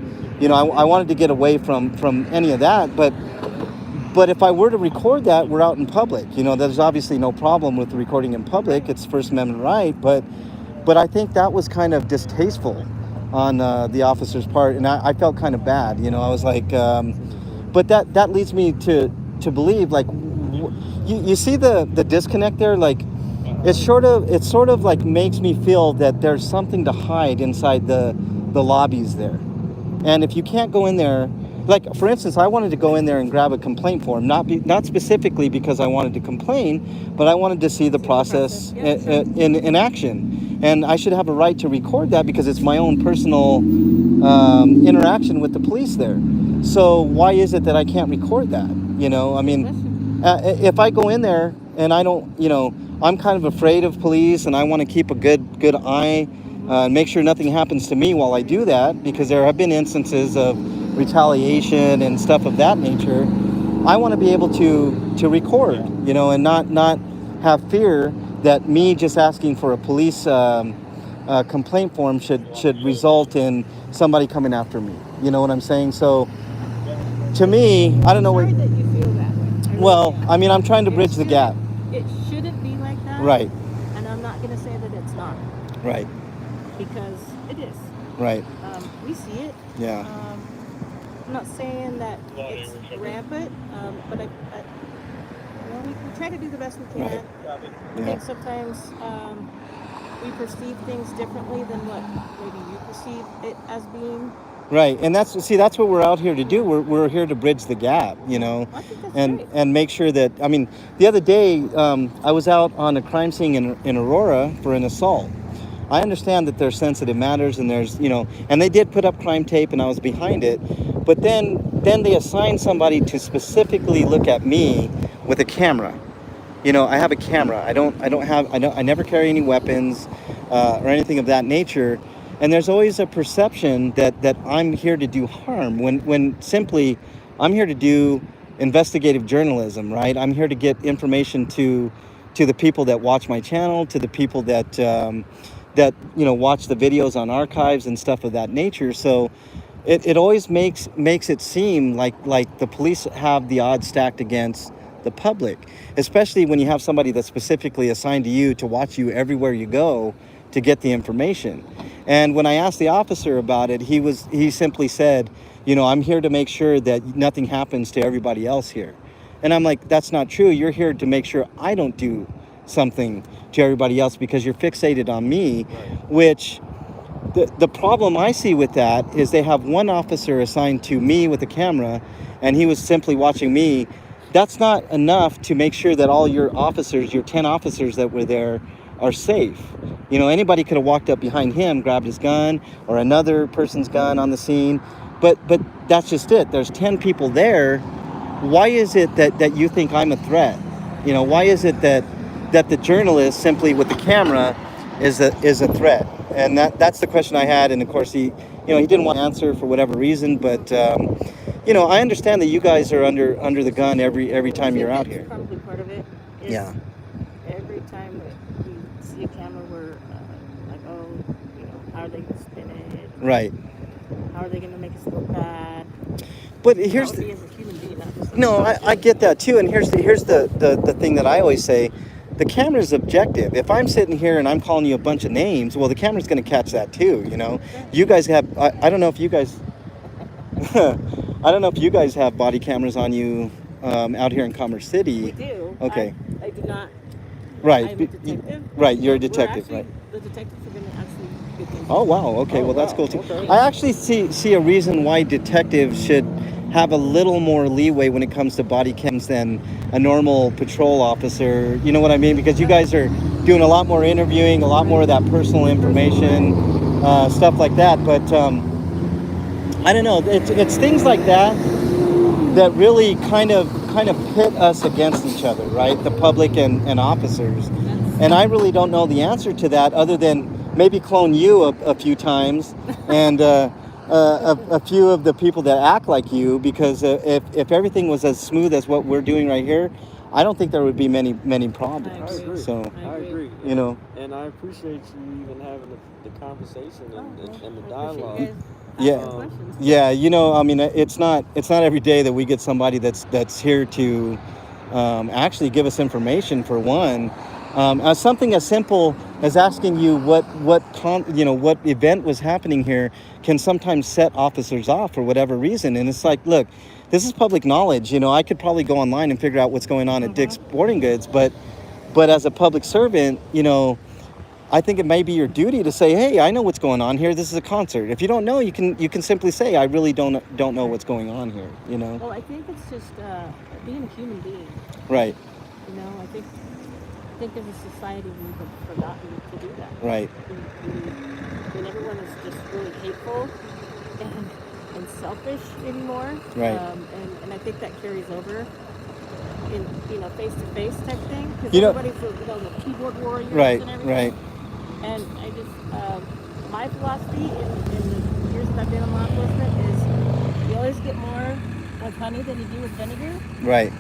I wanted to get away from any of that. But if I were to record that, we're out in public. There's obviously no problem with recording in public. It's First Amendment right. But I think that was kind of distasteful on the officer's part, and I felt kind of bad. I was like, but that leads me to believe, like, you see the disconnect there. Like, it sort of like makes me feel that there's something to hide inside the lobbies there. And if you can't go in there, like, for instance, I wanted to go in there and grab a complaint form, not specifically because I wanted to complain, but I wanted to see the process in action. And I should have a right to record that because it's my own personal interaction with the police there. So why is it that I can't record that? I mean, if I go in there and I don't, I'm kind of afraid of police, and I want to keep a good eye and make sure nothing happens to me while I do that, because there have been instances of retaliation and stuff of that nature. I want to be able to record, and not have fear that me just asking for a police complaint form should result in somebody coming after me. You know what I'm saying? So to me, I don't know Sorry that you feel that way. Well, I mean, I'm trying to bridge the gap. It shouldn't be like that. Right. And I'm not going to say that it's not. Right. Because it is. Right. We see it. Yeah. I'm not saying that it's rampant, but we try to do the best we can. Right. I think sometimes we perceive things differently than what maybe you perceive it as being. Right, and that's what we're out here to do. We're here to bridge the gap, I think that's great. and make sure that, I mean, the other day I was out on a crime scene in Aurora for an assault. I understand that there's sensitive matters, and there's and they did put up crime tape, and I was behind it, but then they assigned somebody to specifically look at me with a camera. I have a camera. I never carry any weapons or anything of that nature. And there's always a perception that I'm here to do harm when simply I'm here to do investigative journalism, right? I'm here to get information to the people that watch my channel, to the people that watch the videos on archives and stuff of that nature. So it always makes it seem like the police have the odds stacked against the public, especially when you have somebody that's specifically assigned to you to watch you everywhere you go to get the information. And when I asked the officer about it, he simply said, I'm here to make sure that nothing happens to everybody else here. And I'm like, that's not true. You're here to make sure I don't do something to everybody else because you're fixated on me, which the problem I see with that is they have one officer assigned to me with a camera, and he was simply watching me. That's not enough to make sure that all your officers, your 10 officers that were there, are safe. Anybody could have walked up behind him, grabbed his gun or another person's gun on the scene, but that's just it. There's 10 people there. Why is it that you think I'm a threat? Why is it that the journalist simply with the camera is a threat? And that's the question I had. And of course he he didn't want to answer for whatever reason. But I understand that you guys are under the gun every time you're out That's here. probably part of it. Is Yeah. Every time that we see a camera, we're like, oh, how are they going to spin it? Right. How are they going to make us look bad? But here's That would be as a human being, not just no, I get that too. And here's the thing that I always say. The camera's objective. If I'm sitting here and I'm calling you a bunch of names, well, the camera's going to catch that too. You guys have. I don't know if you guys. I don't know if you guys have body cameras on you out here in Commerce City. We do. Okay. I do not. Right. I'm a detective. Right. You're a We're detective. actually, Right. The detectives are going to actually get things. Oh wow. Okay. Oh, Well, that's wow. cool too. Okay. I actually see a reason why detectives should have a little more leeway when it comes to body cams than a normal patrol officer. You know what I mean? Because you guys are doing a lot more interviewing, a lot more of that personal information, stuff like that. But I don't know. It's things like that that really kind of pit us against each other, right? The public and officers. And I really don't know the answer to that other than maybe clone you a few times and a few of the people that act like you, because if everything was as smooth as what we're doing right here, I don't think there would be many problems. I agree. So, I agree. And I appreciate you even having the conversation and the I dialogue. appreciate you guys Yeah. asking questions. yeah, I mean, it's not every day that we get somebody that's here to actually give us information for one. Something as simple as asking you what event was happening here can sometimes set officers off for whatever reason. And it's like, look, this is public knowledge. I could probably go online and figure out what's going on at Dick's Sporting Goods, but as a public servant, I think it may be your duty to say, hey, I know what's going on here. This is a concert. If you don't know, you can simply say, I really don't know what's going on here. Well, I think it's just being a human being. Right. I think as a society we have forgotten to do that. Right. When everyone is just really hateful and selfish anymore. Right. And I think that carries over in face-to-face type thing, because You know- everybody's the keyboard warriors Right. and everything. Right. And I just my philosophy in the years that I've been in law enforcement is you always get more with honey than you do with vinegar. Right.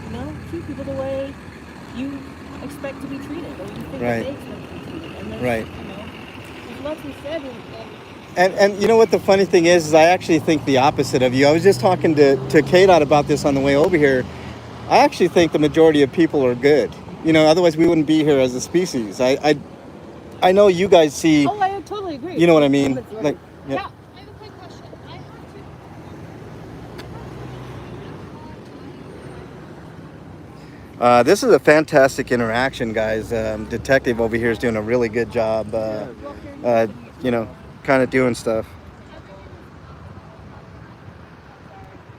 Treat people the way you expect to be treated, or you think Right. that they expect to be treated. And there's, Right. there's lots we said, and And you know what the funny thing is I actually think the opposite of you. I was just talking to KDot about this on the way over here. I actually think the majority of people are good. Otherwise we wouldn't be here as a species. I know you guys see. oh, I totally agree. You know what I mean? Like, yeah. Yeah, I have a quick question. I have to. This is a fantastic interaction, guys. Detective over here is doing a really good job. Kind of doing stuff.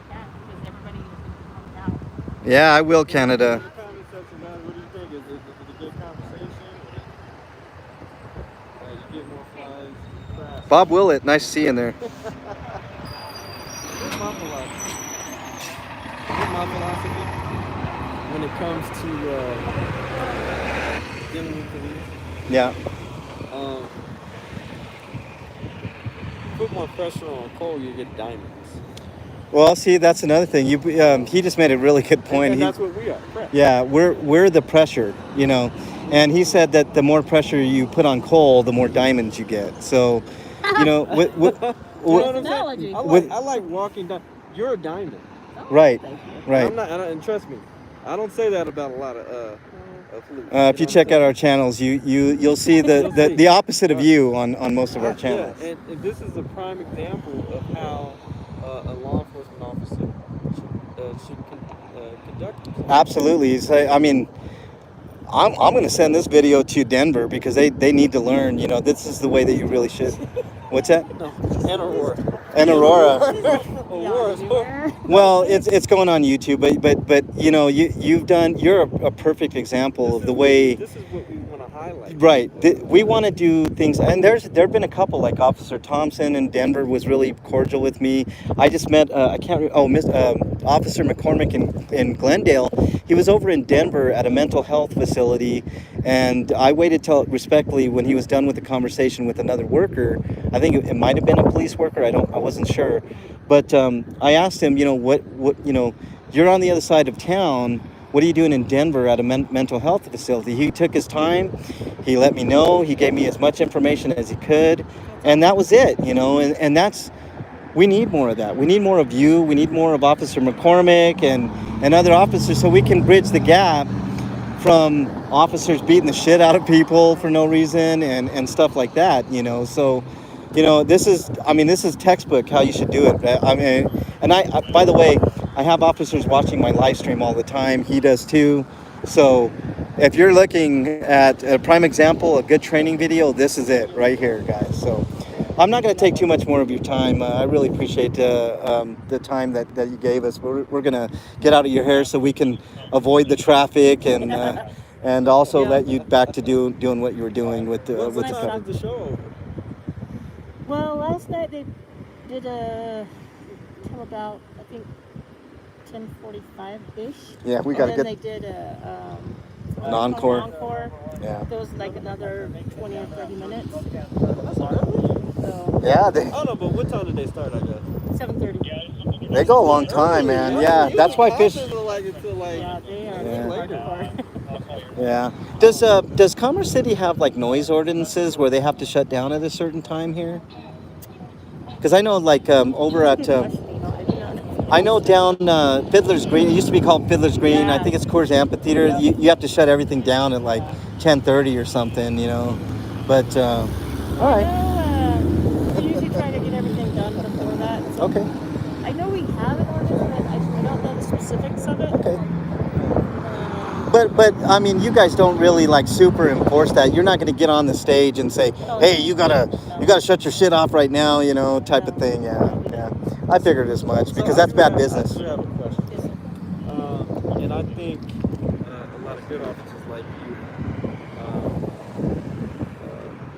Yeah, because everybody is coming out. Yeah, I will, Canada. Comment section, man. What do you think? Is it a good conversation? You get more flies, crash. Bob Willett, nice to see you in there. Here's my philosophy. Here's my philosophy when it comes to dealing with police. Yeah. Put more pressure on coal, you get diamonds. Well, see, that's another thing. He just made a really good point. And that's what we are. Press. Yeah, we're the pressure, and he said that the more pressure you put on coal, the more diamonds you get. So, You know what I'm Analogy. saying? I like walking down. You're a diamond. right, Thank you. right. And trust me, I don't say that about a lot of flutes. If you check out our channels, you'll see the opposite of you on most of our channels. Yeah, and this is a prime example of how a law enforcement officer should conduct himself. Absolutely. I mean, I'm going to send this video to Denver because they need to learn. This is the way that you really should. What's that? No, and Aurora. And Aurora. Aurora. Well, it's going on YouTube, but you're a perfect example of the way. This is what we want to highlight. highlight. Right. We want to do things, and there've been a couple, like Officer Thompson in Denver was really cordial with me. I just met I can't Officer McCormick in Glendale. He was over in Denver at a mental health facility, and I waited till respectfully when he was done with the conversation with another worker. I think it might have been a police worker. I wasn't sure, but I asked him, what you're on the other side of town. What are you doing in Denver at a mental health facility? He took his time. He let me know. He gave me as much information as he could. And that was it, and that's, we need more of that. We need more of you. We need more of Officer McCormick and other officers so we can bridge the gap from officers beating the shit out of people for no reason and stuff like that, So, this is textbook how you should do it. And I by the way, I have officers watching my live stream all the time. He does too. So if you're looking at a prime example, a good training video, this is it right here, guys. So I'm not going to take too much more of your time. I really appreciate the time that you gave us. We're going to get out of your hair so we can avoid the traffic and also let you back to doing what you were doing with the What cover. time is the show over? Well, last night they did till about, I think, 10:45-ish. Yeah, we got to And then get they did an encore. encore. Yeah. There was like another 20 or 30 minutes. That's early. So Yeah, Oh no, but what time did they start? I guess. 7:30. they go a long time, man. Yeah, that's why fish. Yeah, they are. Yeah. Hardcore. Yeah. Does Commerce City have like noise ordinances where they have to shut down at a certain time here? Because I know like over at I know down Fiddler's Green. It used to be called Fiddler's Green. I think it's Coors Amphitheater. You have to shut everything down at like 10:30 or something, But all right. We usually try to get everything done before that. So Okay. I know we have an ordinance, but I don't know the specifics of it. Okay. But I mean, you guys don't really like super enforce that. You're not going to get on the stage and say, "Hey, you gotta shut your shit off right now," type of thing. Yeah. I figured as much because that's bad business. I have a question. And I think a lot of good officers like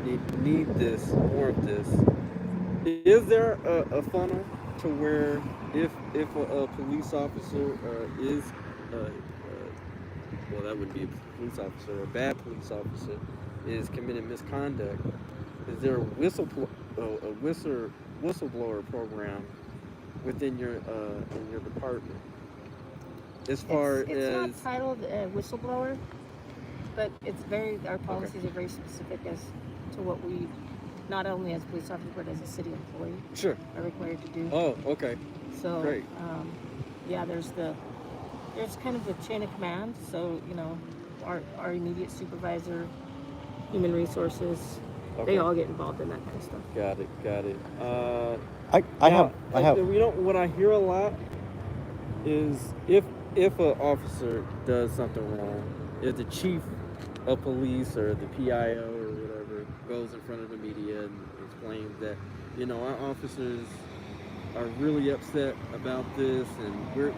you need this, more of this. Is there a funnel to where if a police officer is well, that would be a police officer, a bad police officer is committing misconduct, is there a whistleblower program within your in your department? As far it's as not titled whistleblower, but our policies are very specific as to what we, not only as police officers but as a city employee, sure, are required to do. oh, okay, So great. Yeah, there's kind of the chain of command. So our immediate supervisor, human resources, Okay. they all get involved in that kind of stuff. Got it. I have. What I hear a lot is if an officer does something wrong, if the chief of police or the PIO or whatever goes in front of the media and explains that our officers are really upset about this and we're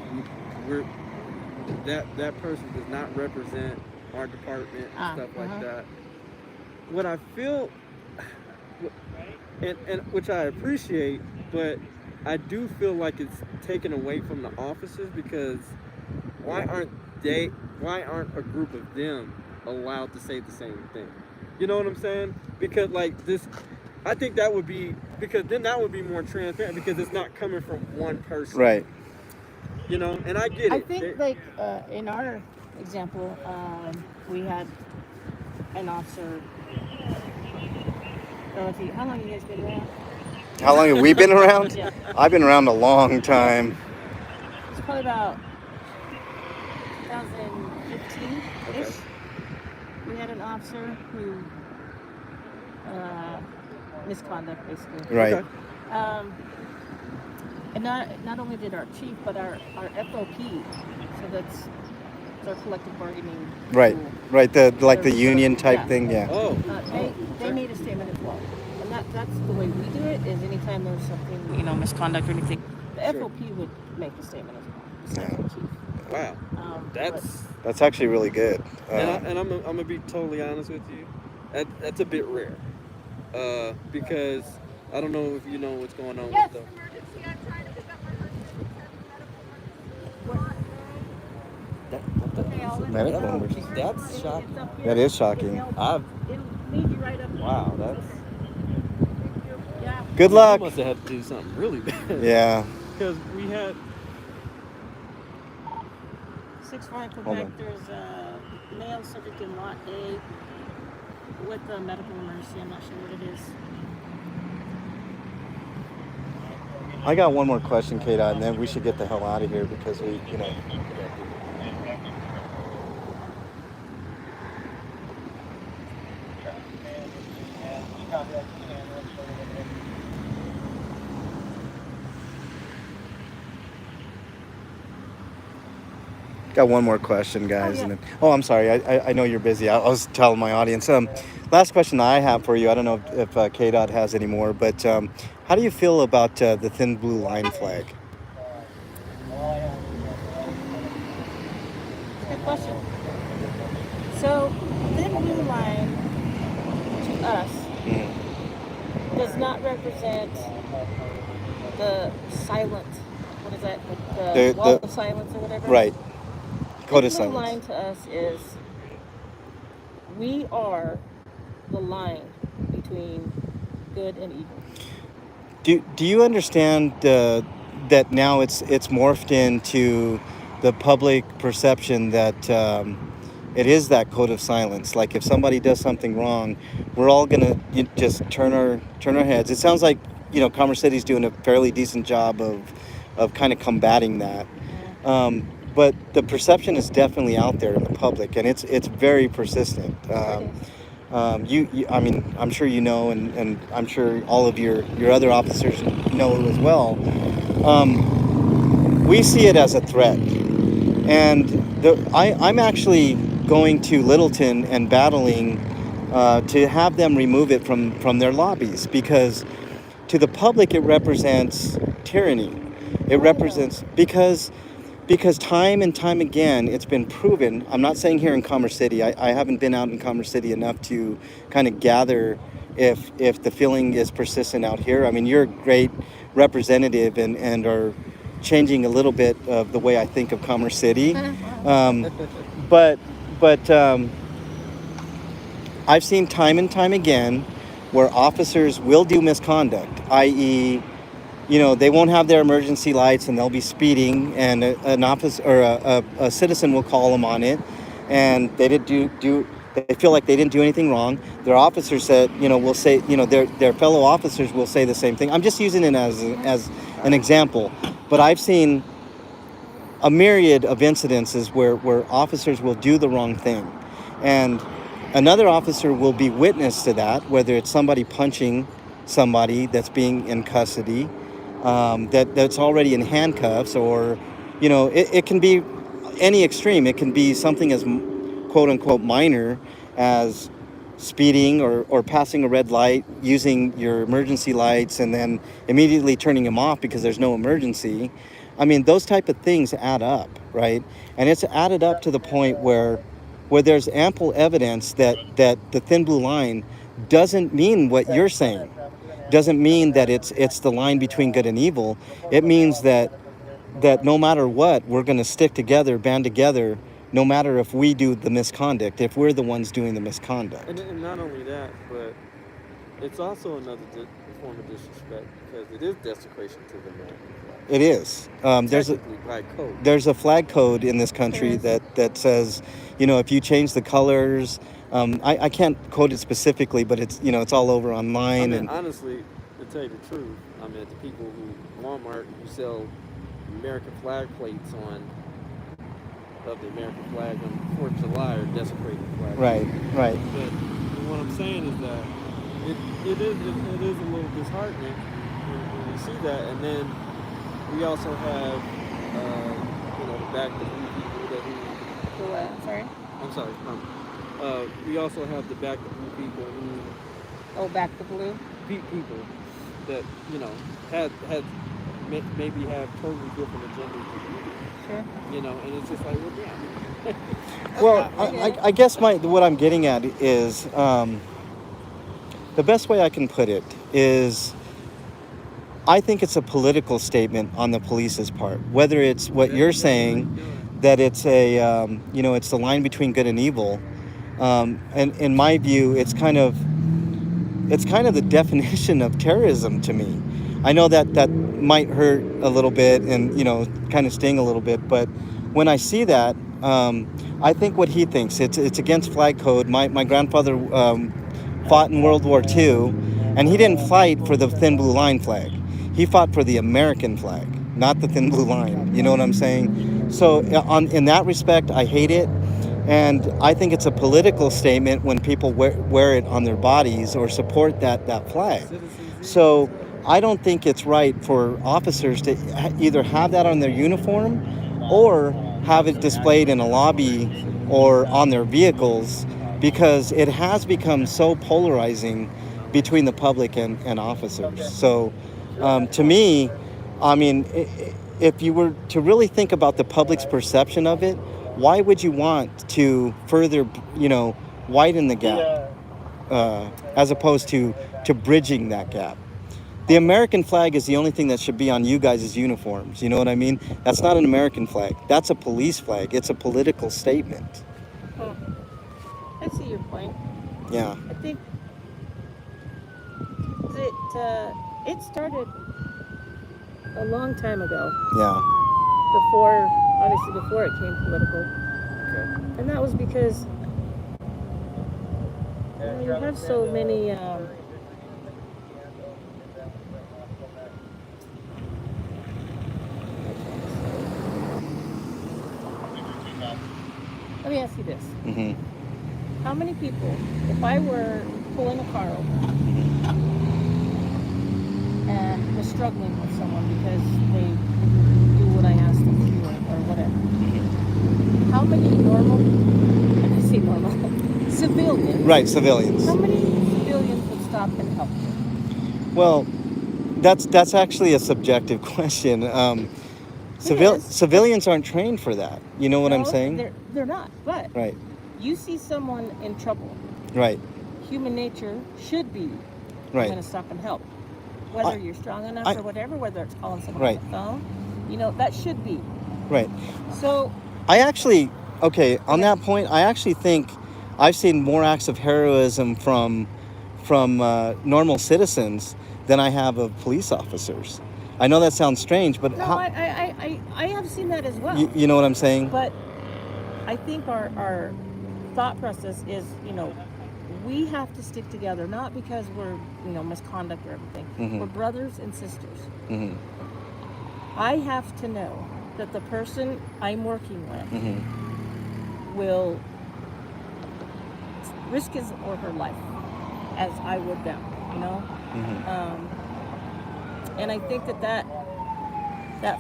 that person does not represent our department and stuff like that. What I feel, and which I appreciate, but I do feel like it's taken away from the officers because why aren't a group of them allowed to say the same thing? You know what I'm saying? Because like this, I think that would be, because then that would be more transparent because it's not coming from one person. Right. And I get it. I think in our example, we had an officer. How long have you guys been around? How long have we been around? Yeah. I've been around a long time. It's probably about 2015-ish. Okay. We had an officer who misconduct, basically. Right. Okay. And not only did our chief, but our FOP, so that's our collective bargaining. Right. tool. Right. The union type thing. Yeah. Oh. They made a statement as well, and that's the way we do it. Is anytime there's something misconduct or anything, the Sure. FOP would make a statement as well. Besides Yeah. the chief. Wow. That's That's actually really good. and I'm gonna be totally honest with you. That's a bit rare. Because I don't know if you know what's going on with the. That, what the, Medical that- emergency. that's shocking. That is shocking. I've It'll lead you right up. wow. That's Yeah. Good we luck. must have had to do something really bad. Yeah. Because we had 6-5 Hold on. Quebec, there's a male subject in Lot A with a medical emergency. I'm not sure what it is. I got one more question, KDot, and then we should get the hell out of here because we, you know. Got one more question, guys. yeah. And then, I'm sorry. I know you're busy. I was telling my audience. Last question I have for you. I don't know if KDOT has any more, but how do you feel about the thin blue line flag? Good question. So, thin blue line to us does not represent the silent, what is that? The wall of silence or whatever? Right. Code of Thin blue silence. line to us is we are the line between good and evil. Do you understand that now it's morphed into the public perception that it is that code of silence? Like if somebody does something wrong, we're all gonna just turn our heads. It sounds like Commerce City's doing a fairly decent job of kind of combating that. But the perception is definitely out there in the public, and it's very persistent. I mean, I'm sure you know, and I'm sure all of your other officers know as well. We see it as a threat, and I'm actually going to Littleton and battling to have them remove it from their lobbies, because to the public it represents tyranny. It represents because time and time again, it's been proven. I'm not saying here in Commerce City. I haven't been out in Commerce City enough to kind of gather if the feeling is persistent out here. I mean, you're a great representative and are changing a little bit of the way I think of Commerce City. But I've seen time and time again where officers will do misconduct, i.e., they won't have their emergency lights and they'll be speeding, and an officer or a citizen will call them on it, and they they feel like they didn't do anything wrong. Their officers said, will say, their fellow officers will say the same thing. I'm just using it as an example, but I've seen a myriad of incidences where officers will do the wrong thing, and another officer will be witness to that, whether it's somebody punching somebody that's being in custody, that's already in handcuffs, or it can be any extreme. It can be something as quote unquote minor as speeding or passing a red light, using your emergency lights and then immediately turning them off because there's no emergency. I mean, those type of things add up, right? And it's added up to the point where there's ample evidence that the thin blue line doesn't mean what you're saying. Doesn't mean that it's the line between good and evil. It means that no matter what, we're going to stick together, band together, no matter if we do the misconduct, if we're the ones doing the misconduct. And not only that, but it's also another form of disrespect, because it is desecration to the man. It is. There's a flag code in this country that says, if you change the colors, I can't quote it specifically, but it's it's all over online. I mean, and honestly, to tell you the truth, I mean, the people who Walmart who sell American flag plates of the American flag on 4th of July are desecrating the flag. Right. But what I'm saying is that it is a little disheartening when you see that, and then we also have the back the blue people that who. Sorry. I'm sorry. We also have the back the blue people who. Oh, back the blue. People that had maybe have totally different agendas. Sure. And it's just like, well, yeah. Well, I guess what I'm getting at is the best way I can put it is, I think it's a political statement on the police's part. Whether it's what you're saying, that it's it's the line between good and evil. And in my view, it's kind of the definition of terrorism to me. I know that might hurt a little bit and, kind of sting a little bit, but when I see that, I think what he thinks, it's against flag code. My grandfather fought in World War II, and he didn't fight for the thin blue line flag. He fought for the American flag, not the thin blue line. You know what I'm saying? So in that respect, I hate it. And I think it's a political statement when people wear it on their bodies or support that flag. So I don't think it's right for officers to either have that on their uniform or have it displayed in a lobby or on their vehicles, because it has become so polarizing between the public and officers. So to me, I mean, if you were to really think about the public's perception of it, why would you want to further, widen the gap as opposed to bridging that gap? The American flag is the only thing that should be on you guys' uniforms. You know what I mean? That's not an American flag. That's a police flag. It's a political statement. I see your point. Yeah. I think it started a long time ago. Yeah. Before it came political. Okay. And that was because you have so many let me ask you this. Mm-hmm. How many people, if I were pulling a car over and was struggling with someone because they didn't do what I asked them to do or whatever, how many civilians? Right, civilians. How many civilians would stop and help you? Well, that's actually a subjective question. Civilians aren't trained for that. You know what I'm saying? They're not. But right. You see someone in trouble. Right. Human nature should be right. going to stop and help. Whether you're strong enough or whatever, whether it's calling someone on the phone, that should be. Right. So I actually, on that point, I actually think I've seen more acts of heroism from normal citizens than I have of police officers. I know that sounds strange, but no, I have seen that as well. You know what I'm saying? But I think our thought process is, we have to stick together, not because we're, misconduct or everything. Mm-hmm. We're brothers and sisters. Mm-hmm. I have to know that the person I'm working with mm-hmm. will risk his or her life as I would them, Mm-hmm. And I think that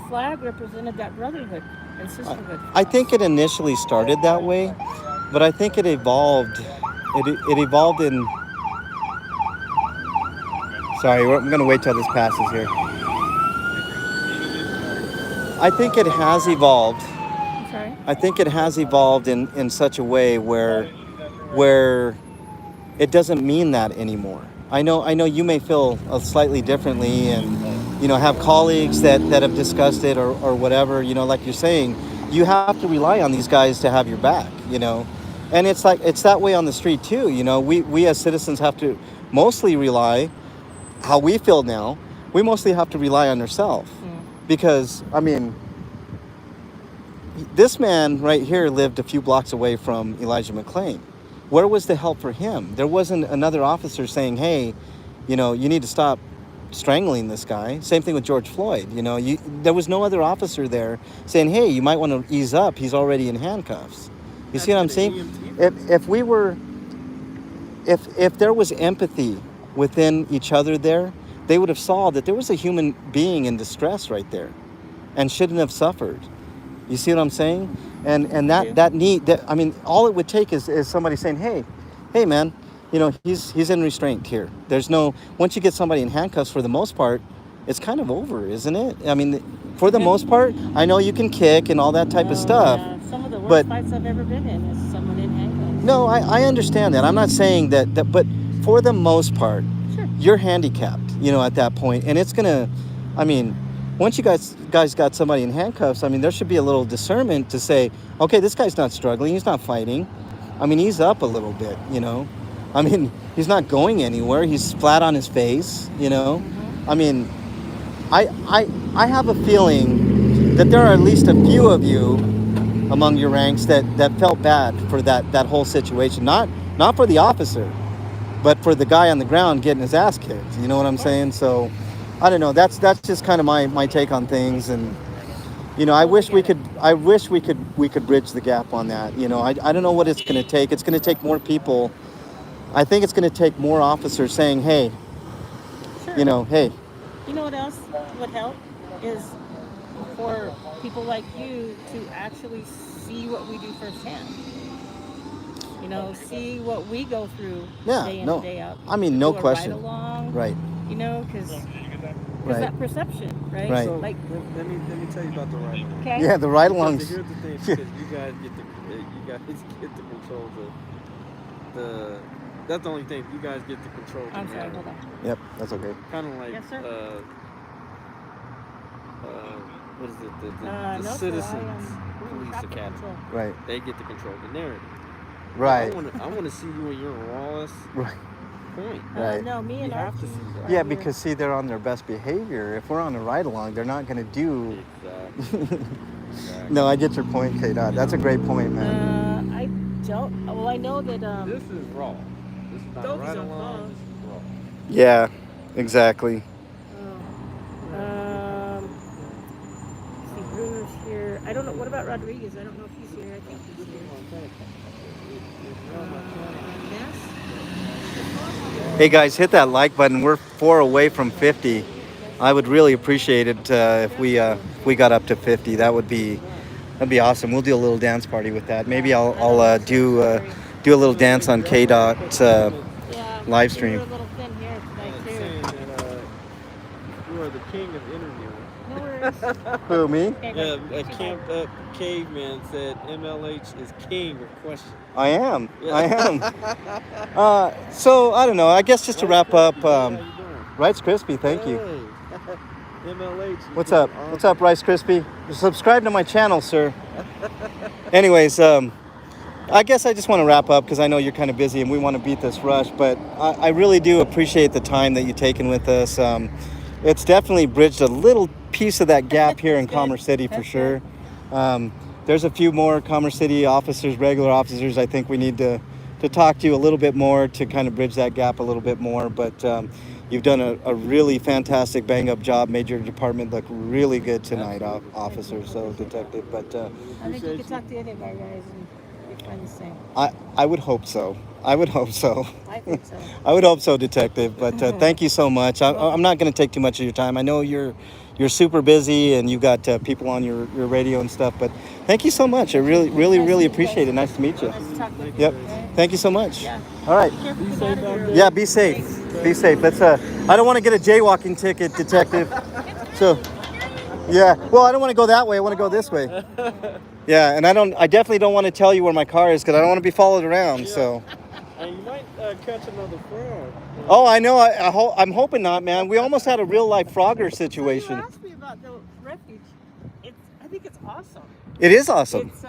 flag represented that brotherhood and sisterhood. I think it initially started that way, but I think it evolved. It evolved in. Sorry, I'm going to wait till this passes here. I think it has evolved. I'm sorry? I think it has evolved in such a way where it doesn't mean that anymore. I know you may feel slightly differently and, have colleagues that have discussed it or whatever, like you're saying, you have to rely on these guys to have your back, and it's that way on the street too. We as citizens have to mostly rely, how we feel now, we mostly have to rely on ourselves because, this man right here lived a few blocks away from Elijah McClain. Where was the help for him? There wasn't another officer saying, hey, you need to stop strangling this guy. Same thing with George Floyd. There was no other officer there saying, hey, you might want to ease up. He's already in handcuffs. You see what I'm saying? If there was empathy within each other there, they would have saw that there was a human being in distress right there and shouldn't have suffered. You see what I'm saying? And all it would take is somebody saying, hey man, he's in restraint here. Once you get somebody in handcuffs, for the most part, it's kind of over, isn't it? For the most part, I know you can kick and all that type of stuff. Yeah. Some of the worst fights I've ever been in is someone in handcuffs. No, I understand that. I'm not saying that, but for the most part, Sure. you're handicapped, you know, at that point. And it's going to, I mean, once you guys got somebody in handcuffs, I mean, there should be a little discernment to say, okay, this guy's not struggling. He's not fighting. I mean, he's up a little bit, you know. I mean, he's not going anywhere. He's flat on his face, you know. I mean, I have a feeling that there are at least a few of you among your ranks that felt bad for that whole situation. Not for the officer, but for the guy on the ground getting his ass kicked. You know what I'm saying? So, I don't know. That's just kind of my take on things. And you know, I wish we could bridge the gap on that. You know, I don't know what it's going to take. It's going to take more people. I think it's going to take more officers saying, hey, Sure. you know, hey. You know what else would help is for people like you to actually see what we do firsthand. You know, see what we go through day in and day out. I mean, no Do a question. ride along, Right. You know, because Right. that perception, right? Right. So, like, Let me tell you about the ride along. okay. Yeah, the ride-alongs. Here's the thing, because you guys get to control the. That's the only thing. You guys get to control the I'm sorry, narrative. hold on. Yep, that's okay. Kind of like Yes, sir. what is it? The No, sir, Citizens we're in Police traffic Academy. control. Right. They get to control the narrative. Right. I want to see you in your rawest Right. point. Right. No, me You and have to Archie see that. are Yeah, here. because see, they're on their best behavior. If we're on a ride-along, they're not going to do. Exactly. No, I get your point, KDot. That's a great point, man. I don't. Well, I know that. This is raw. This is not Dope's right on along. fire. This is raw. Yeah, exactly. See, Bruno's here. I don't know. What about Rodriguez? I don't know if he's here. I think he's here. Yes. Hey guys, hit that like button. We're 4 away from 50. I would really appreciate it if we got up to 50. That'd be awesome. We'll do a little dance party with that. Maybe I'll do a little dance on KDot Yeah. live stream. We're a little thin here tonight I'm too. saying that you are the king of interviewing. No worries. Who, me? Yeah, a camped up caveman said MLH is king of questions. I am. Yeah. I am. So I don't know. I guess just to wrap up, How you doing? Rice Krispie. Thank you. Hey. MLH. is What's doing up? awesome. What's up, Rice Krispie? Subscribe to my channel, sir. Anyways, I guess I just want to wrap up because I know you're kind of busy and we want to beat this rush. But I really do appreciate the time that you've taken with us. It's definitely bridged a little piece of that gap here in Commerce City for sure. There's a few more Commerce City officers, regular officers. I think we need to talk to you a little bit more to kind of bridge that gap a little bit more. But you've done a really fantastic bang-up job, made your department look really good tonight, officer, so detective. But I think you could talk to any of our guys and you'd find the same. I would hope so. I would hope so. I think so. I would hope so, detective. But thank you so much. I'm not going to take too much of your time. I know you're super busy and you've got people on your radio and stuff. But thank you so much. I really appreciate it. Nice to meet you. Nice to talk with you. Yep. Thank you so much. Yeah. All right. Careful getting out of here. Yeah, be safe. Be safe. Let's. I don't want to get a jaywalking ticket, detective. So, yeah. Well, I don't want to go that way. I want to go this way. Yeah, and I definitely don't want to tell you where my car is because I don't want to be followed around. So. And you might catch another frog. Oh, I know. I'm hoping not, man. We almost had a real life Frogger situation. You asked me about the refuge. I think it's awesome. It is awesome. It's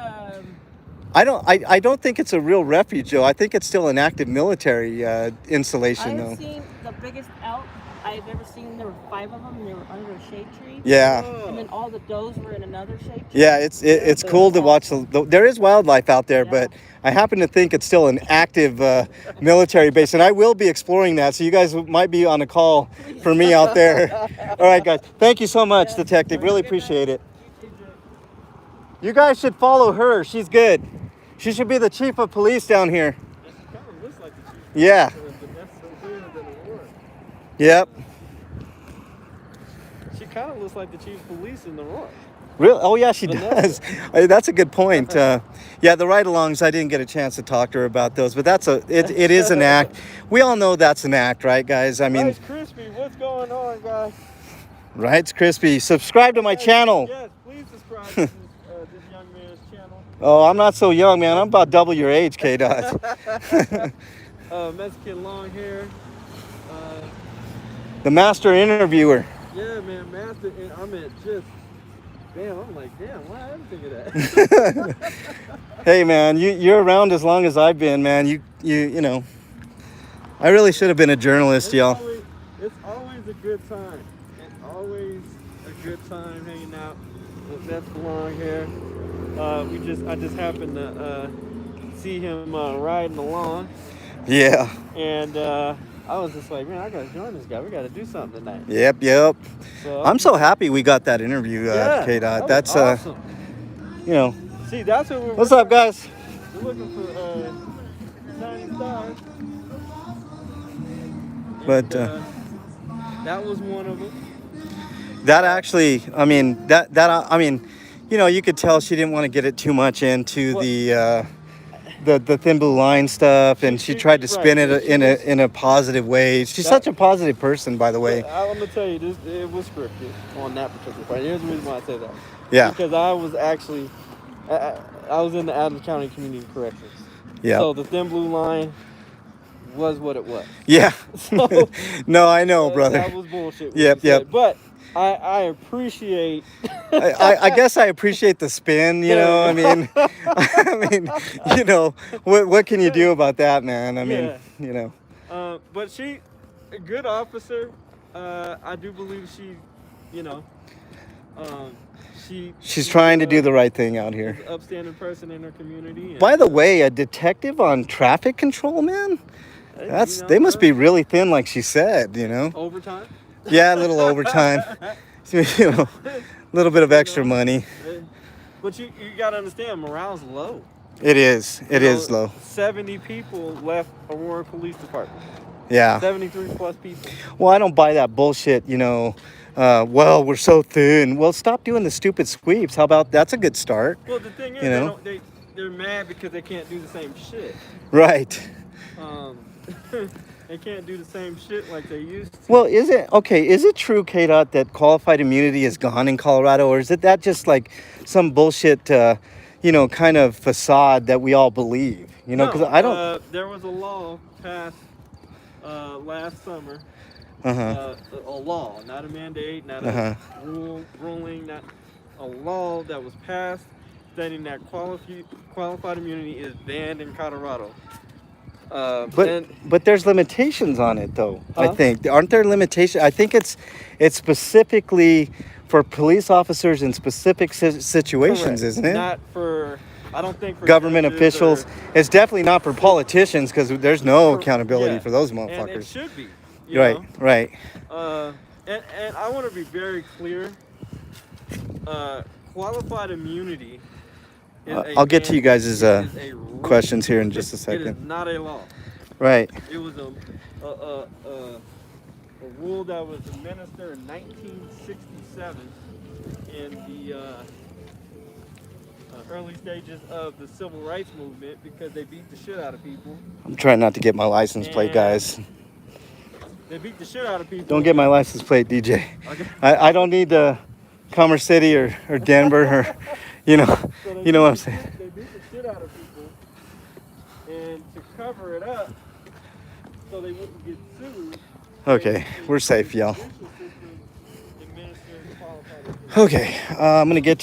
I don't think it's a real refuge, though. I think it's still an active military installation, though. I've seen the biggest elk I've ever seen. There were 5 of them, and they were under a shade tree. Yeah. And then all the does were in another shade tree. Yeah, it's cool to watch. There is wildlife out there, but I happen to think it's still an active military base, and I will be exploring that. So you guys might be on a call for me out there. All right, guys. Thank you so much, detective. Really appreciate it. You guys should follow her. She's good. She should be the chief of police down here. She kind of looks like the chief. Yeah. That's so weird than a war. Yep. She kind of looks like the chief of police in the Roar. Really? Oh, yeah, she Vanessa. does. That's a good point. Yeah, the ride-alongs, I didn't get a chance to talk to her about those, but it is an act. We all know that's an act, right, guys? I mean, Rice Krispie, what's going on, guys? Rice Krispie. Subscribe to my channel. Yes, please subscribe to this young man's channel. Oh, I'm not so young, man. I'm about double your age, KDot. Mexican long hair. The master interviewer. Yeah, man, master. And I mean, just damn. I'm like, damn. Why I didn't think of that? Hey, man, you're around as long as I've been, man. You know. I really should have been a journalist, y'all. It's always a good time. It's always a good time hanging out with that long hair. I just happened to see him riding along, Yeah. and I was just like, man, I gotta join this guy. We gotta do something tonight. Yep. So, I'm so happy we got that interview, yeah, KDot. was That's awesome. you know. See, that's what we're. What's up, guys? We're looking for shining stars. But And, that was one of them. that actually, I mean, I mean, you know, you could tell she didn't want to get it too much into the thin blue line stuff, and she tried to spin it in a positive way. She's such a positive person, by the way. I'm gonna tell you, it was scripted on that particular part. Here's the reason why I say that. Yeah. Because I was actually, I was in the Adams County Community Corrections. Yeah. So the thin blue line was what it was. Yeah. So, no, I know, brother. That was bullshit. Yep. But I appreciate. I guess I appreciate the spin. You know, I mean, you know, what can you do about that, man? I mean, you know. But she, a good officer. I do believe she, you know, she's trying to do the right thing out here. She's an upstanding person in her community. And, by the way, a detective on traffic control, man. That's you know, they must be really thin, like she said. You know. Overtime. Yeah, a little overtime. You know, a little bit of extra money. But you gotta understand, morale's low. It is. It is low. 70 people left Aurora Police Department. Yeah. 73 plus people. Well, I don't buy that bullshit, you know. Well, we're so thin. Well, stop doing the stupid sweeps. How about that's a good start? Well, the thing is, you know? they're mad because they can't do the same shit. Right. They can't do the same shit like they used to. Well, is it true, KDot, that qualified immunity is gone in Colorado, or is it that just like some bullshit, you know, kind of facade that we all believe? You know, because I don't. There was a law passed last summer. Uh-huh. A law, not a mandate, not a ruling, not a law that was passed stating that qualified immunity is banned in Colorado. But there's limitations on it, though. I think aren't there limitations? I think it's specifically for police officers in specific situations, correct. Isn't it? Not for. I don't think for government officials. It's definitely not for politicians because there's no accountability for those motherfuckers. And it should be. Right. And I want to be very clear. Qualified immunity. I'll get to you guys' questions here in just a second. It is not a law. Right. It was a rule that was administered in 1967 in the early stages of the civil rights movement because they beat the shit out of people. I'm trying not to get my license plate, guys. They beat the shit out of people. Don't get my license plate, DJ. Okay. I don't need Commerce City or Denver or, you know, So you know what I'm saying. They beat the shit out of people, and to cover it up, so they wouldn't get sued. Okay, we're safe, y'all. Okay, I'm gonna get